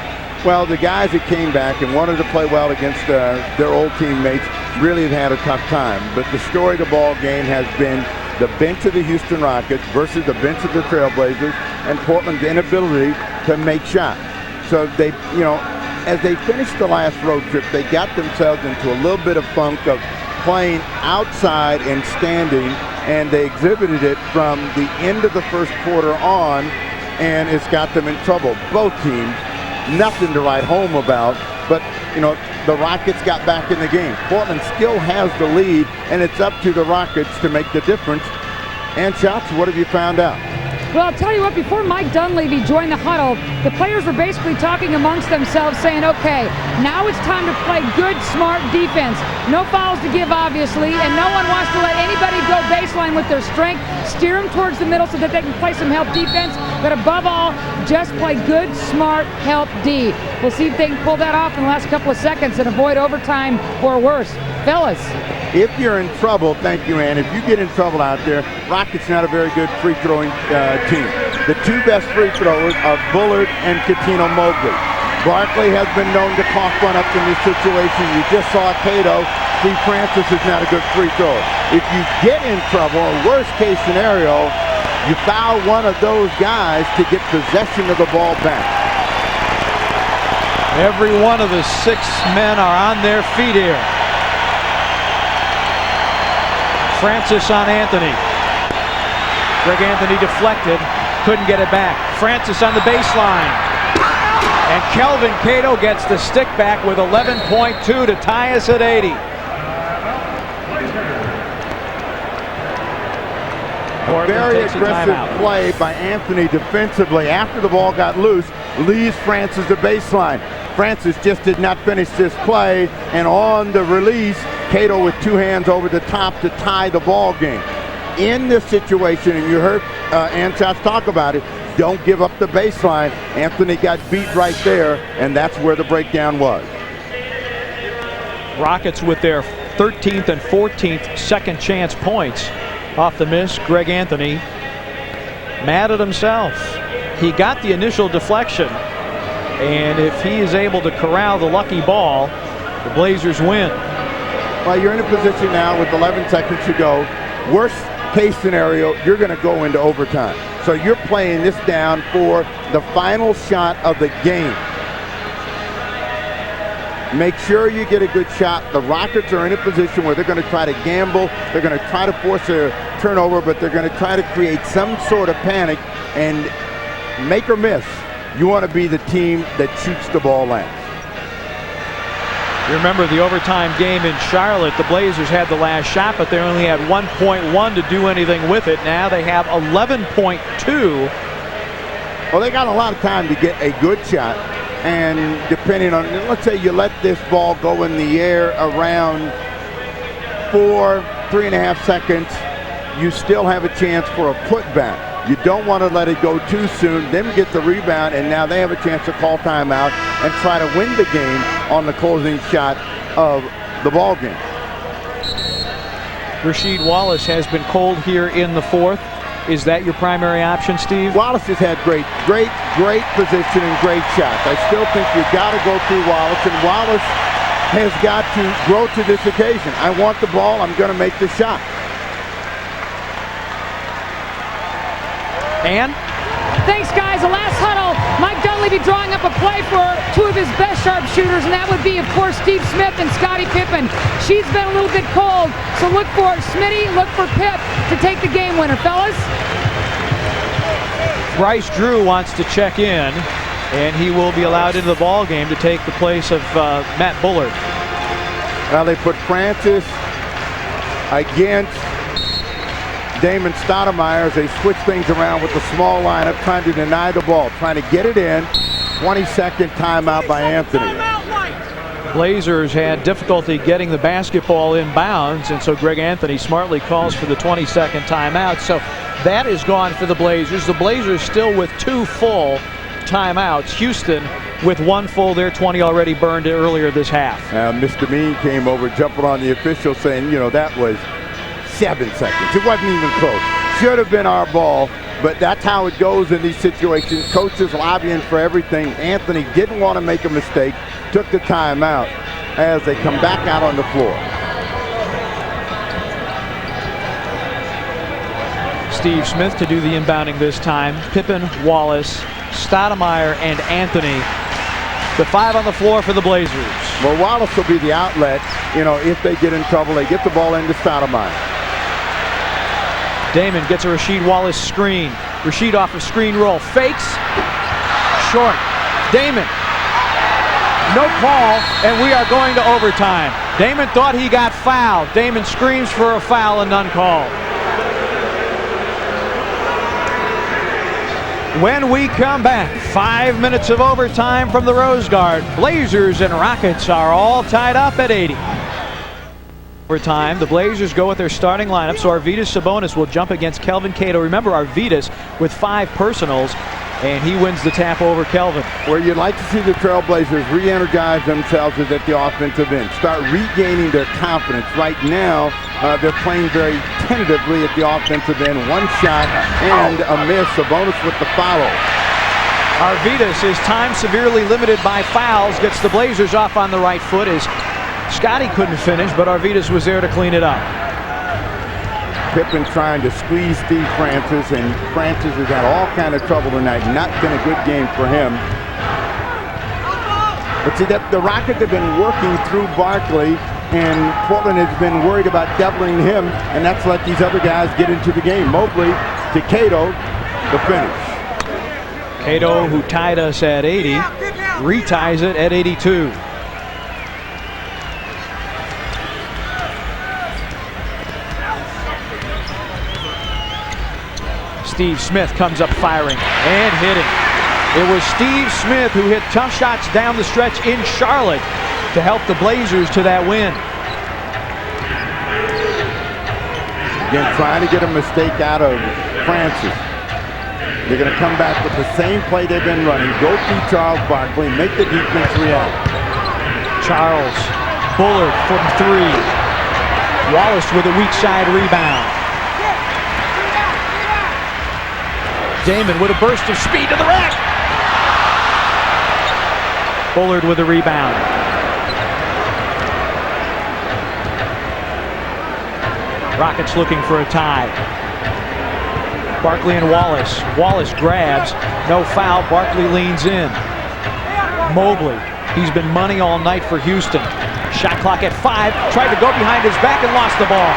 Well, the guys that came back and wanted to play well against their old teammates really have had a tough time. But the story of the ball game has been the bench of the Houston Rockets versus the bench of the Trailblazers and Portland's inability to make shots. So they, as they finished the last road trip, they got themselves into a little bit of funk of playing outside and standing, and they exhibited it from the end of the first quarter on, and it's got them in trouble. Both teams, nothing to write home about, but the Rockets got back in the game. Portland still has the lead, and it's up to the Rockets to make the difference. And Shots, what have you found out? Well, I'll tell you what, before Mike Dunleavy joined the huddle, the players were basically talking amongst themselves saying, okay, now it's time to play good, smart defense. No fouls to give, obviously, and no one wants to let anybody go baseline with their strength. Steer them towards the middle so that they can play some help defense, but above all, just play good, smart, help D. We'll see if they can pull that off in the last couple of seconds and avoid overtime or worse. Fellas. If you're in trouble, thank you, Ann. If you get in trouble out there, Rockets not a very good free throwing team. The 2 best free throwers are Bullard and Catino Mobley. Barkley has been known to cough one up in this situation. You just saw Cato. Steve Francis is not a good free thrower. If you get in trouble, a worst case scenario, You foul one of those guys to get possession of the ball back. Every one of the 6 men are on their feet here. Francis on Anthony. Greg Anthony deflected, couldn't get it back. Francis on the baseline. And Kelvin Cato gets the stick back with 11.2 to tie us at 80. A very aggressive play by Anthony defensively after the ball got loose, leaves Francis the baseline. Francis just did not finish this play, and on the release, Cato with 2 hands over the top to tie the ball game. In this situation, and you heard Anchas talk about it, don't give up the baseline. Anthony got beat right there, and that's where the breakdown was. Rockets with their 13th and 14th second chance points off the miss. Greg Anthony mad at himself. He got the initial deflection, and if he is able to corral the lucky ball, the Blazers win. Well, you're in a position now with 11 seconds to go. Worst case scenario, you're going to go into overtime. So you're playing this down for the final shot of the game. Make sure you get a good shot. The Rockets are in a position where they're going to try to gamble. They're going to try to force a turnover, but they're going to try to create some sort of panic, and make or miss, you want to be the team that shoots the ball last. You remember the overtime game in Charlotte, the Blazers had the last shot, but they only had 1.1 to do anything with it. Now they have 11.2. Well, they got a lot of time to get a good shot, and depending on, let's say you let this ball go in the air around 3.5 seconds, you still have a chance for a putback. You don't want to let it go too soon, then get the rebound, and now they have a chance to call timeout and try to win the game on the closing shot of the ball game. Rasheed Wallace has been cold here in the 4th. Is that your primary option, Steve? Wallace has had great position and great shots. I still think you got to go through Wallace, and Wallace has got to grow to this occasion. I want the ball, I'm going to make the shot. And? Thanks, guys. The last huddle, Mike Dunleavy drawing up a play for 2 of his best sharpshooters, and that would be, of course, Steve Smith and Scottie Pippen. She's been a little bit cold, so look for Smitty, look for Pip to take the game winner, fellas. Bryce Drew wants to check in, and he will be allowed into the ball game to take the place of Matt Bullard. Well, they put Francis against Damon Stoudamire as they switch things around with the small lineup, trying to deny the ball, trying to get it in. 20-second timeout by Anthony. Blazers had difficulty getting the basketball in bounds, and so Greg Anthony smartly calls for the 20-second timeout. So that is gone for the Blazers. The Blazers still with 2 full timeouts. Houston with 1 full. Their 20 already burned earlier this half. Mr. Mean came over, jumping on the official, saying, that was 7 seconds. It wasn't even close. Should have been our ball, but that's how it goes in these situations. Coaches lobbying for everything. Anthony didn't want to make a mistake, took the timeout as they come back out on the floor. Steve Smith to do the inbounding this time. Pippen, Wallace, Stoudamire, and Anthony. The 5 on the floor for the Blazers. Well, Wallace will be the outlet. If they get in trouble, they get the ball into Stoudamire. Damon gets a Rasheed Wallace screen. Rasheed off of screen roll. Fakes. Short. Damon. No call, and we are going to overtime. Damon thought he got fouled. Damon screams for a foul and none called. When we come back, 5 minutes of overtime from the Rose Garden. Blazers and Rockets are all tied up at 80. Overtime, the Blazers go with their starting lineup, so Arvydas Sabonis will jump against Kelvin Cato. Remember, Arvydas with 5 personals, and he wins the tap over Kelvin. Where you'd like to see the Trailblazers re-energize themselves is at the offensive end. Start regaining their confidence. Right now, they're playing very tentatively at the offensive end. 1 shot and a miss. Sabonis with the foul. Arvydas, his time severely limited by fouls, gets the Blazers off on the right foot as Scottie couldn't finish, but Arvydas was there to clean it up. Pippen trying to squeeze Steve Francis, and Francis has had all kind of trouble tonight. Not been a good game for him. But see, that the Rockets have been working through Barkley, and Portland has been worried about doubling him, and that's let these other guys get into the game. Mobley to Cato, the finish. Cato, who tied us at 80, reties it at 82. Steve Smith comes up firing and hitting. It was Steve Smith who hit tough shots down the stretch in Charlotte to help the Blazers to that win. Again, trying to get a mistake out of Francis. They're going to come back with the same play they've been running. Go through Charles Barkley, make the defense react. Charles, Bullard from three. Wallace with a weak side rebound. Damon with a burst of speed to the rack. Bullard with a rebound. Rockets looking for a tie. Barkley and Wallace. Wallace grabs. No foul. Barkley leans in. Mobley. He's been money all night for Houston. Shot clock at 5. Tried to go behind his back and lost the ball.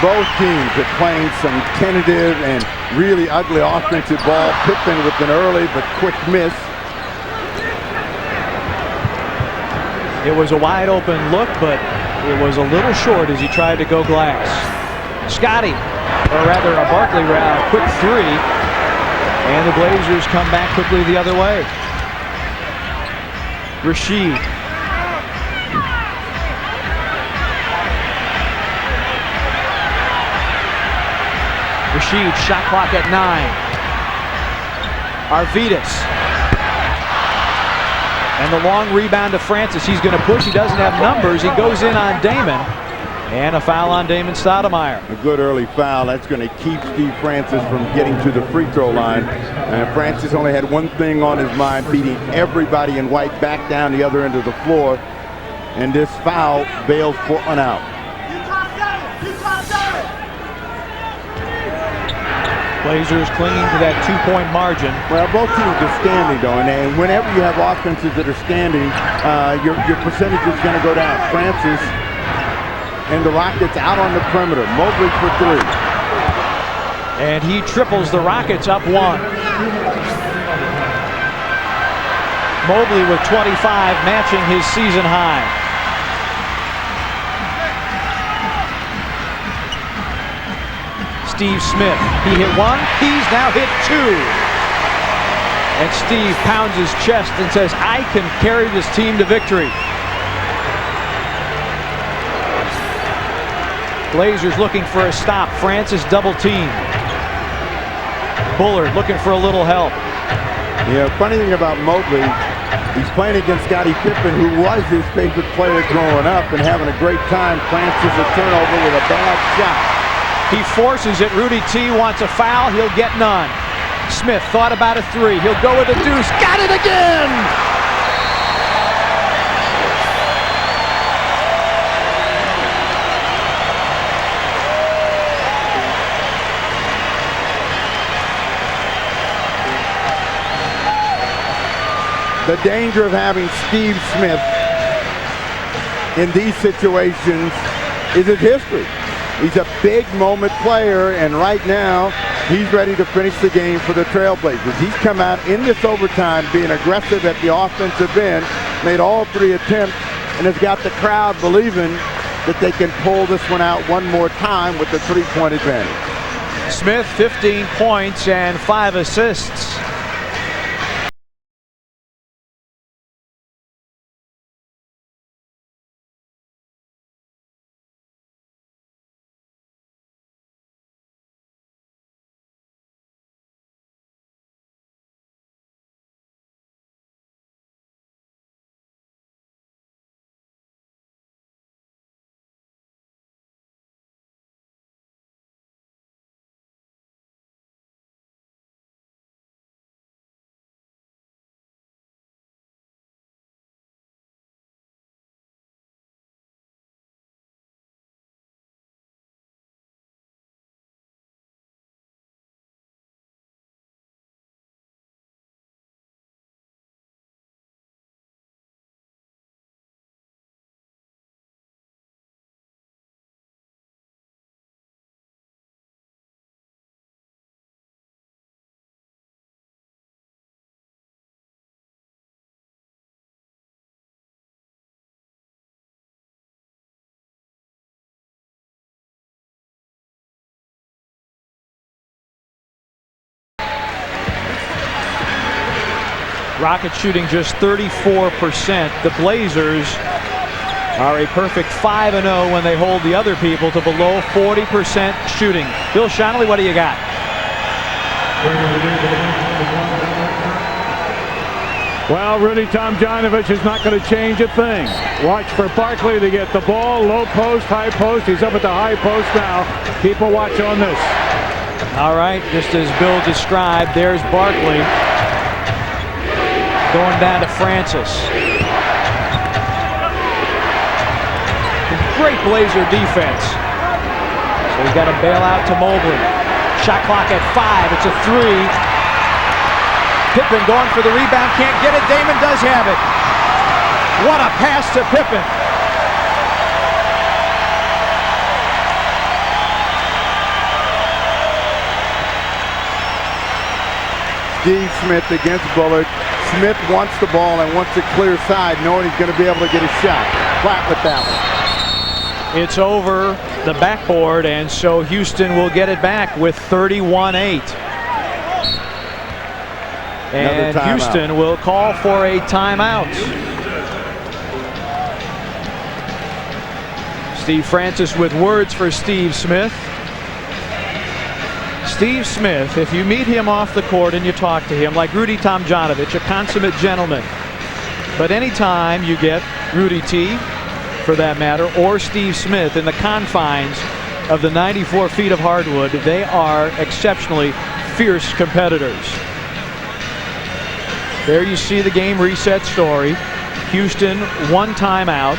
Both teams are playing some tentative and really ugly offensive ball. Pippen with an early but quick miss. It was a wide open look, but it was a little short as he tried to go glass. Scotty, or rather a Barkley quick three, and the Blazers come back quickly the other way. Rasheed. Rasheed, shot clock at 9. Arvidas. And the long rebound to Francis. He's going to push. He doesn't have numbers. He goes in on Damon. And a foul on Damon Stoudamire. A good early foul. That's going to keep Steve Francis from getting to the free throw line. And Francis only had one thing on his mind, beating everybody in white back down the other end of the floor. And this foul bails Portland out. Blazers clinging to that 2-point margin. Well, both teams are standing, though, and whenever you have offenses that are standing, your percentage is going to go down. Francis and the Rockets out on the perimeter. Mobley for 3. And he triples the Rockets up 1. Mobley with 25, matching his season high. Steve Smith, he hit 1, he's now hit 2. And Steve pounds his chest and says, I can carry this team to victory. Blazers looking for a stop. Francis double team. Bullard looking for a little help. Yeah, funny thing about Mobley, he's playing against Scottie Pippen, who was his favorite player growing up and having a great time. Francis a turnover with a bad shot. He forces it. Rudy T wants a foul. He'll get none. Smith thought about a 3. He'll go with a deuce. Got it again! The danger of having Steve Smith in these situations is his history. He's a big moment player, and right now he's ready to finish the game for the Trailblazers. He's come out in this overtime being aggressive at the offensive end, made all 3 attempts, and has got the crowd believing that they can pull this one out one more time with the 3-point advantage. Smith, 15 points and 5 assists. Rockets shooting just 34%. The Blazers are a perfect 5-0 when they hold the other people to below 40% shooting. Bill Shonley, what do you got? Well, Rudy Tomjanovich is not going to change a thing. Watch for Barkley to get the ball. Low post, high post. He's up at the high post now. Keep a watch on this. All right, just as Bill described, there's Barkley going down to Francis. Great Blazer defense. So he's got to bail out to Mobley. Shot clock at 5. It's a 3. Pippen going for the rebound, can't get it. Damon does have it. What a pass to Pippen. Steve Smith against Bullard. Smith wants the ball and wants a clear side, knowing he's going to be able to get a shot. Flat with that one. It's over the backboard, and so Houston will get it back with 31-8. And Houston will call for a timeout. Steve Francis with words for Steve Smith. Steve Smith, if you meet him off the court and you talk to him, like Rudy Tomjanovich, a consummate gentleman. But anytime you get Rudy T, for that matter, or Steve Smith in the confines of the 94 feet of hardwood, they are exceptionally fierce competitors. There you see the game reset story. Houston, 1 timeout.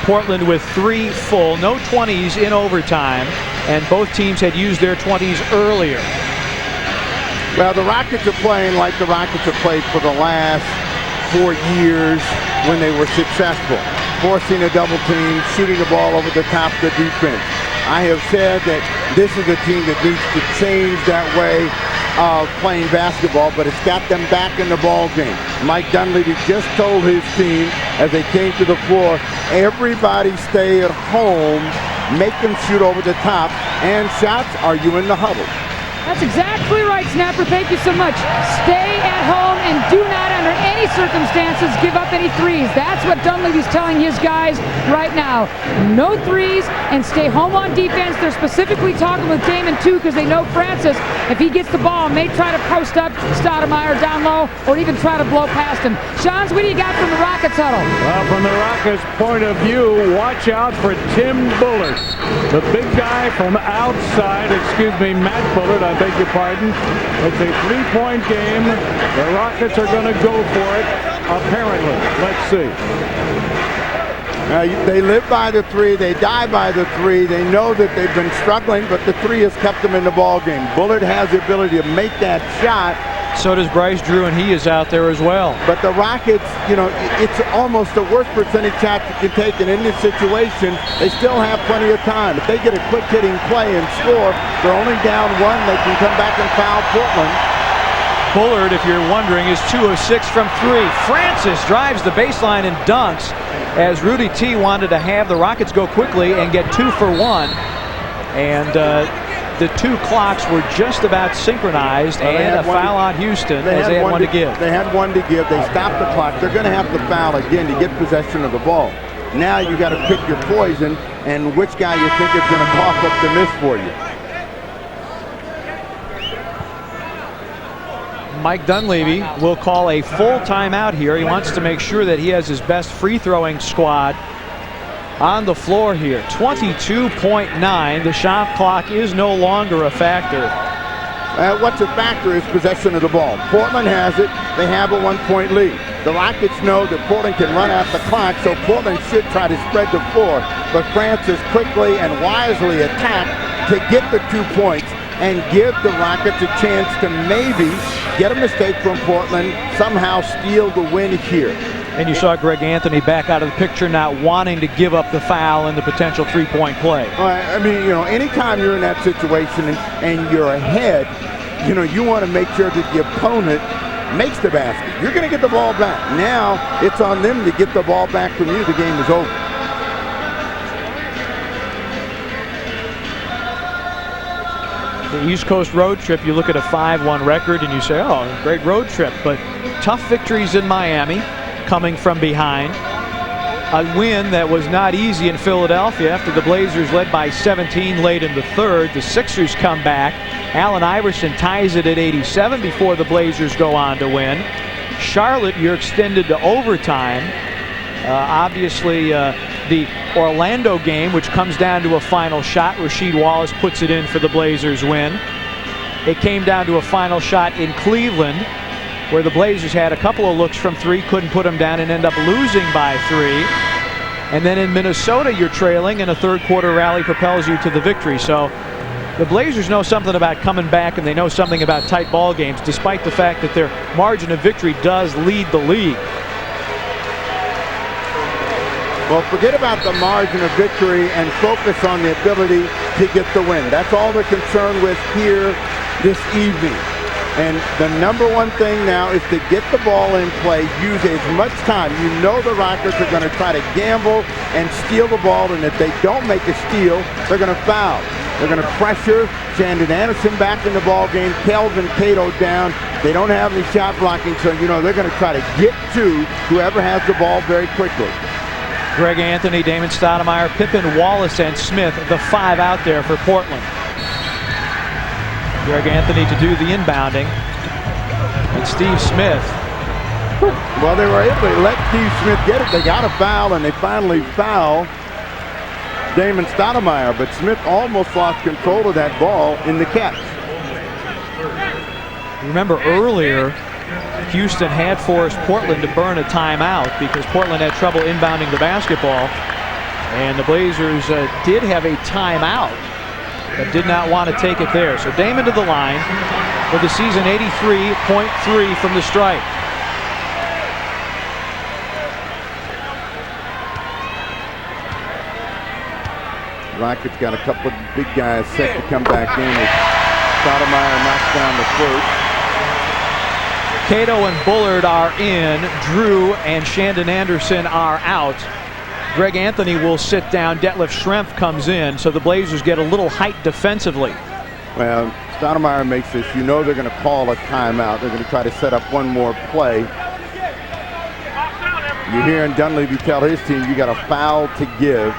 Portland with 3 full. No 20s in overtime. And both teams had used their 20s earlier. Well, the Rockets are playing like the Rockets have played for the last 4 years when they were successful. Forcing a double team, shooting the ball over the top of the defense. I have said that this is a team that needs to change that way of playing basketball, but it's got them back in the ball game. Mike Dunleavy just told his team as they came to the floor, everybody stay at home, make them shoot over the top, and shots, are you in the huddle? That's exactly right, Snapper. Thank you so much. Stay at home and do not, under any circumstances, give up any threes. That's what Dunleavy's telling his guys right now. No threes and stay home on defense. They're specifically talking with Damon, too, because they know Francis, if he gets the ball, may try to post up Stoudamire down low or even try to blow past him. Shans, what do you got from the Rockets huddle? Well, from the Rockets' point of view, watch out for Tim Bullard. The big guy from outside, Matt Bullard, I beg your pardon. It's a 3-point game. The Rockets are going to go for it, apparently. Let's see. They live by the 3. They die by the 3. They know that they've been struggling, but the 3 has kept them in the ball game. Bullard has the ability to make that shot. So does Bryce Drew, and he is out there as well. But the Rockets, it's almost the worst percentage shot you can take, and in this situation, they still have plenty of time. If they get a quick-hitting play and score, they're only down 1. They can come back and foul Portland. Bullard, if you're wondering, is 2 of 6 from 3. Francis drives the baseline and dunks as Rudy T wanted to have the Rockets go quickly and get 2 for 1. And the 2 clocks were just about synchronized, and a foul on Houston as they had 1 to give. They had 1 to give. They stopped the clock. They're going to have to foul again to get possession of the ball. Now you got to pick your poison and which guy you think is going to cough up the miss for you. Mike Dunleavy will call a full timeout here. He wants to make sure that he has his best free-throwing squad on the floor here. 22.9. The shot clock is no longer a factor. What's a factor is possession of the ball. Portland has it. They have a 1-point lead. The Rockets know that Portland can run out the clock, so Portland should try to spread the floor. But Francis quickly and wisely attacked to get the 2 points and give the Rockets a chance to maybe get a mistake from Portland, somehow steal the win here. And you saw Greg Anthony back out of the picture, not wanting to give up the foul and the potential 3-point play. I mean, anytime you're in that situation and you're ahead, you want to make sure that the opponent makes the basket. You're going to get the ball back. Now it's on them to get the ball back from you. The game is over. The East Coast road trip, you look at a 5-1 record and you say, oh, great road trip. But tough victories in Miami, coming from behind. A win that was not easy in Philadelphia after the Blazers led by 17 late in the third. The Sixers come back. Allen Iverson ties it at 87 before the Blazers go on to win. Charlotte, you're extended to overtime. Obviously, the Orlando game, which comes down to a final shot. Rasheed Wallace puts it in for the Blazers win. It came down to a final shot in Cleveland, where the Blazers had a couple of looks from three, couldn't put them down, and end up losing by 3. And then in Minnesota, you're trailing, and a third-quarter rally propels you to the victory. So the Blazers know something about coming back, and they know something about tight ball games, despite the fact that their margin of victory does lead the league. Well, forget about the margin of victory and focus on the ability to get the win. That's all they're concerned with here this evening. And the number one thing now is to get the ball in play, use as much time. You know the Rockets are going to try to gamble and steal the ball, and if they don't make a steal, they're going to foul. They're going to pressure. Shandon Anderson back in the ball game. Kelvin Cato down. They don't have any shot blocking, so you know they're going to try to get to whoever has the ball very quickly. Greg Anthony, Damon Stoudamire, Pippen, Wallace, and Smith, the 5 out there for Portland. Greg Anthony to do the inbounding. And Steve Smith. Well, they were able to let Steve Smith get it. They got a foul, and they finally foul Damon Stoudamire. But Smith almost lost control of that ball in the catch. Remember earlier, Houston had forced Portland to burn a timeout because Portland had trouble inbounding the basketball. And the Blazers did have a timeout, but did not want to take it there. So Damon to the line with the season 83.3 from the stripe. Rockets got a couple of big guys set to come back in. Stoudamire knocks down the first. Cato and Bullard are in. Drew and Shandon Anderson are out. Greg Anthony will sit down. Detlef Schrempf comes in, so the Blazers get a little height defensively. Well, Stoudamire makes this. You know they're going to call a timeout. They're going to try to set up one more play. You're hearing Dunleavy tell his team, you got a foul to give.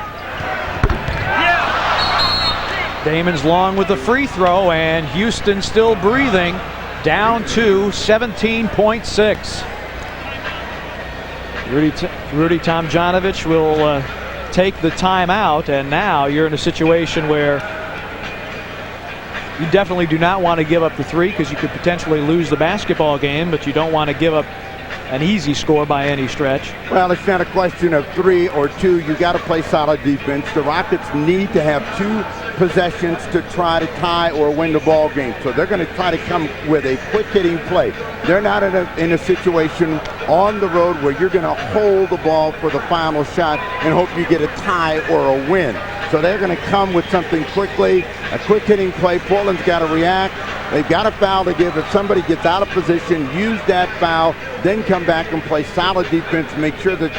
Damon's long with the free throw, and Houston still breathing. Down to 17.6. Rudy Tomjanovich will take the timeout, and now you're in a situation where you definitely do not want to give up the 3 because you could potentially lose the basketball game, but you don't want to give up an easy score by any stretch. Well, it's not a question of 3 or 2. You got to play solid defense. The Rockets need to have 2 possessions to try to tie or win the ball game. So they're going to try to come with a quick hitting play. They're not in a situation on the road where you're going to hold the ball for the final shot and hope you get a tie or a win. So they're going to come with something quickly, a quick hitting play. Portland's got to react. They've got a foul to give. If somebody gets out of position, use that foul, then come back and play solid defense. Make sure that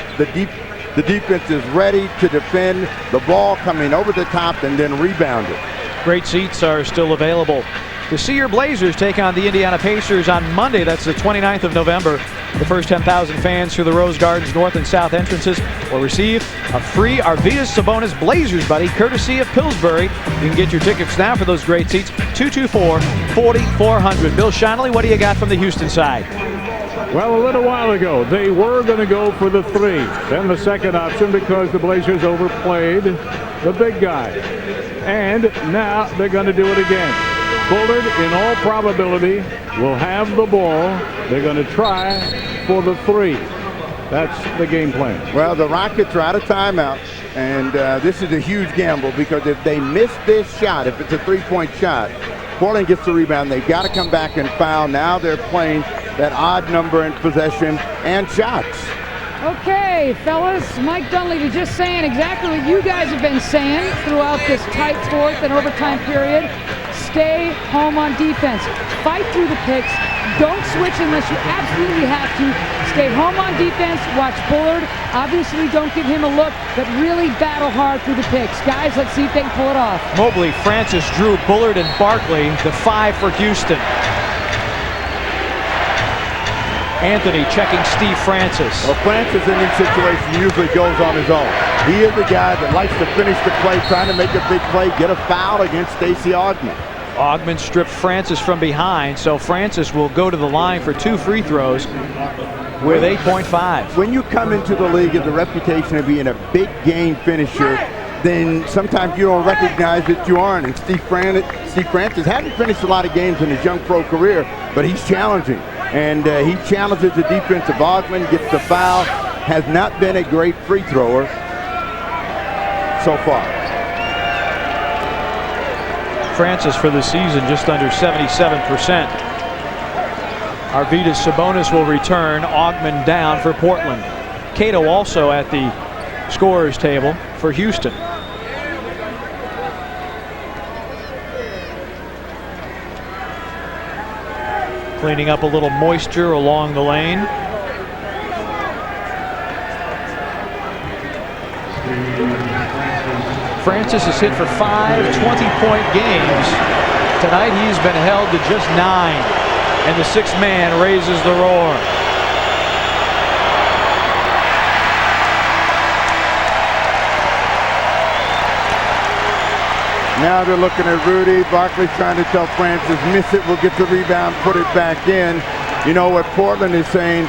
the defense is ready to defend the ball coming over the top and then rebound it. Great seats are still available to see your Blazers take on the Indiana Pacers on Monday. That's the 29th of November. The first 10,000 fans through the Rose Garden's north and south entrances will receive a free Arvydas Sabonis Blazers buddy, courtesy of Pillsbury. You can get your tickets now for those great seats. 224-4400. Bill Shonley, what do you got from the Houston side? Well, a little while ago, they were going to go for the 3. Then the second option because the Blazers overplayed the big guy. And now they're going to do it again. Bullard, in all probability, will have the ball. They're going to try for the 3. That's the game plan. Well, the Rockets are out of timeout, and this is a huge gamble because if they miss this shot, if it's a 3-point shot, Portland gets the rebound. They've got to come back and foul. Now they're playing that odd number in possession and shots. Okay, fellas, Mike Dunleavy just saying exactly what you guys have been saying throughout this tight fourth and overtime period. stay home on defense. Fight through the picks. Don't switch unless you absolutely have to. Stay home on defense. Watch Bullard. Obviously, don't give him a look, but really battle hard through the picks. Guys, let's see if they can pull it off. Mobley, Francis, Drew, Bullard, and Barkley, the 5 for Houston. Anthony checking Steve Francis. Well, Francis in this situation usually goes on his own. He is the guy that likes to finish the play, trying to make a big play, get a foul against Stacey Augmon. Augmon stripped Francis from behind, so Francis will go to the line for 2 free throws with 8.5. When you come into the league with the reputation of being a big game finisher, then sometimes you don't recognize that you aren't. And Steve Francis hasn't finished a lot of games in his young pro career, but he's challenging. And he challenges the defensive Augmon, gets the foul, has not been a great free thrower so far. Francis for the season just under 77%. Arvydas Sabonis will return. Augmon down for Portland. Cato also at the scorer's table for Houston. Cleaning up a little moisture along the lane. Francis has hit for 5 20-point games. Tonight he's been held to just 9. And the 6th man raises the roar. Now they're looking at Rudy. Barkley trying to tell Francis, miss it, we'll get the rebound, put it back in. You know what Portland is saying,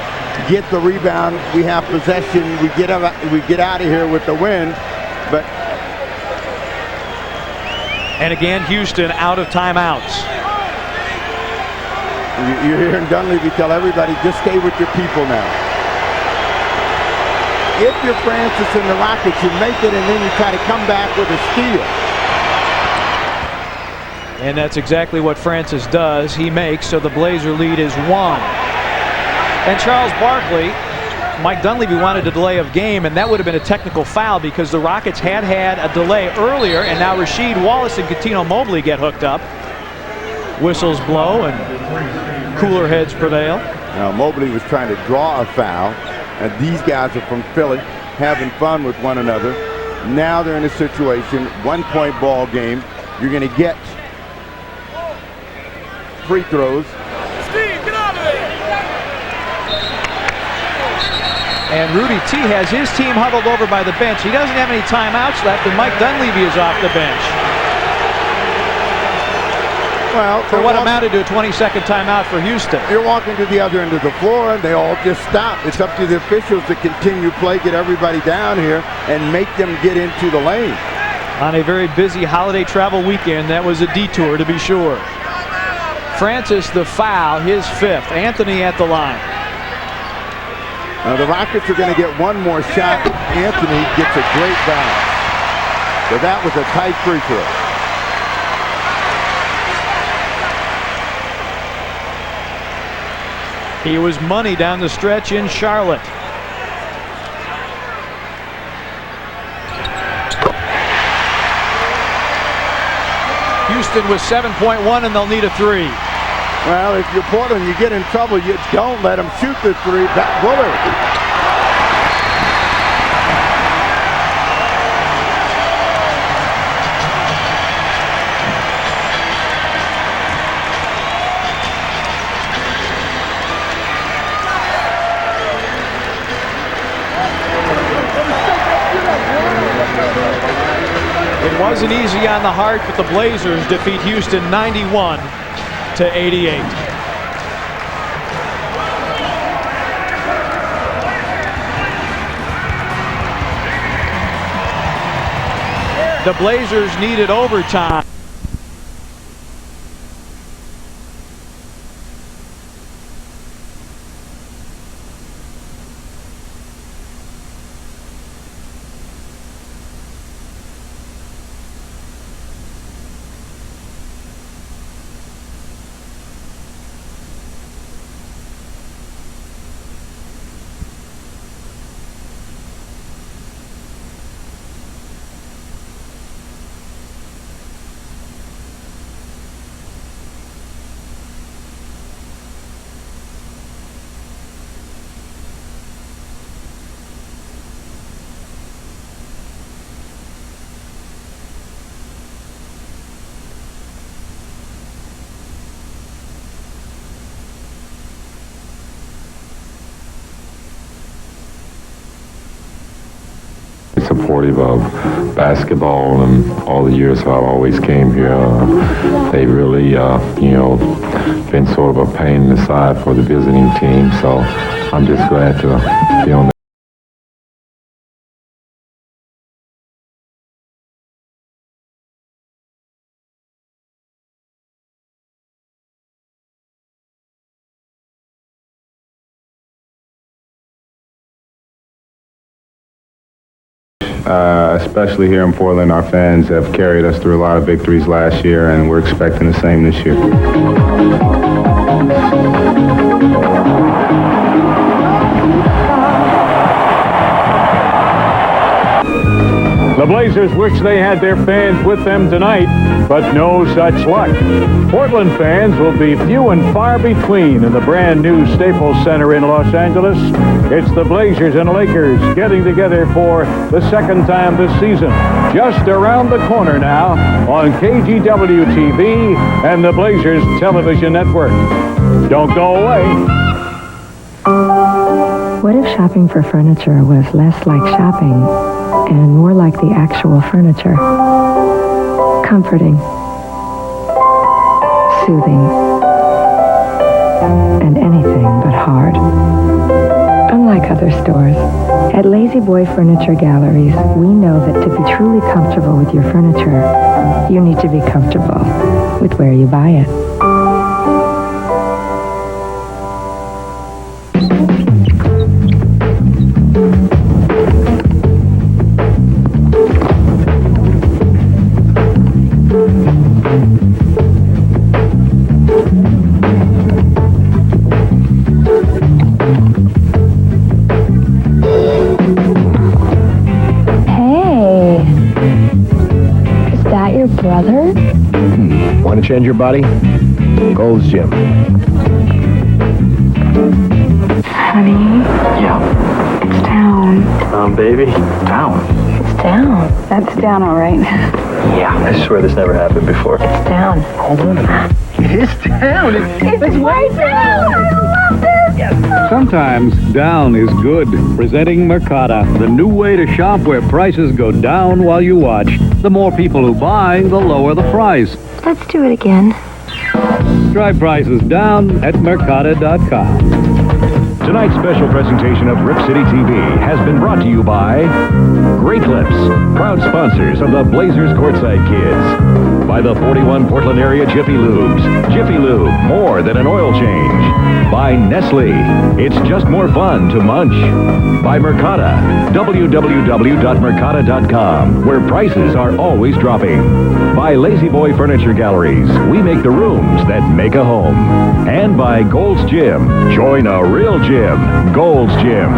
get the rebound, we have possession, we get out of here with the win. But and again, Houston out of timeouts. You're hearing Dunleavy tell everybody, just stay with your people now. If you're Francis and the Rockets, you make it and then you try to come back with a steal. And that's exactly what Francis does. He makes, so the Blazer lead is 1. And Charles Barkley, Mike Dunleavy wanted a delay of game, and that would have been a technical foul because the Rockets had a delay earlier, and now Rasheed Wallace and Catino Mobley get hooked up. Whistles blow and cooler heads prevail. Now Mobley was trying to draw a foul, and these guys are from Philly, having fun with one another. Now they're in a situation, 1-point ball game. You're going to get free throws. Steve, get out of there! And Rudy T has his team huddled over by the bench. He doesn't have any timeouts left, and Mike Dunleavy is off the bench. Well, for what amounted to a 20-second timeout for Houston. You're walking to the other end of the floor, and they all just stop. It's up to the officials to continue play, get everybody down here, and make them get into the lane. On a very busy holiday travel weekend, that was a detour to be sure. Francis the foul, his 5th. Anthony at the line. Now the Rockets are going to get one more shot. Anthony gets a great bounce. So that was a tight free throw. He was money down the stretch in Charlotte. Houston with 7.1, and they'll need a 3. Well, if you're Portland, you get in trouble. You don't let them shoot the 3. Bullard. It wasn't easy on the Hart, but the Blazers defeat Houston 91-88. The Blazers needed overtime. supportive of basketball and all the years I've always came here. They really, been sort of a pain in the side for the visiting team, so I'm just glad to be on the especially here in Portland, our fans have carried us through a lot of victories last year, and we're expecting the same this year. The Blazers wish they had their fans with them tonight, but no such luck. Portland fans will be few and far between in the brand new Staples Center in Los Angeles. It's the Blazers and Lakers getting together for the second time this season. Just around the corner now on KGW TV and the Blazers television network. Don't go away. What if shopping for furniture was less like shopping and more like the actual furniture? Comforting, soothing, and anything but hard. Unlike other stores, at Lazy Boy Furniture Galleries, we know that to be truly comfortable with your furniture, you need to be comfortable with where you buy it. Brother? Want to change your body? Gold's Gym. Honey? Yeah. It's down. Baby? Down. It's down. That's down, all right. Yeah. I swear this never happened before. It's down. Hold on. It's down. It's way down. I love this. Sometimes down is good. Presenting Mercata, the new way to shop where prices go down while you watch. The more people who buy, the lower the price. Let's do it again. Try prices down at Mercata.com. Tonight's special presentation of Rip City TV has been brought to you by Great Lips, proud sponsors of the Blazers Courtside Kids. By the 41 Portland area Jiffy Lubes. Jiffy Lube, more than an oil change. By Nestle, it's just more fun to munch. By Mercata, www.mercata.com, where prices are always dropping. By Lazy Boy Furniture Galleries, we make the rooms that make a home. And by Gold's Gym, join a real gym, Gold's Gym.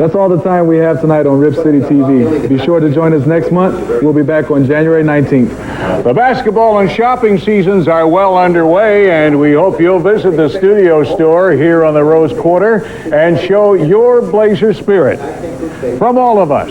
That's all the time we have tonight on Rip City TV. Be sure to join us next month. We'll be back on January 19th. The basketball and shopping seasons are well underway, and we hope you'll visit the studio store here on the Rose Quarter and show your Blazer spirit. From all of us